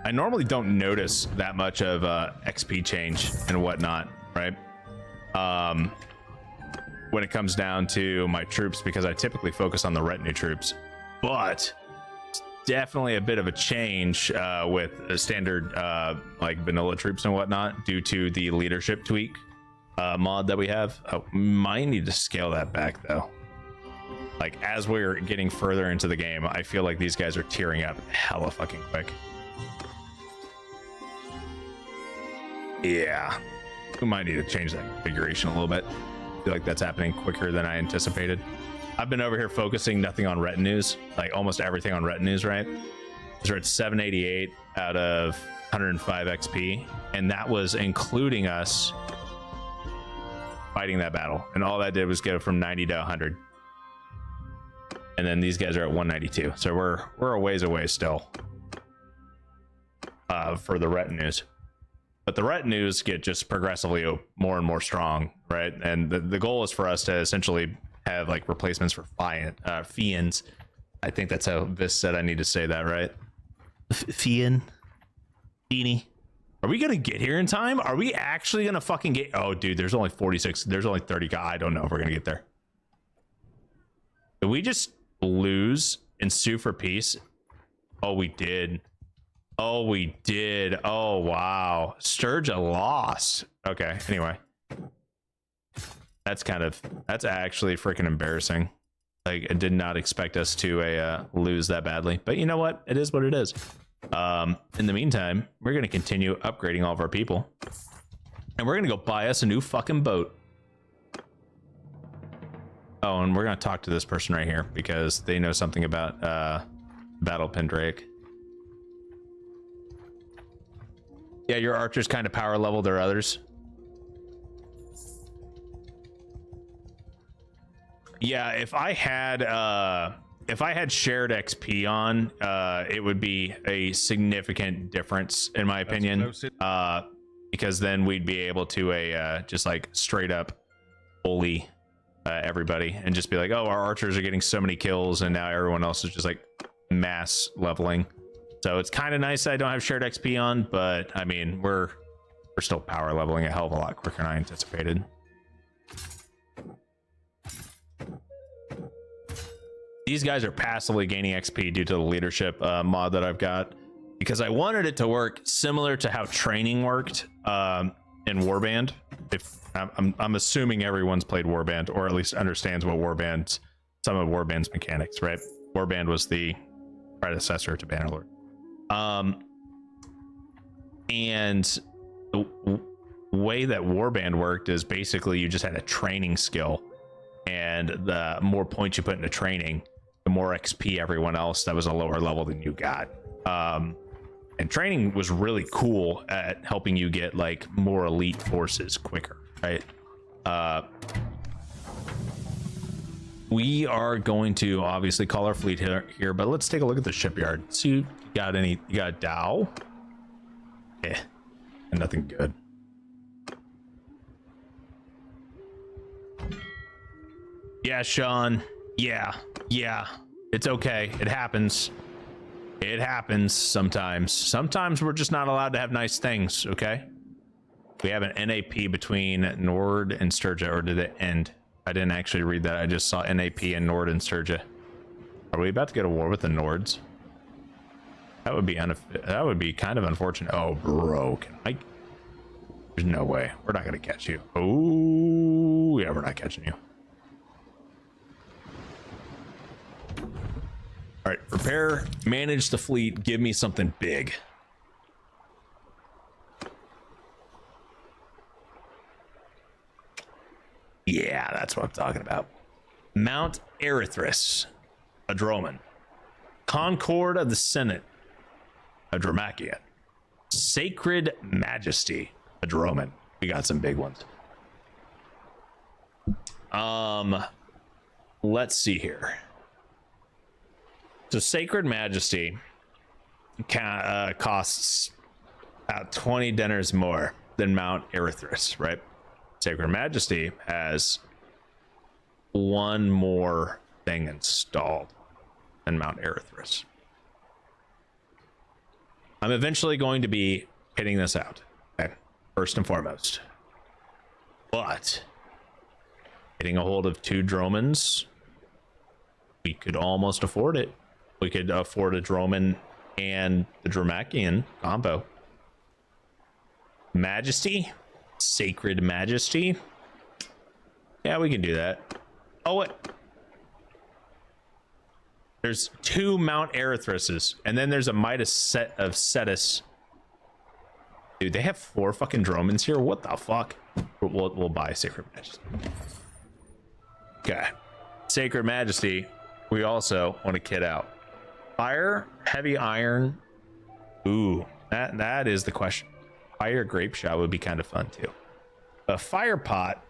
I normally don't notice that much of XP change and whatnot, right? When it comes down to my troops, because I typically focus on the retinue troops, but it's definitely a bit of a change with standard like vanilla troops and whatnot due to the leadership tweak mod that we have. Oh, might need to scale that back though. Like as we're getting further into the game, I feel like these guys are tearing up hella fucking quick. Yeah, we might need to change that configuration a little bit. I feel like that's happening quicker than I anticipated. I've been over here focusing nothing on retinues, like almost everything on retinues, right? So we're at 788 out of 105 XP, and that was including us fighting that battle, and all that did was get it from 90 to 100. And then these guys are at 192, so we're a ways away still for the retinues. But the retinues get just progressively more and more strong, right? And the goal is for us to essentially have like replacements for Fiends. I think that's how Vis said I need to say that, right? Fiend? Feeny? Are we gonna get here in time? Are we actually gonna fucking get... Oh, dude, there's only 46. There's only 30. I don't know if we're gonna get there. Did we just lose and sue for peace? Oh, we did. Oh, we did. Oh, wow. Sturgia lost. Okay, anyway. That's actually freaking embarrassing. Like, I did not expect us to lose that badly. But you know what? It is what it is. In the meantime, we're going to continue upgrading all of our people. And we're going to go buy us a new fucking boat. Oh, and we're going to talk to this person right here because they know something about Battle Pendrake. Yeah, your archers kind of power level their others. Yeah, if I had shared XP on, it would be a significant difference in my opinion. Because then we'd be able to just like straight up bully everybody and just be like, oh, our archers are getting so many kills and now everyone else is just like mass leveling. So it's kind of nice that I don't have shared XP on, but I mean, we're still power leveling a hell of a lot quicker than I anticipated. These guys are passively gaining XP due to the leadership mod that I've got because I wanted it to work similar to how training worked in Warband. If I'm assuming everyone's played Warband or at least understands what some of Warband's mechanics, right? Warband was the predecessor to Bannerlord. And the way that Warband worked is basically you just had a training skill, and the more points you put into training, the more XP everyone else that was a lower level than you got. And training was really cool at helping you get like more elite forces quicker, right? We are going to obviously call our fleet here, but let's take a look at the shipyard. See, you got a Dow? And nothing good. Yeah, Sean. Yeah. It's okay. It happens. It happens sometimes. Sometimes we're just not allowed to have nice things, okay? We have an NAP between Nord and Sturgia, or did it end? I didn't actually read that. I just saw NAP and Nord and Sturgia. Are we about to get a war with the Nords? That would be kind of unfortunate. Oh, bro, there's no way. We're not gonna catch you. Oh, yeah, we're not catching you. All right, prepare, manage the fleet, give me something big. Yeah, that's what I'm talking about. Mount Erythris, a Droman. Concord of the Senate, a Dramakian. Sacred Majesty, a Droman. We got some big ones. Let's see here. So Sacred Majesty costs about 20 dinners more than Mount Erythris, right? Sacred Majesty has one more thing installed than Mount Erythris. I'm eventually going to be hitting this out, okay, first and foremost. But getting a hold of 2 Dromans, we could almost afford it. We could afford a Droman and the Dramakian combo. Majesty? Sacred Majesty? Yeah, we can do that. Oh, what? There's 2 Mount Erythrises, and then there's a Midas set of Cetus. Dude, they have 4 fucking Dromans here? What the fuck? We'll buy Sacred Majesty. Okay. Sacred Majesty, we also want to kit out. Fire, heavy iron. Ooh, that is the question. Fire grape shot would be kind of fun too. A fire pot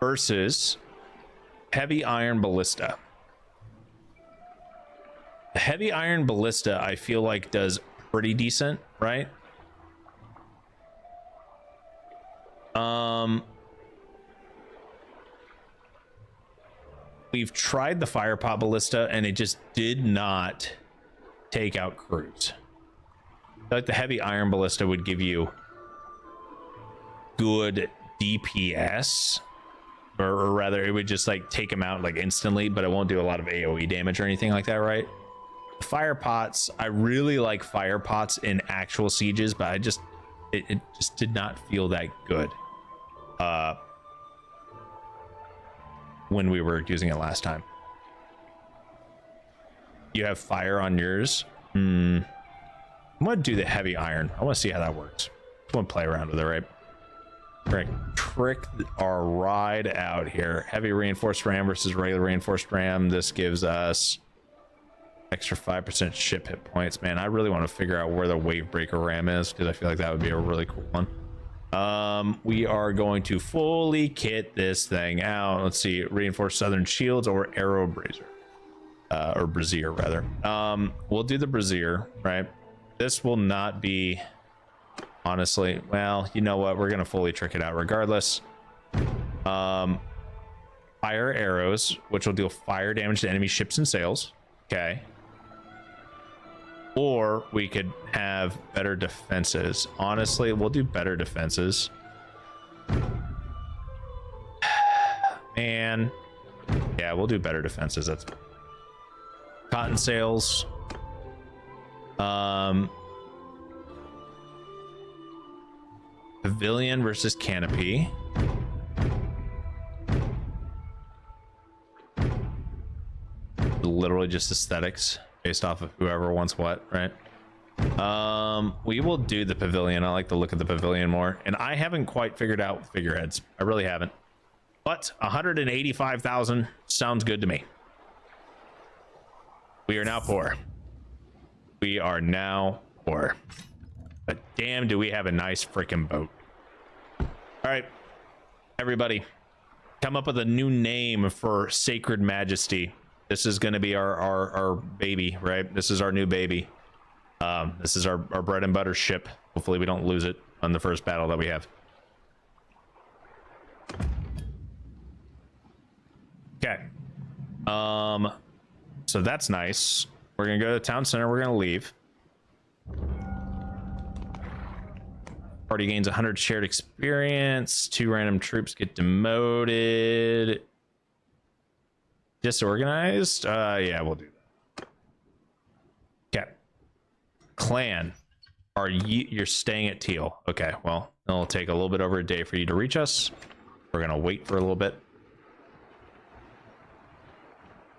versus heavy iron ballista. The heavy iron ballista, I feel like, does pretty decent, right? We've tried the firepot ballista and it just did not take out crews. I feel like the heavy iron ballista would give you good DPS, or rather it would just like take them out like instantly, but it won't do a lot of AoE damage or anything like that, right? Fire pots, I really like fire pots in actual sieges, but it just did not feel that good when we were using it last time. You have fire on yours. I'm gonna do the heavy iron. I want to see how that works. I want to play around with it, right? We're gonna trick our ride out here. Heavy reinforced ram versus regular reinforced ram. This gives us extra 5% ship hit points. Man, I really want to figure out where the wave breaker ram is, because I feel like that would be a really cool one. We are going to fully kit this thing out. Let's see, reinforced southern shields or arrow brazier, or brazier rather. We'll do the brazier, right? This will not be, honestly, well, you know what, we're gonna fully trick it out regardless. Fire arrows, which will deal fire damage to enemy ships and sails. Okay. Or we could have better defenses. Honestly, we'll do better defenses. Man. Yeah, we'll do better defenses. That's cotton sails. Pavilion versus canopy. Literally just aesthetics based off of whoever wants what, right? We will do the pavilion. I like the look of the pavilion more, and I haven't quite figured out figureheads. I really haven't, but 185,000 sounds good to me. We are now poor. We are now poor, but damn, do we have a nice freaking boat. All right, everybody, come up with a new name for Sacred Majesty. This is going to be our baby, right? This is our new baby. This is our bread and butter ship. Hopefully we don't lose it on the first battle that we have. Okay. So that's nice. We're going to go to the town center. We're going to leave. Party gains 100 shared experience. 2 random troops get demoted. Disorganized? Yeah, we'll do that. Okay. Clan. You're staying at Teal. Okay, well, it'll take a little bit over a day for you to reach us. We're gonna wait for a little bit.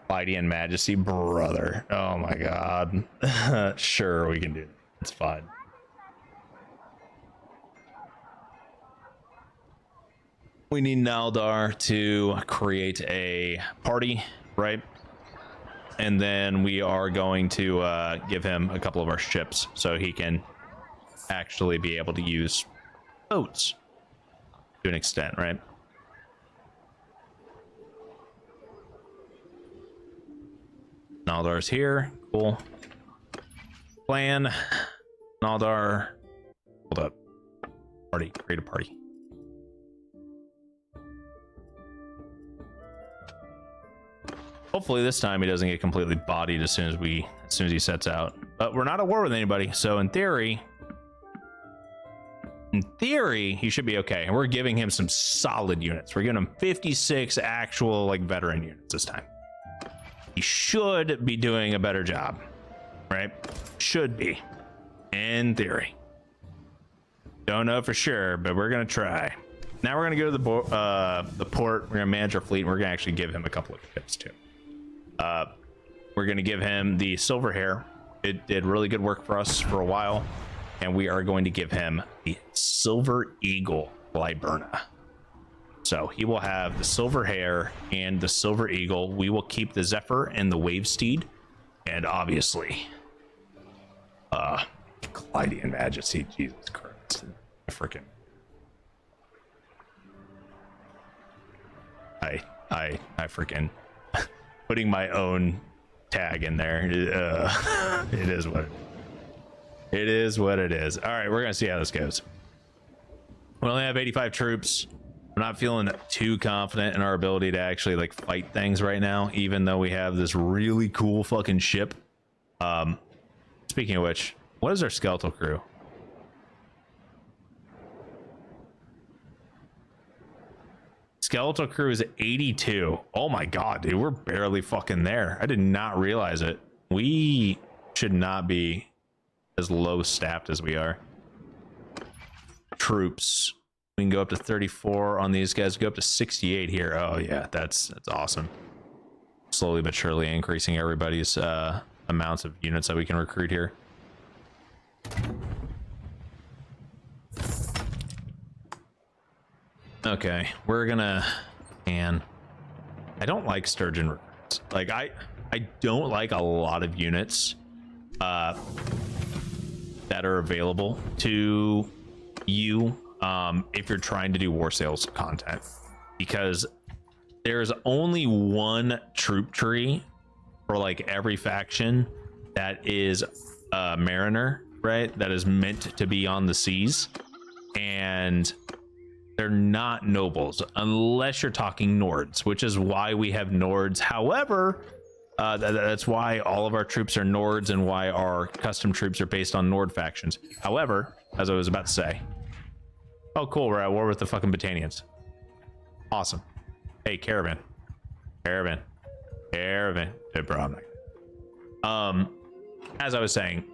Mighty and Majesty, brother. Oh my god. Sure, we can do it. It's fine. We need Naldar to create a party, right? And then we are going to give him a couple of our ships so he can actually be able to use boats to an extent, right? Naldar's here. Cool. Plan. Naldar. Hold up. Party. Create a party. Hopefully this time he doesn't get completely bodied as soon as he sets out. But we're not at war with anybody, so in theory, he should be okay. And we're giving him some solid units. We're giving him 56 actual like veteran units this time. He should be doing a better job, right? Should be, in theory. Don't know for sure, but we're gonna try. Now we're gonna go to the port. We're gonna manage our fleet, and we're gonna actually give him a couple of ships too. We're going to give him the Silver Hair. It did really good work for us for a while, and we are going to give him the Silver Eagle Liburna. So he will have the Silver Hair and the Silver Eagle. We will keep the Zephyr and the Wave Steed, and obviously Clydean Majesty. Jesus Christ, freaking I freaking putting my own tag in there. It is what it is. What it is. All right, we're gonna see how this goes. We only have 85 troops. I'm not feeling too confident in our ability to actually like fight things right now, even though we have this really cool fucking ship. Speaking of which, what is our skeletal crew? Skeletal crew is 82. Oh my god, dude, we're barely fucking there. I did not realize it. We should not be as low staffed as we are. Troops, we can go up to 34 on these guys, go up to 68 here. Oh yeah, that's awesome. Slowly but surely increasing everybody's amounts of units that we can recruit here. Okay, we're gonna, and I don't like sturgeon recruits. Like I don't like a lot of units that are available to you if you're trying to do war sales content, because there's only one troop tree for like every faction that is a mariner, right? That is meant to be on the seas, and they're not nobles unless you're talking Nords, which is why we have Nords. However, that's why all of our troops are Nords and why our custom troops are based on Nord factions. However, as I was about to say, oh cool, we're at war with the fucking Battanians. Awesome. Hey, caravan. Hey, bro, I'm not. As I was saying,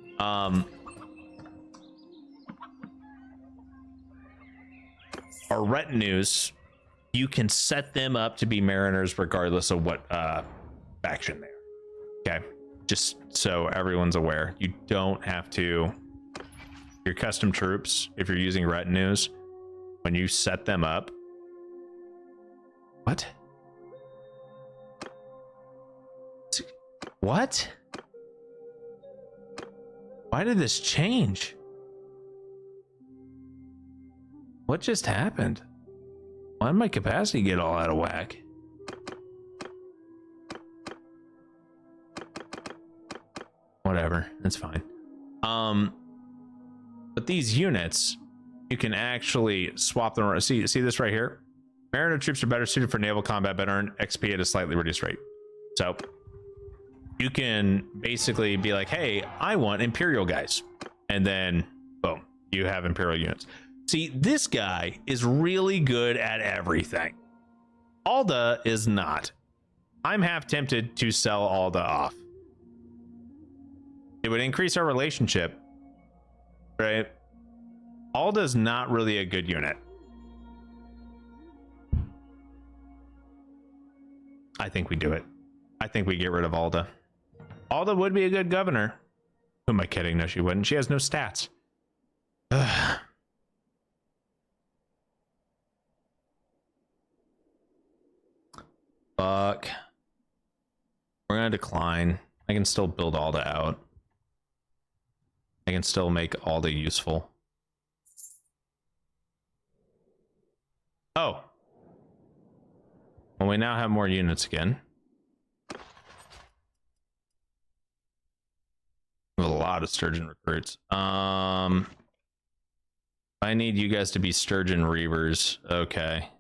our retinues, you can set them up to be mariners regardless of what faction they are. Okay, just so everyone's aware, you don't have to. Your custom troops, if you're using retinues, when you set them up, what? Why did this change? What just happened? Why did my capacity get all out of whack? Whatever, that's fine. But these units, you can actually swap them around. See this right here? Mariner troops are better suited for naval combat, but earn XP at a slightly reduced rate. So you can basically be like, hey, I want Imperial guys. And then, boom, you have Imperial units. See, this guy is really good at everything. Alda is not. I'm half tempted to sell Alda off. It would increase our relationship, right? Alda's not really a good unit. I think we do it. I think we get rid of Alda. Alda would be a good governor. Who am I kidding? No, she wouldn't. She has no stats. Ugh. Fuck. We're gonna decline. I can still build Alda out. I can still make Alda useful. Oh. Well, we now have more units again. A lot of sturgeon recruits. I need you guys to be sturgeon reavers. Okay.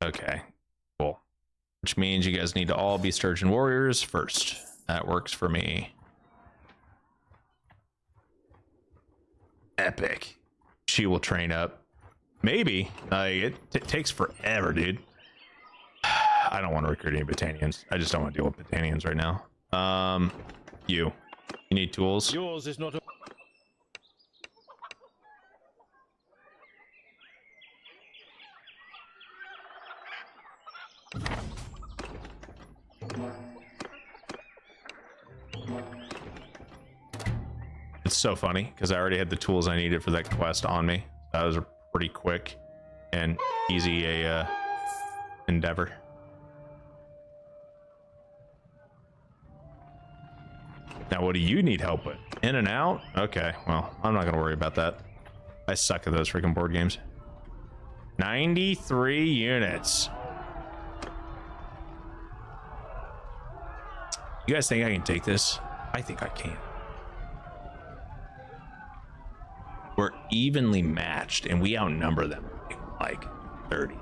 Okay. Cool. Which means you guys need to all be sturgeon warriors first. That works for me. Epic. She will train up. Maybe. It takes forever, dude. I don't want to recruit any Battanians. I just don't want to deal with Battanians right now. You need tools? Yours is not a... It's so funny because I already had the tools I needed for that quest on me. That was a pretty quick and easy endeavor. Now, what do you need help with? In and out? Okay, well, I'm not gonna worry about that. I suck at those freaking board games. 93 units. You guys think I can take this? I think I can. We're evenly matched and we outnumber them like 30.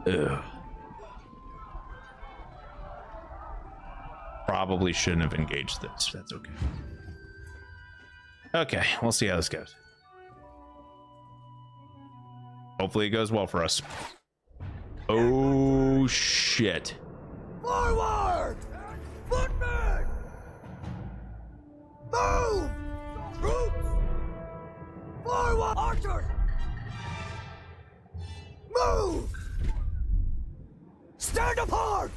Ugh. Probably shouldn't have engaged this. That's okay. Okay, we'll see how this goes. Hopefully it goes well for us. Oh shit. Forward! Footmen! Move! Troops! Forward! Archers! Move! Stand apart!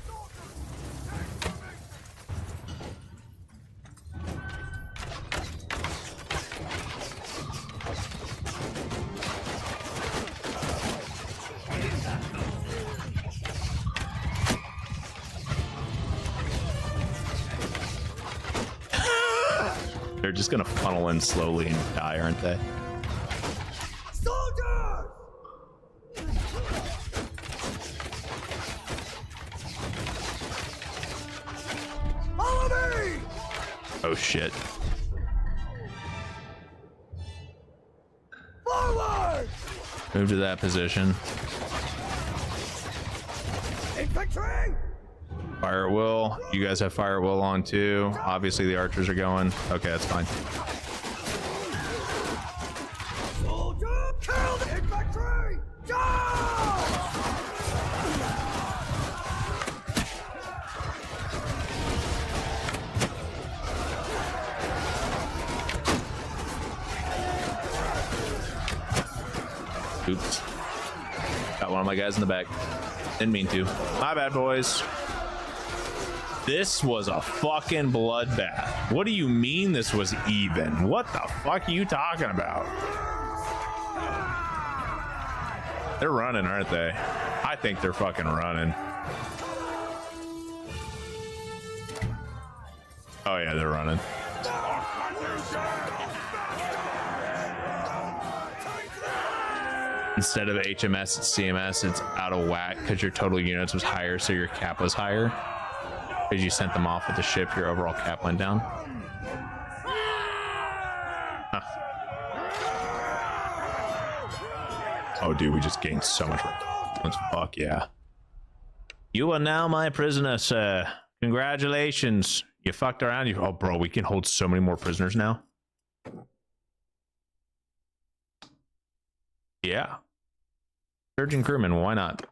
They're just gonna funnel in slowly and die, aren't they? Soldiers! Follow me! Oh shit. Forward! Move to that position. Infantry! Fire at will. You guys have fire at will on too. Obviously the archers are going. Okay, that's fine. Soldier! Kill the infantry! Charge! Oops. Got one of my guys in the back. Didn't mean to. My bad, boys. This was a fucking bloodbath. What do you mean this was even? What the fuck are you talking about? They're running, aren't they? I think they're fucking running. Oh yeah, they're running. Instead of HMS, it's CMS. It's out of whack because your total units was higher, so your cap was higher. Because you sent them off with the ship, your overall cap went down. Huh. Oh, dude, we just gained so much. Let's fuck yeah. You are now my prisoner, sir. Congratulations. You fucked around. Oh, bro, we can hold so many more prisoners now. Yeah. Surgeon crewman, why not?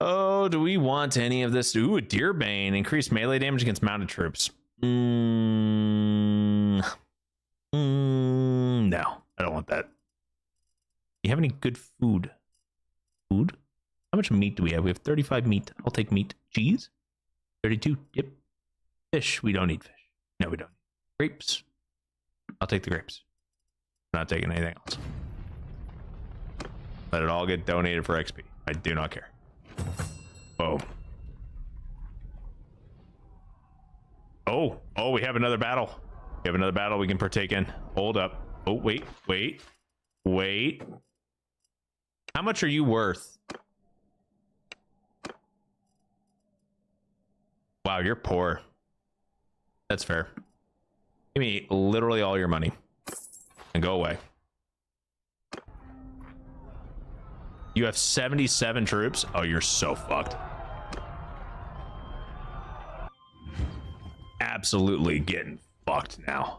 Oh, do we want any of this? Ooh, Deerbane. Increased melee damage against mounted troops. No, I don't want that. You have any good food? Food? How much meat do we have? We have 35 meat. I'll take meat. Cheese? 32. Yep. Fish. We don't need fish. No, we don't. Grapes. I'll take the grapes. I'm not taking anything else. Let it all get donated for XP. I do not care. Whoa. Oh, we have another battle. We have another battle we can partake in. Hold up. Oh, wait. How much are you worth? Wow, you're poor. That's fair. Give me literally all your money and go away. You have 77 troops. Oh, you're so fucked. Absolutely getting fucked now.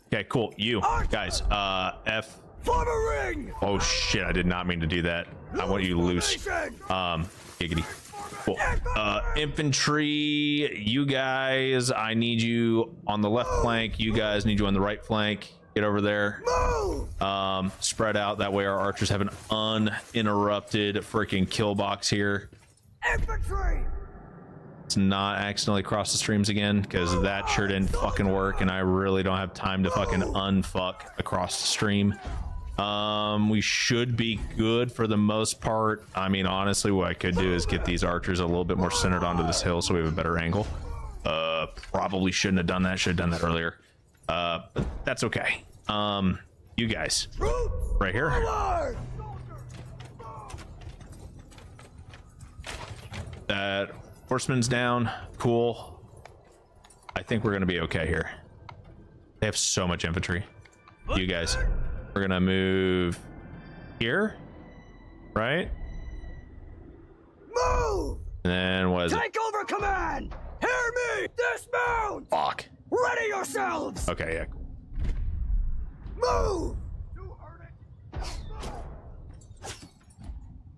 Okay, cool. You guys, F. Form a ring! Oh shit, I did not mean to do that. I want you loose. Giggity. Cool. Infantry, you guys, I need you on the left flank. You guys need you on the right flank. Get over there. Spread out. That way our archers have an uninterrupted freaking kill box here. Infantry! Let's not accidentally cross the streams again, because that sure didn't fucking work, and I really don't have time to fucking unfuck across the stream. We should be good for the most part. I mean, honestly, what I could do is get these archers a little bit more centered onto this hill so we have a better angle. Probably shouldn't have done that. Should have done that earlier. But that's okay. You guys. Troops Right here. forward! That horseman's down. Cool. I think we're gonna be okay here. They have so much infantry. You guys. We're gonna move here. Right? Move! And then what is it? Take over command! Hear me! Dismount! Fuck. Ready yourselves! Okay, yeah. Move!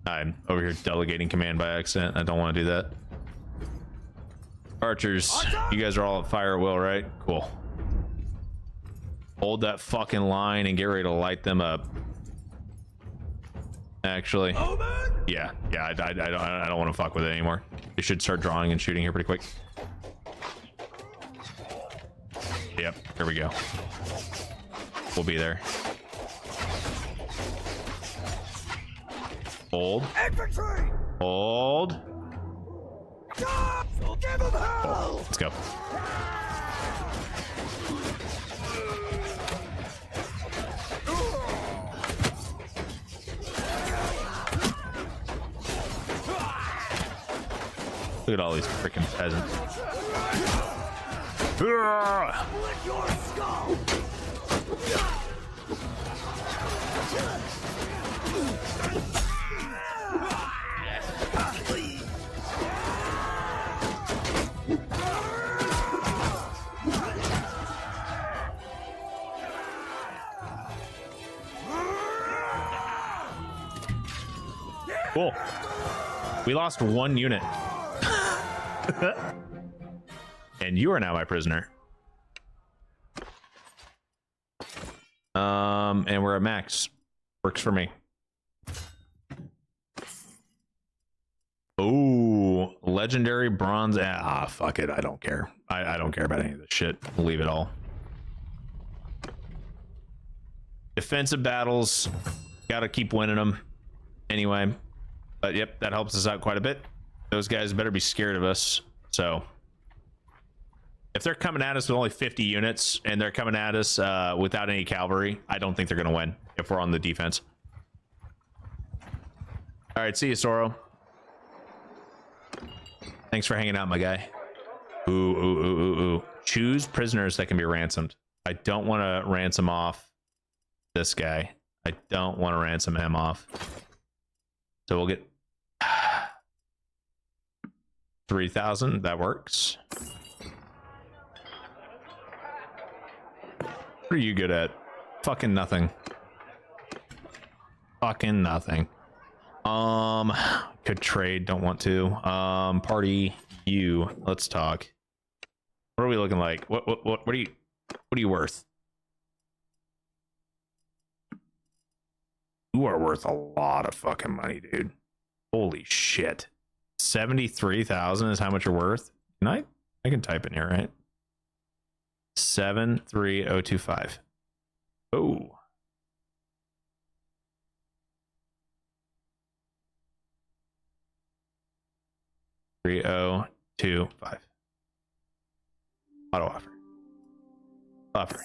I'm over here delegating command by accident. I don't want to do that. Archers, you guys are all at fire at will, right? Cool. Hold that fucking line and get ready to light them up. Actually, yeah, I don't want to fuck with it anymore. They should start drawing and shooting here pretty quick. Yep, here we go. We'll be there. Hold. Infantry! Hold. Stop! Give them hell! Let's go. Look at all these freaking peasants. Split your skull! Cool. We lost one unit. And you are now my prisoner. And we're at max. Works for me. Oh, legendary bronze. Ah, fuck it. I don't care. I don't care about any of this shit. Leave it all. Defensive battles. Gotta keep winning them. Anyway. But yep, that helps us out quite a bit. Those guys better be scared of us. So if they're coming at us with only 50 units and they're coming at us without any cavalry, I don't think they're going to win if we're on the defense. All right, see you, Soro. Thanks for hanging out, my guy. Ooh. Choose prisoners that can be ransomed. I don't want to ransom off this guy. I don't want to ransom him off. So we'll get 3,000. That works. What are you good at? Fucking nothing. Fucking nothing. Could trade, don't want to. Party you. Let's talk. What are we looking like? What are you worth? You are worth a lot of fucking money, dude. Holy shit. 73,000 is how much you're worth. Can I can type in here, right? 73025. Oh. $3025. Auto offer.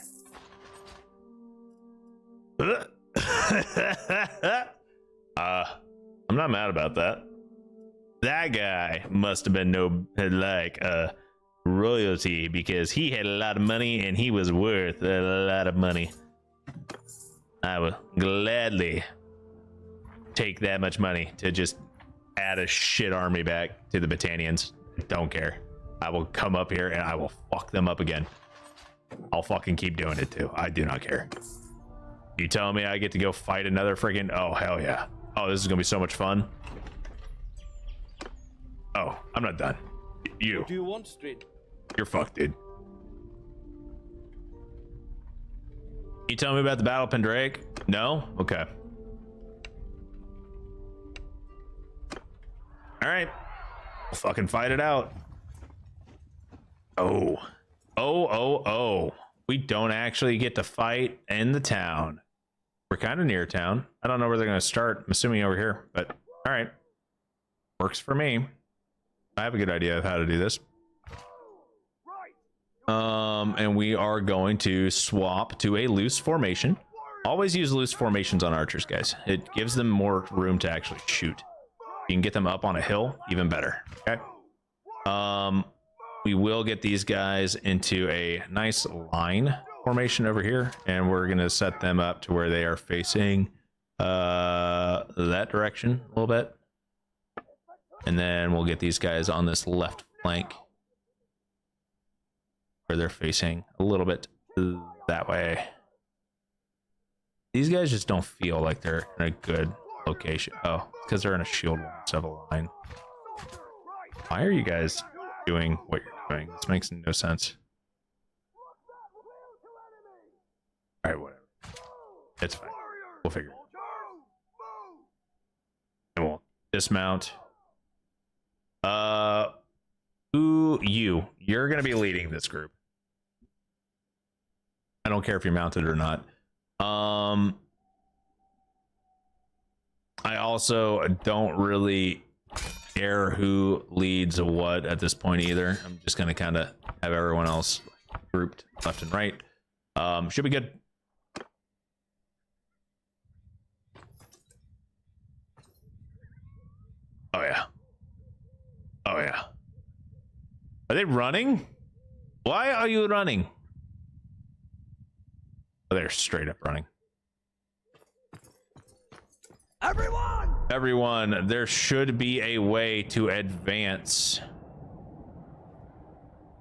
I'm not mad about that. That guy must have been royalty because he had a lot of money and he was worth a lot of money. I will gladly take that much money to just add a shit army back to the Battanians. Don't care. I will come up here and I will fuck them up again. I'll fucking keep doing it too. I do not care. You telling me I get to go fight another freaking... Oh, hell yeah. Oh, this is gonna be so much fun. Oh, I'm not done. You. What do you want, Street? You're fucked, dude. You telling me about the Battle of Pendrake? No? Okay. Alright. We'll fucking fight it out. Oh. We don't actually get to fight in the town. We're kind of near town. I don't know where they're going to start. I'm assuming over here, but all right. Works for me. I have a good idea of how to do this. And we are going to swap to a loose formation. Always use loose formations on archers, guys. It gives them more room to actually shoot. You can get them up on a hill, even better. Okay. We will get these guys into a nice line formation over here, and we're gonna set them up to where they are facing that direction a little bit. And then we'll get these guys on this left flank where they're facing a little bit that way. These guys just don't feel like they're in a good location. Oh, because they're in a shield wall instead of a line. Why are you guys doing what you're doing? This makes no sense. All right, whatever. It's fine. We'll figure it out. And we'll dismount. You're gonna be leading this group. I don't care if you're mounted or not. I also don't really care who leads what at this point either. I'm just gonna kind of have everyone else grouped left and right. Should be good. Oh yeah. Oh yeah. Are they running? Why are you running? Oh, they're straight up running. Everyone, there should be a way to advance.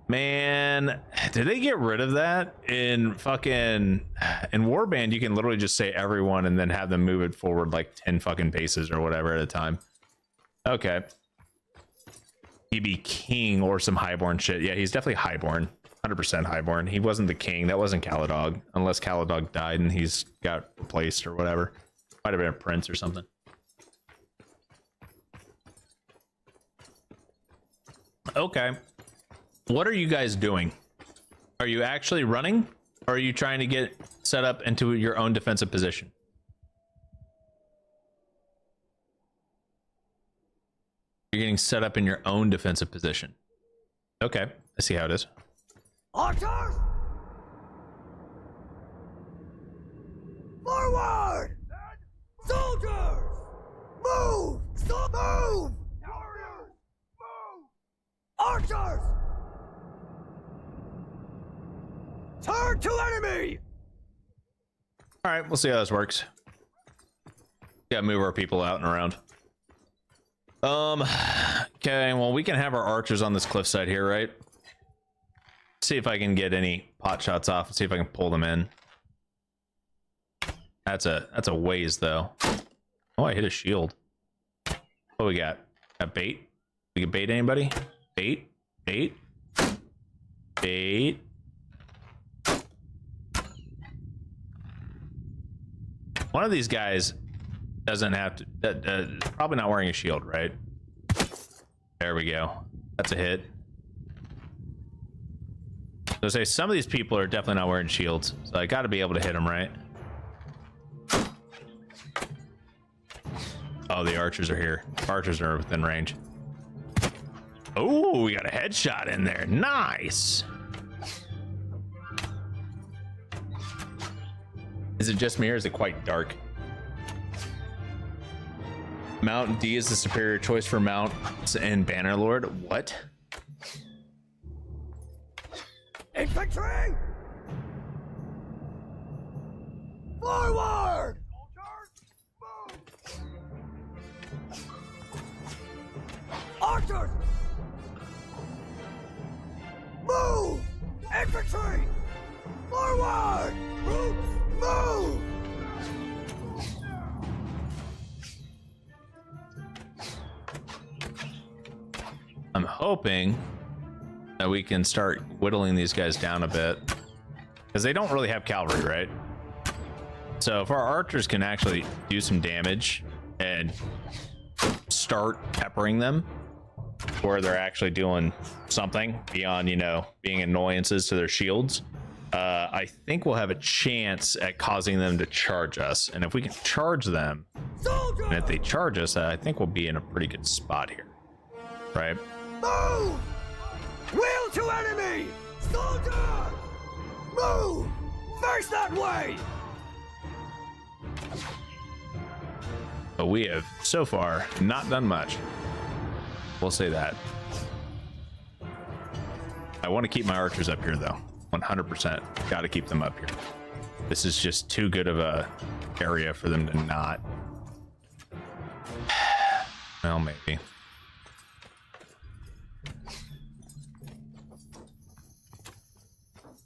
Man, did they get rid of that in Warband? You can literally just say everyone and then have them move it forward like 10 fucking paces or whatever at a time. Okay. He'd be king or some highborn shit. Yeah, he's definitely highborn. 100% highborn. He wasn't the king. That wasn't Caladog. Unless Caladog died and he's got replaced or whatever. Might have been a prince or something. Okay. What are you guys doing? Are you actually running? Or are you trying to get set up into your own defensive position? You're getting set up in your own defensive position. Okay, I see how it is. Archers! Forward! Soldiers! Move! Move! Warriors! Move! Archers! Turn to enemy! All right, we'll see how this works. Gotta move our people out and around. Okay, well, we can have our archers on this cliffside here, right? See if I can get any pot shots off and see if I can pull them in. That's a ways though. Oh, I hit a shield. What we got? Got bait? We can bait anybody? Bait? Bait? Bait? One of these guys doesn't have to, probably not wearing a shield, right? There we go. That's a hit. So say some of these people are definitely not wearing shields, so I got to be able to hit them, right? Oh, the archers are here. Archers are within range. Oh, we got a headshot in there. Nice. Is it just me or is it quite dark? Mount D is the superior choice for mounts and Bannerlord. What? Infantry! Forward! Archers! Move! Infantry! Forward! Troops, move! I'm hoping that we can start whittling these guys down a bit because they don't really have cavalry, right? So if our archers can actually do some damage and start peppering them where they're actually doing something beyond, you know, being annoyances to their shields, I think we'll have a chance at causing them to charge us. And if we can charge them, and if they charge us, I think we'll be in a pretty good spot here, right? Move! Wheel to enemy! Soldier! Move! Face that way! but we have so far not done much. We'll say that. I want to keep my archers up here though. 100%. Got to keep them up here. This is just too good of a area for them to not. Well, maybe.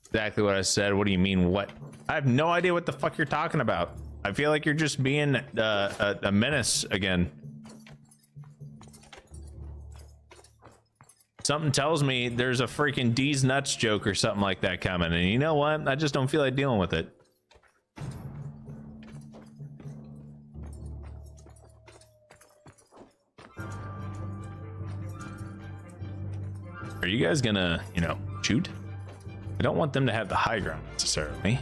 Exactly what I said. What do you mean, what? I have no idea what the fuck you're talking about. I feel like you're just being a menace again. Something tells me there's a freaking D's nuts joke or something like that coming, and you know what? I just don't feel like dealing with it. Are you guys gonna, you know, shoot? I don't want them to have the high ground necessarily.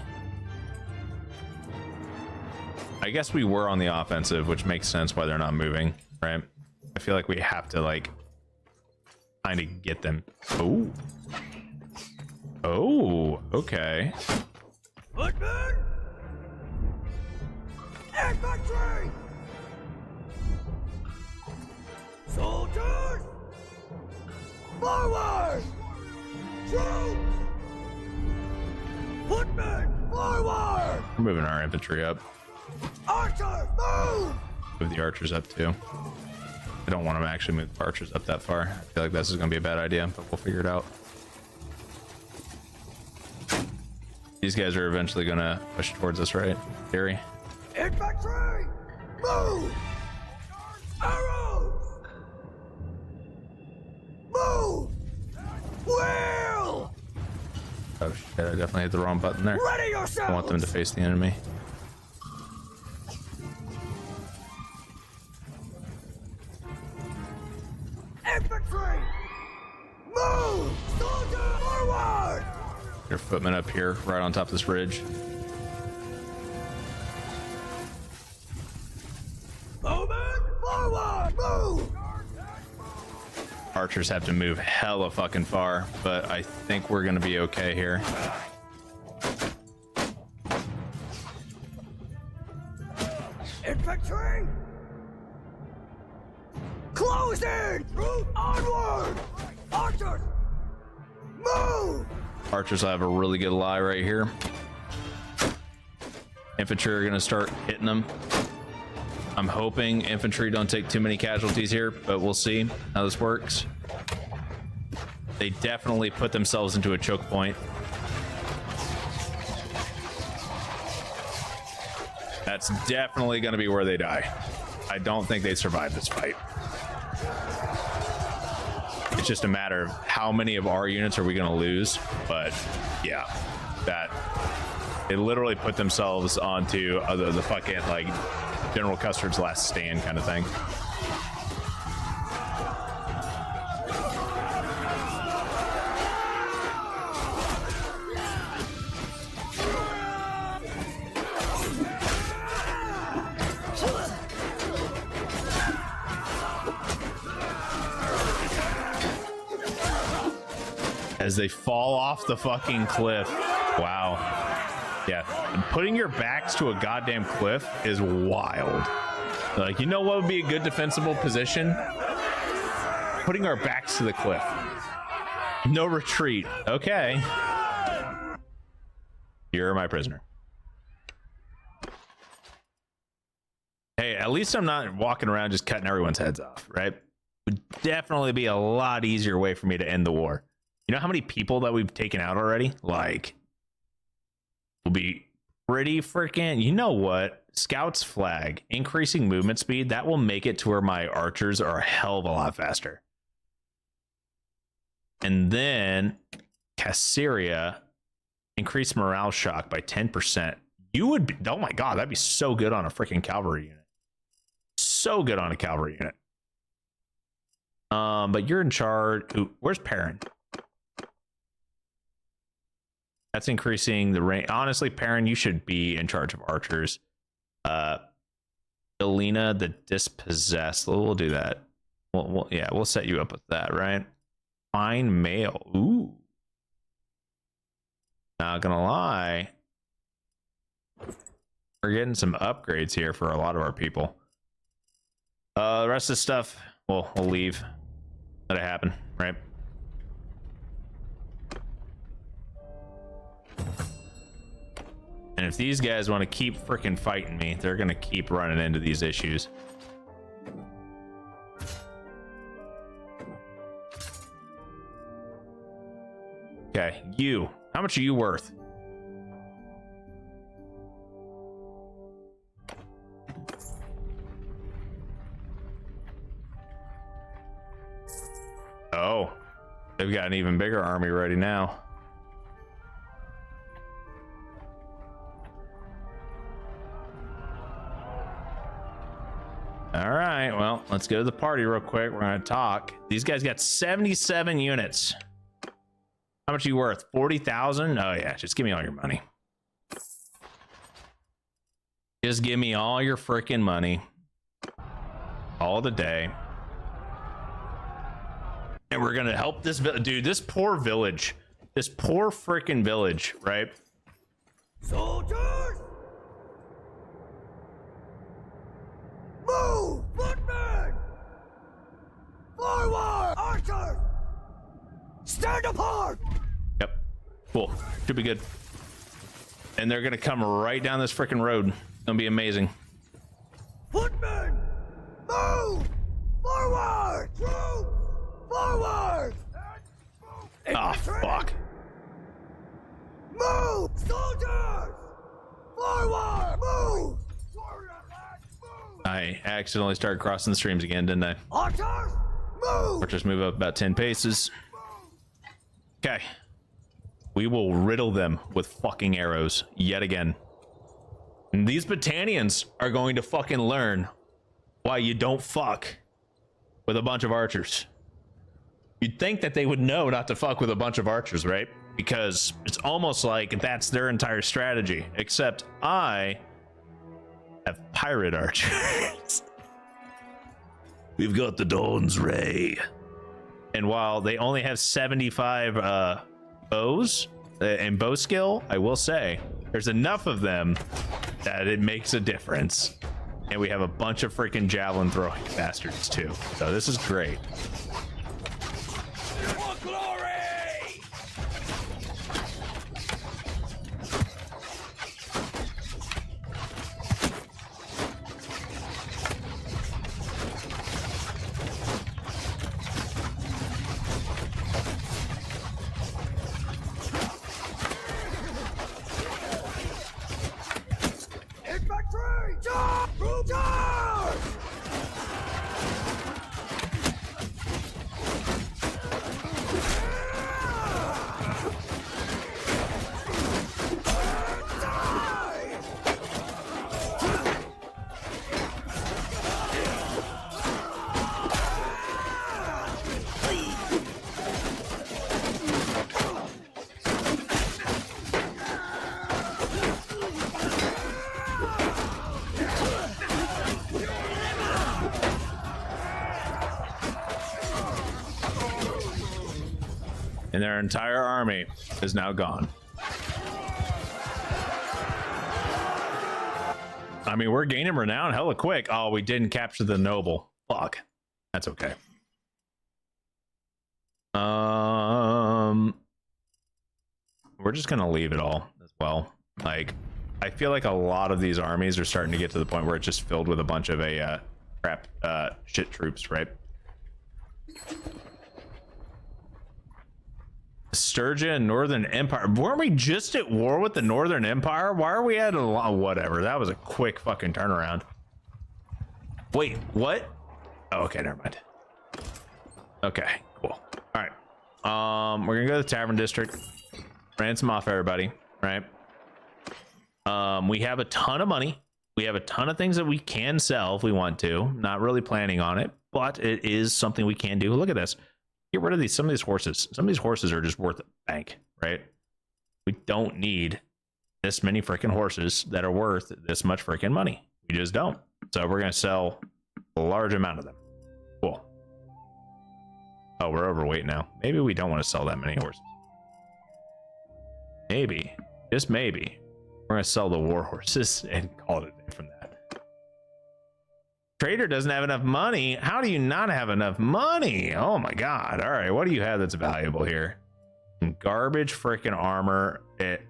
I guess we were on the offensive, which makes sense why they're not moving, right? I feel like we have to like kind of get them. Oh. Oh, okay. Footmen! Infantry! Soldiers! Forward! Troops! Footmen! Forward! We're moving our infantry up. Archers, move! Move the archers up too. I don't want to actually move the archers up that far. I feel like this is going to be a bad idea, but we'll figure it out. These guys are eventually going to push towards us, right? Theory. Infantry! Move! Arrows! Move! Wheel! Oh shit, I definitely hit the wrong button there. Ready yourselves! I want them to face the enemy. Infantry! Move! Soldier forward! Your footmen up here, right on top of this ridge. Bowman forward! Move! Archers have to move hella fucking far, but I think we're gonna be okay here. Infantry! Close in! Root onward! Archers! Move! Archers have a really good lie right here. Infantry are gonna start hitting them. I'm hoping infantry don't take too many casualties here, but we'll see how this works. They definitely put themselves into a choke point. That's definitely going to be where they die. I don't think they survive this fight. It's just a matter of how many of our units are we going to lose. But yeah, that they literally put themselves onto the fucking like General Custer's last stand kind of thing. As they fall off the fucking cliff. Wow. Yeah, and putting your backs to a goddamn cliff is wild. Like, you know what would be a good defensible position? Putting our backs to the cliff. No retreat. Okay. You're my prisoner. Hey, at least I'm not walking around just cutting everyone's heads off, right? Would definitely be a lot easier way for me to end the war. You know how many people that we've taken out already? Like, will be pretty freaking, you know what? Scouts flag, increasing movement speed, that will make it to where my archers are a hell of a lot faster. And then Casseria, increase morale shock by 10%. You would be, oh my god, that'd be so good on a freaking cavalry unit. So good on a cavalry unit. But you're in charge. Ooh, where's Perrin? That's increasing the range. Honestly, Perrin, you should be in charge of archers. Elena, the dispossessed. We'll do that. Yeah, we'll set you up with that, right? Fine male. Ooh. Not gonna lie. We're getting some upgrades here for a lot of our people. The rest of the stuff, we'll leave. Let it happen, right? And if these guys want to keep freaking fighting me, they're gonna keep running into these issues. Okay, you. How much are you worth? Oh, they've got an even bigger army ready now. All right, well, let's go to the party real quick. We're gonna talk. These guys got 77 units. How much are you worth? 40,000? Oh yeah, just give me all your money. Just give me all your freaking money. All the day. And we're gonna help this dude, this poor village. This poor freaking village, right? Soldiers! Move! Footmen! Forward! Archers! Stand apart! Yep. Cool. Should be good. And they're gonna come right down this freaking road. It's gonna be amazing. Footmen! Move! Forward! Troops! Forward! Oh, fuck. Move! Soldiers! Forward! Move! I accidentally started crossing the streams again, didn't I? Archers! Move! Archers move up about 10 paces. Okay. We will riddle them with fucking arrows yet again. And these Battanians are going to fucking learn why you don't fuck with a bunch of archers. You'd think that they would know not to fuck with a bunch of archers, right? Because it's almost like that's their entire strategy, except I have pirate archers. We've got the Dawn's Ray. And while they only have 75 bows and bow skill, I will say there's enough of them that it makes a difference. And we have a bunch of freaking javelin throwing bastards too. So this is great. And their entire army is now gone. I mean, we're gaining renown hella quick. Oh, we didn't capture the noble. Fuck. That's okay. We're just gonna leave it all as well. Like, I feel like a lot of these armies are starting to get to the point where it's just filled with a bunch of crap shit troops, right? Sturgeon, Northern Empire. Weren't we just at war with the Northern Empire? Why are we at a lot? Whatever. That was a quick fucking turnaround. Wait, what? Oh, okay, never mind. Okay, cool. All right. We're gonna go to the Tavern District. Ransom off everybody, right? We have a ton of money. We have a ton of things that we can sell if we want to. Not really planning on it, but it is something we can do. Look at this. Get rid of some of these horses. Some of these horses are just worth a bank, right? We don't need this many freaking horses that are worth this much freaking money. We just don't. So we're going to sell a large amount of them. Cool. Oh, we're overweight now. Maybe we don't want to sell that many horses. Maybe, just maybe, we're going to sell the war horses and call it a day from that. Trader doesn't have enough money. How do you not have enough money? Oh my god. All right, what do you have that's valuable here? Some garbage freaking armor.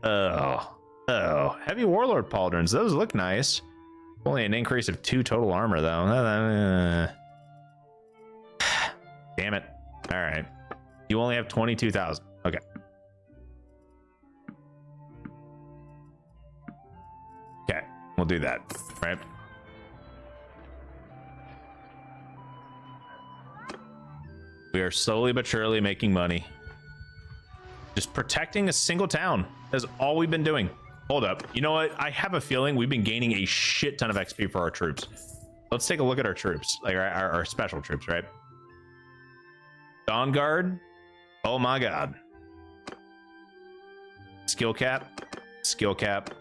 Oh, heavy warlord pauldrons. Those look nice. Only an increase of 2 total armor though. Damn it. All right, you only have 22,000. Okay. Okay, we'll do that, right? We are slowly but surely making money. Just protecting a single town. That's all we've been doing. Hold up. You know what? I have a feeling we've been gaining a shit ton of XP for our troops. Let's take a look at our troops, like our special troops, right? Dawn Guard. Oh my god. Skill cap. Skill cap.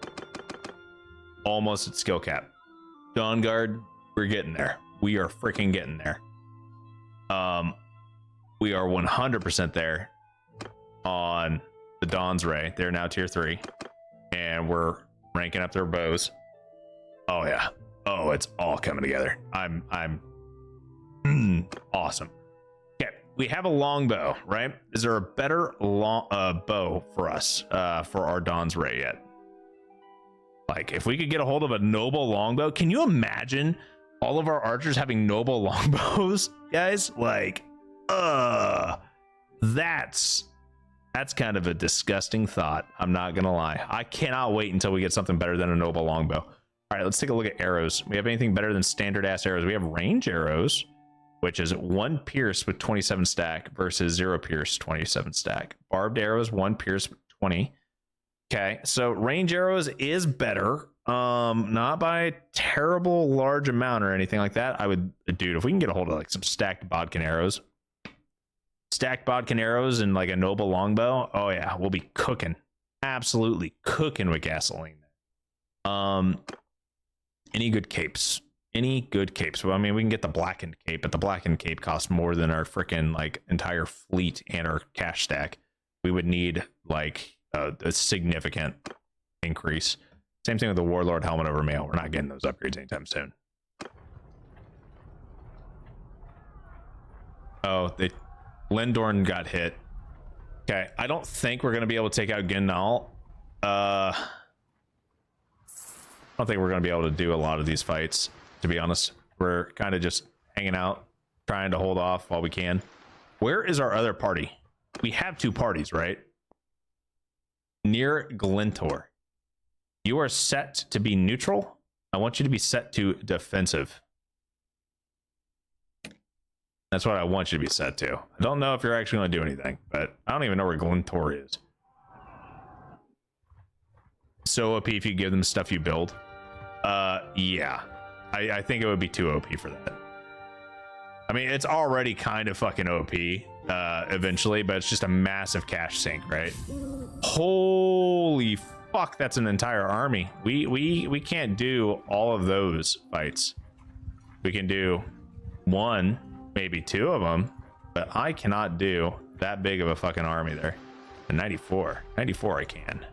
Almost at skill cap. Dawn Guard. We're getting there. We are freaking getting there. We are 100% there on the Dawn's Ray. They're now tier 3, and we're ranking up their bows. Oh yeah. Oh, it's all coming together. I'm awesome. Okay, we have a longbow, right? Is there a better bow for us for our Dawn's Ray yet? Like, if we could get a hold of a noble longbow, can you imagine all of our archers having noble longbows, guys? Like, that's kind of a disgusting thought. I'm not gonna lie. I cannot wait until we get something better than a noble longbow. All right, let's take a look at arrows. We have anything better than standard ass arrows? We have range arrows, which is 1 pierce with 27 stack versus 0 pierce 27 stack. Barbed arrows, 1 pierce 20. Okay, so range arrows is better. Not by a terrible large amount or anything like that. I would, dude, if we can get a hold of like some stacked bodkin arrows, and like a noble longbow, oh yeah, we'll be cooking, absolutely cooking with gasoline. Any good capes? Well, I mean, we can get the blackened cape, but the blackened cape costs more than our freaking like entire fleet and our cash stack. We would need like a significant increase. Same thing with the warlord helmet over mail. We're not getting those upgrades anytime soon. Oh, Lindorn got hit. Okay, I don't think we're gonna be able to take out Gendal. I don't think we're gonna be able to do a lot of these fights, to be honest. We're kind of just hanging out, trying to hold off while we can. Where is our other party? We have 2 parties, right? Near Glentor. You are set to be neutral. I want you to be set to defensive. That's what I want you to be set to. I don't know if you're actually going to do anything, but I don't even know where Glentor is. So OP if you give them stuff you build. Yeah. I think it would be too OP for that. I mean, it's already kind of fucking OP eventually, but it's just a massive cash sink, right? Holy fuck, that's an entire army. We can't do all of those fights. We can do 1, maybe 2 of them, but I cannot do that big of a fucking army there. And 94 I can.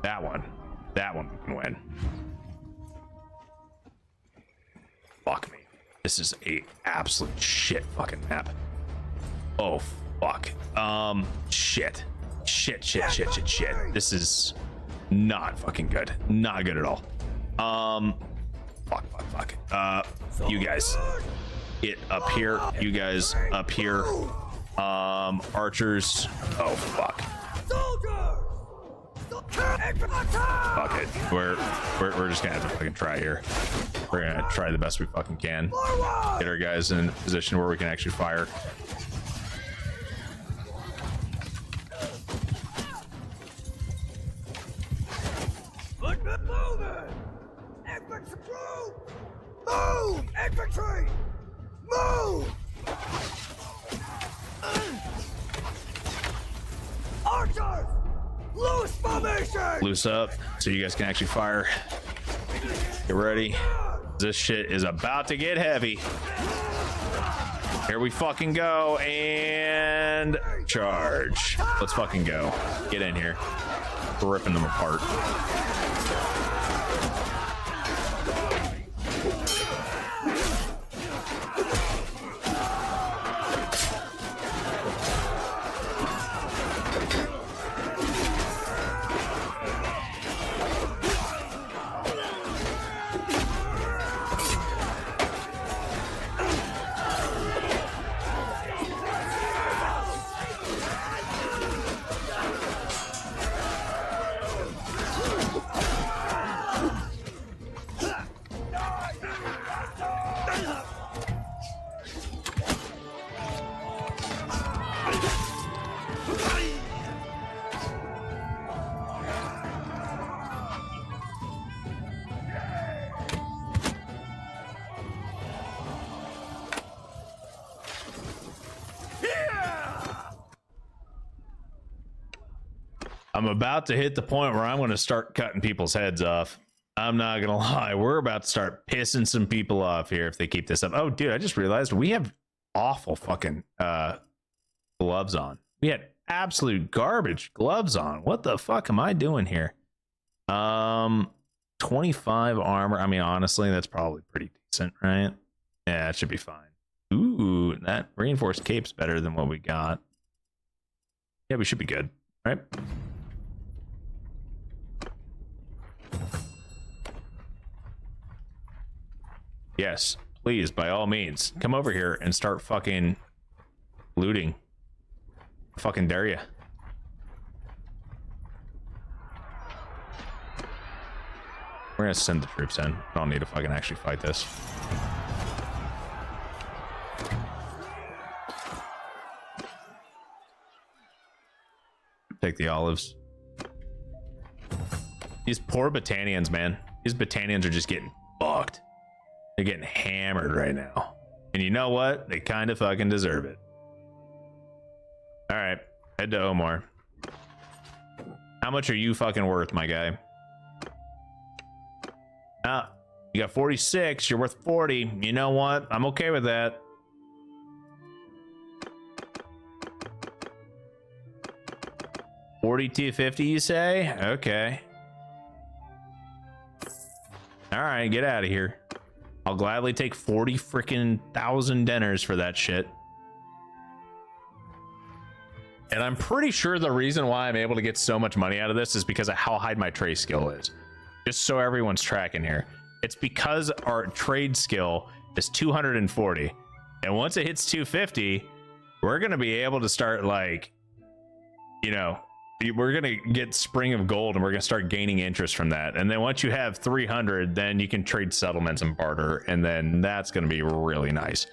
That one we can win. Fuck me. This is a absolute shit fucking map. Oh fuck. Shit. This is not fucking good. Not good at all. Fuck. You guys get up here. You guys up here. Archers. Oh fuck. Fuck it. We're just gonna have to fucking try here. We're gonna try the best we fucking can. Get our guys in a position where we can actually fire. Move! Infantry! Move! Archers! Loose formation! Loose up so you guys can actually fire. Get ready. This shit is about to get heavy. Here we fucking go and charge. Let's fucking go. Get in here. We're ripping them apart. I'm about to hit the point where I'm going to start cutting people's heads off. I'm not going to lie. We're about to start pissing some people off here if they keep this up. Oh, dude, I just realized we have awful fucking gloves on. We had absolute garbage gloves on. What the fuck am I doing here? 25 armor. I mean, honestly, that's probably pretty decent, right? Yeah, it should be fine. Ooh, that reinforced cape's better than what we got. Yeah, we should be good, right? Yes, please, by all means, come over here and start fucking looting. Fucking dare ya. We're gonna send the troops in. I don't need to fucking actually fight this. Take the olives. These poor Battanians, man. These Battanians are just getting fucked. They're getting hammered right now. And you know what? They kind of fucking deserve it. All right, head to Omar. How much are you fucking worth, my guy? Ah, you got 46. You're worth 40. You know what? I'm okay with that. $42.50, you say? Okay. All right, get out of here. I'll gladly take 40 freaking thousand dinners for that shit. And I'm pretty sure the reason why I'm able to get so much money out of this is because of how high my trade skill is. Just so everyone's tracking here. It's because our trade skill is 240. And once it hits 250, we're going to be able to start, like, you know, we're going to get Spring of Gold and we're going to start gaining interest from that. And then once you have 300, then you can trade settlements and barter. And then that's going to be really nice.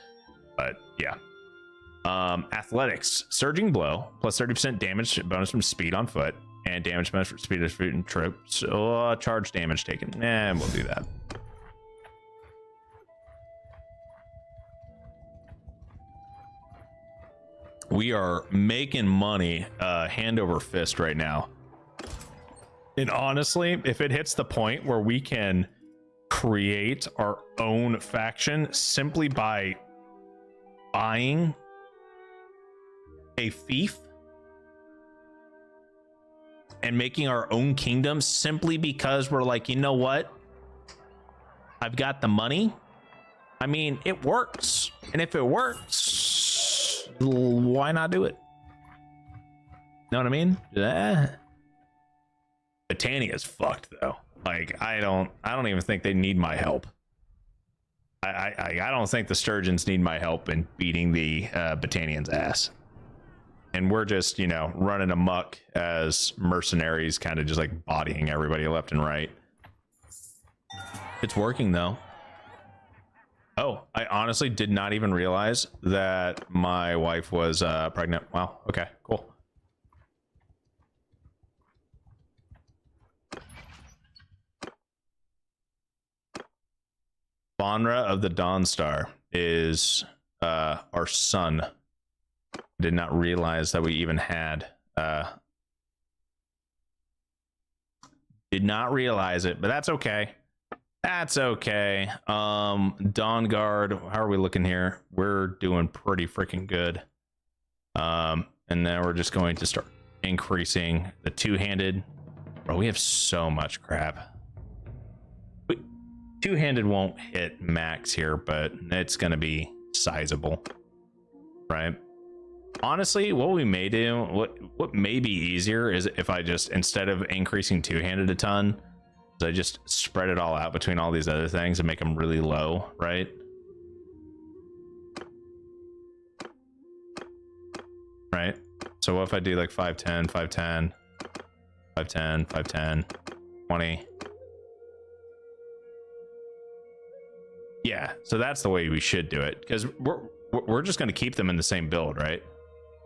But yeah. Athletics, surging blow, plus 30% damage bonus from speed on foot, and damage bonus for speed of foot and troops. So charge damage taken. Nah, we'll do that. We are making money hand over fist right now. And honestly, if it hits the point where we can create our own faction simply by buying a fief and making our own kingdom simply because we're like, you know what? I've got the money. I mean, it works. And if it works, why not do it? Know what I mean? Britannia's fucked though. Like, I don't even think they need my help. I don't think the Sturgeons need my help in beating the Battanians' ass. And we're just, you know, running amok as mercenaries, kind of just like bodying everybody left and right. It's working though. Oh, I honestly did not even realize that my wife was pregnant. Wow. Okay, cool. Bonra of the Dawnstar is our son. Did not realize that we even had did not realize it, but that's okay. That's okay. Dawn Guard, how are we looking here? We're doing pretty freaking good. And then we're just going to start increasing the two-handed. Bro, we have so much crap. Two-handed won't hit max here, but it's gonna be sizable, right? Honestly, what we may do, what may be easier is if I just, instead of increasing two-handed a ton, is I just spread it all out between all these other things and make them really low, right? Right? So what if I do like 510, 510, 510, 510, 20? Yeah, so that's the way we should do it, because we're just going to keep them in the same build, right?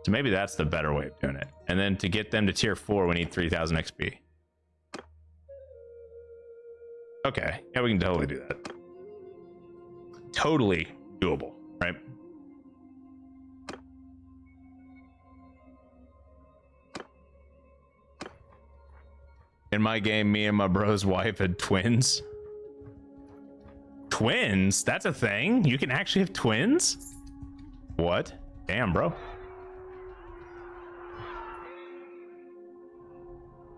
So maybe that's the better way of doing it. And then to get them to tier 4, we need 3000 XP. Okay, yeah, we can totally do that. Totally doable, right? In my game, me and my bro's wife had twins. Twins? That's a thing? You can actually have twins? What? Damn, bro.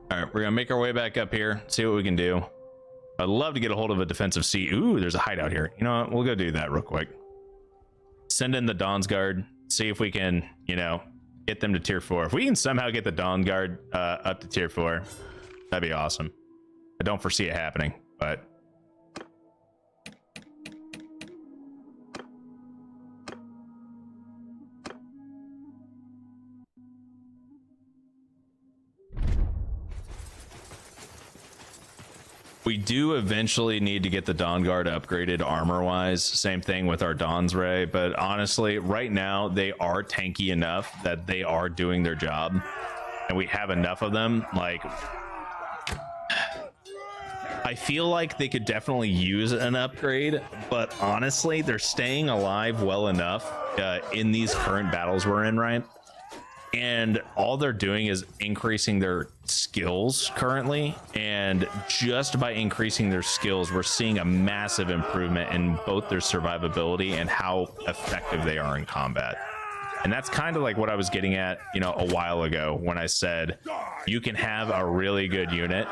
All right, we're gonna make our way back up here, see what we can do. I'd love to get a hold of a defensive seat. Ooh, there's a hideout here. You know what? We'll go do that real quick. Send in the Dawn's Guard, see if we can, you know, get them to tier 4. If we can somehow get the Dawn Guard up to tier 4, that'd be awesome. I don't foresee it happening, but we do eventually need to get the Dawn Guard upgraded armor-wise. Same thing with our Dawn's Ray, but honestly, right now, they are tanky enough that they are doing their job, and we have enough of them. Like, I feel like they could definitely use an upgrade, but honestly, they're staying alive well enough in these current battles we're in, right? And all they're doing is increasing their skills currently, and just by increasing their skills, we're seeing a massive improvement in both their survivability and how effective they are in combat. And that's kind of like what I was getting at, you know, a while ago when I said you can have a really good unit,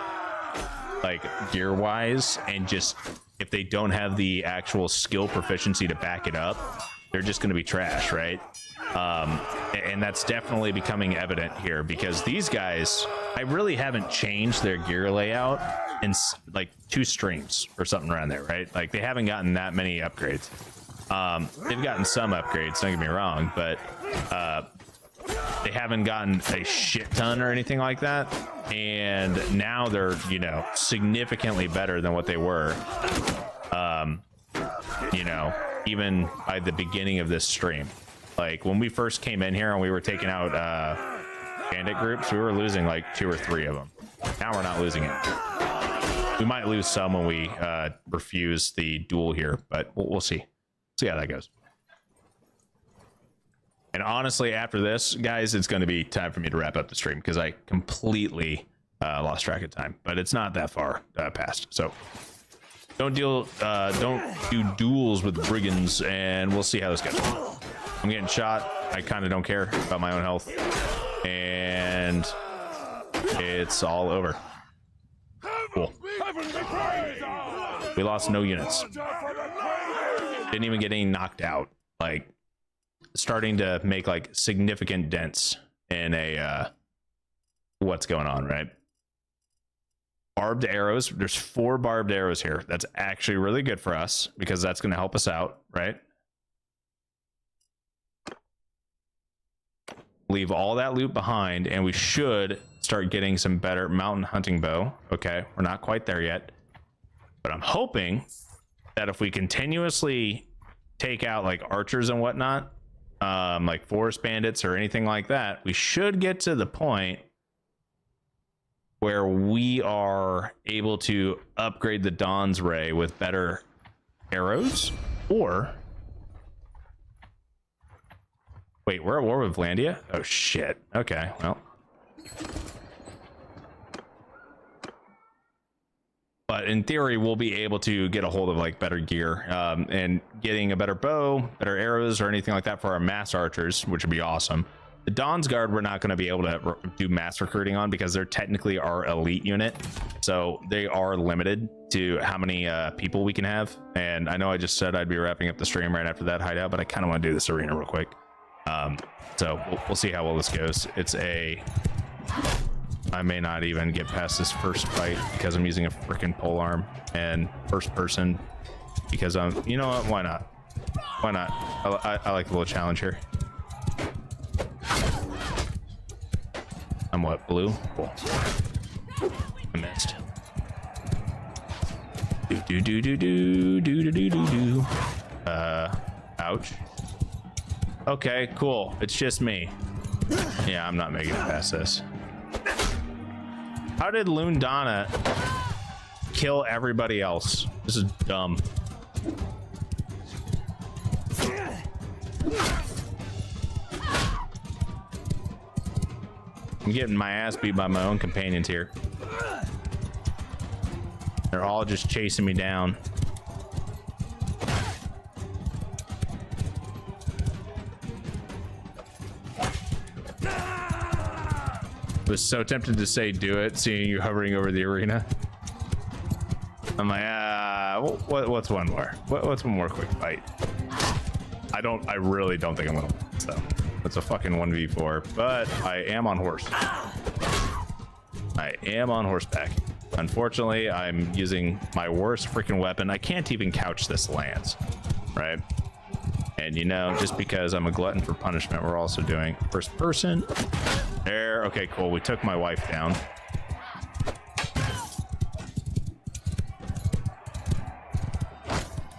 like gear wise, and just if they don't have the actual skill proficiency to back it up, they're just going to be trash, right? And that's definitely becoming evident here, because these guys, I really haven't changed their gear layout in like 2 streams or something around there, right? Like they haven't gotten that many upgrades. They've gotten some upgrades, don't get me wrong, but they haven't gotten a shit ton or anything like that. And now they're, you know, significantly better than what they were, you know, even by the beginning of this stream. Like when we first came in here and we were taking out bandit groups, we were losing like 2 or 3 of them. Now we're not losing it. We might lose some when we refuse the duel here, but we'll see. See how that goes. And honestly, after this, guys, it's going to be time for me to wrap up the stream because I completely lost track of time. But it's not that far past, so don't do duels with brigands, and we'll see how this goes. I'm getting shot. I kind of don't care about my own health, and it's all over. Cool. We lost no units. Didn't even get any knocked out. Like, starting to make like significant dents in a what's going on, right? Barbed arrows. There's 4 barbed arrows here. That's actually really good for us because that's going to help us out, right? Leave all that loot behind, and we should start getting some better mountain hunting bow. Okay, we're not quite there yet, but I'm hoping that if we continuously take out like archers and whatnot, like forest bandits or anything like that, we should get to the point where we are able to upgrade the Dawn's Ray with better arrows. Or wait, we're at war with Landia? Oh shit. Okay, well. But in theory, we'll be able to get a hold of like better gear, and getting a better bow, better arrows, or anything like that for our mass archers, which would be awesome. The Dawn's Guard, we're not going to be able to do mass recruiting on because they're technically our elite unit. So they are limited to how many people we can have. And I know I just said I'd be wrapping up the stream right after that hideout, but I kind of want to do this arena real quick. So we'll see how well this goes. I may not even get past this first fight because I'm using a freaking polearm and first person because you know what? Why not? Why not? I like a little challenge here. I'm what? Blue? Cool. I missed. Ouch. Okay, cool. It's just me. Yeah, I'm not making it past this. How did Lundana kill everybody else? This is dumb. I'm getting my ass beat by my own companions here. They're all just chasing me down. I was so tempted to say do it, seeing you hovering over the arena. I'm like, what's one more? What's one more quick fight? I really don't think I'm gonna win, so it's a fucking 1v4, but I am on horse. I am on horseback. Unfortunately, I'm using my worst freaking weapon. I can't even couch this lance, right? And you know, just because I'm a glutton for punishment, we're also doing first person. There, okay, cool. We took my wife down.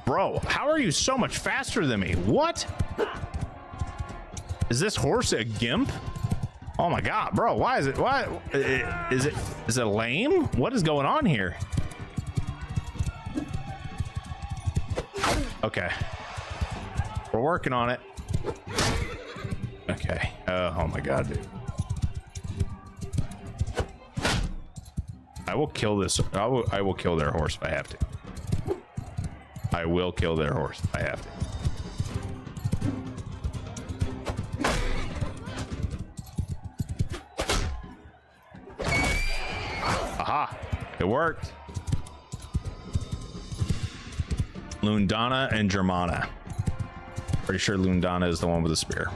Bro, how are you so much faster than me? What? Is this horse a gimp? Oh my god, bro, why is it lame? What is going on here? Okay. We're working on it. Okay. Oh my god, dude. I will kill this. I will kill their horse if I have to. I will kill their horse if I have to. Aha! It worked. Lundana and Germana. Pretty sure Lundana is the one with the spear.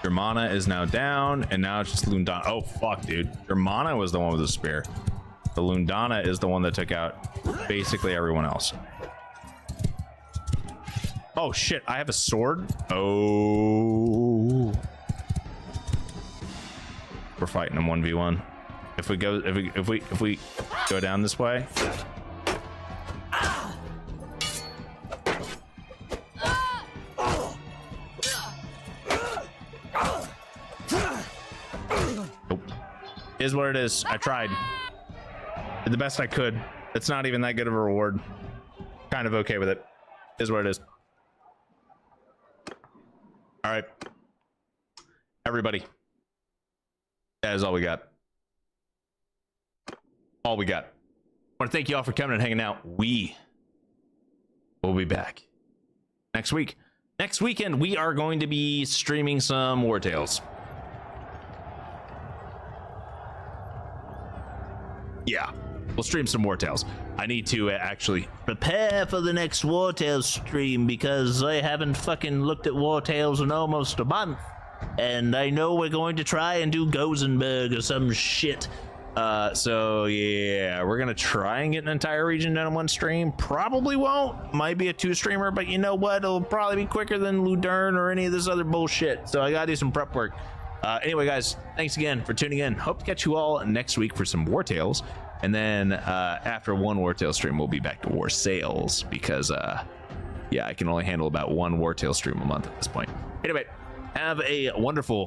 Germana is now down, and now it's just Lundana. Oh fuck, dude. Germana was the one with the spear. The Lundana is the one that took out basically everyone else. Oh shit, I have a sword. Oh, we're fighting in 1v1. If we go down this way. Is what it is. I tried. Did the best I could. It's not even that good of a reward. Kind of okay with it. Is what it is. All right. Everybody. That is all we got. All we got. I want to thank you all for coming and hanging out. We will be back next week. Next weekend, we are going to be streaming some War Tales. Yeah, we'll stream some War Tales. I need to actually prepare for the next War Tales stream because I haven't fucking looked at War Tales in almost a month. And I know we're going to try and do Gothenburg or some shit. So yeah, we're gonna try and get an entire region done in one stream. Probably won't. Might be a 2-streamer, but you know what? It'll probably be quicker than Ludern or any of this other bullshit. So I gotta do some prep work. Anyway, guys, thanks again for tuning in. Hope to catch you all next week for some War Tales. And then after one War Tale stream, we'll be back to War Sales because, yeah, I can only handle about one War Tale stream a month at this point. Anyway, have a wonderful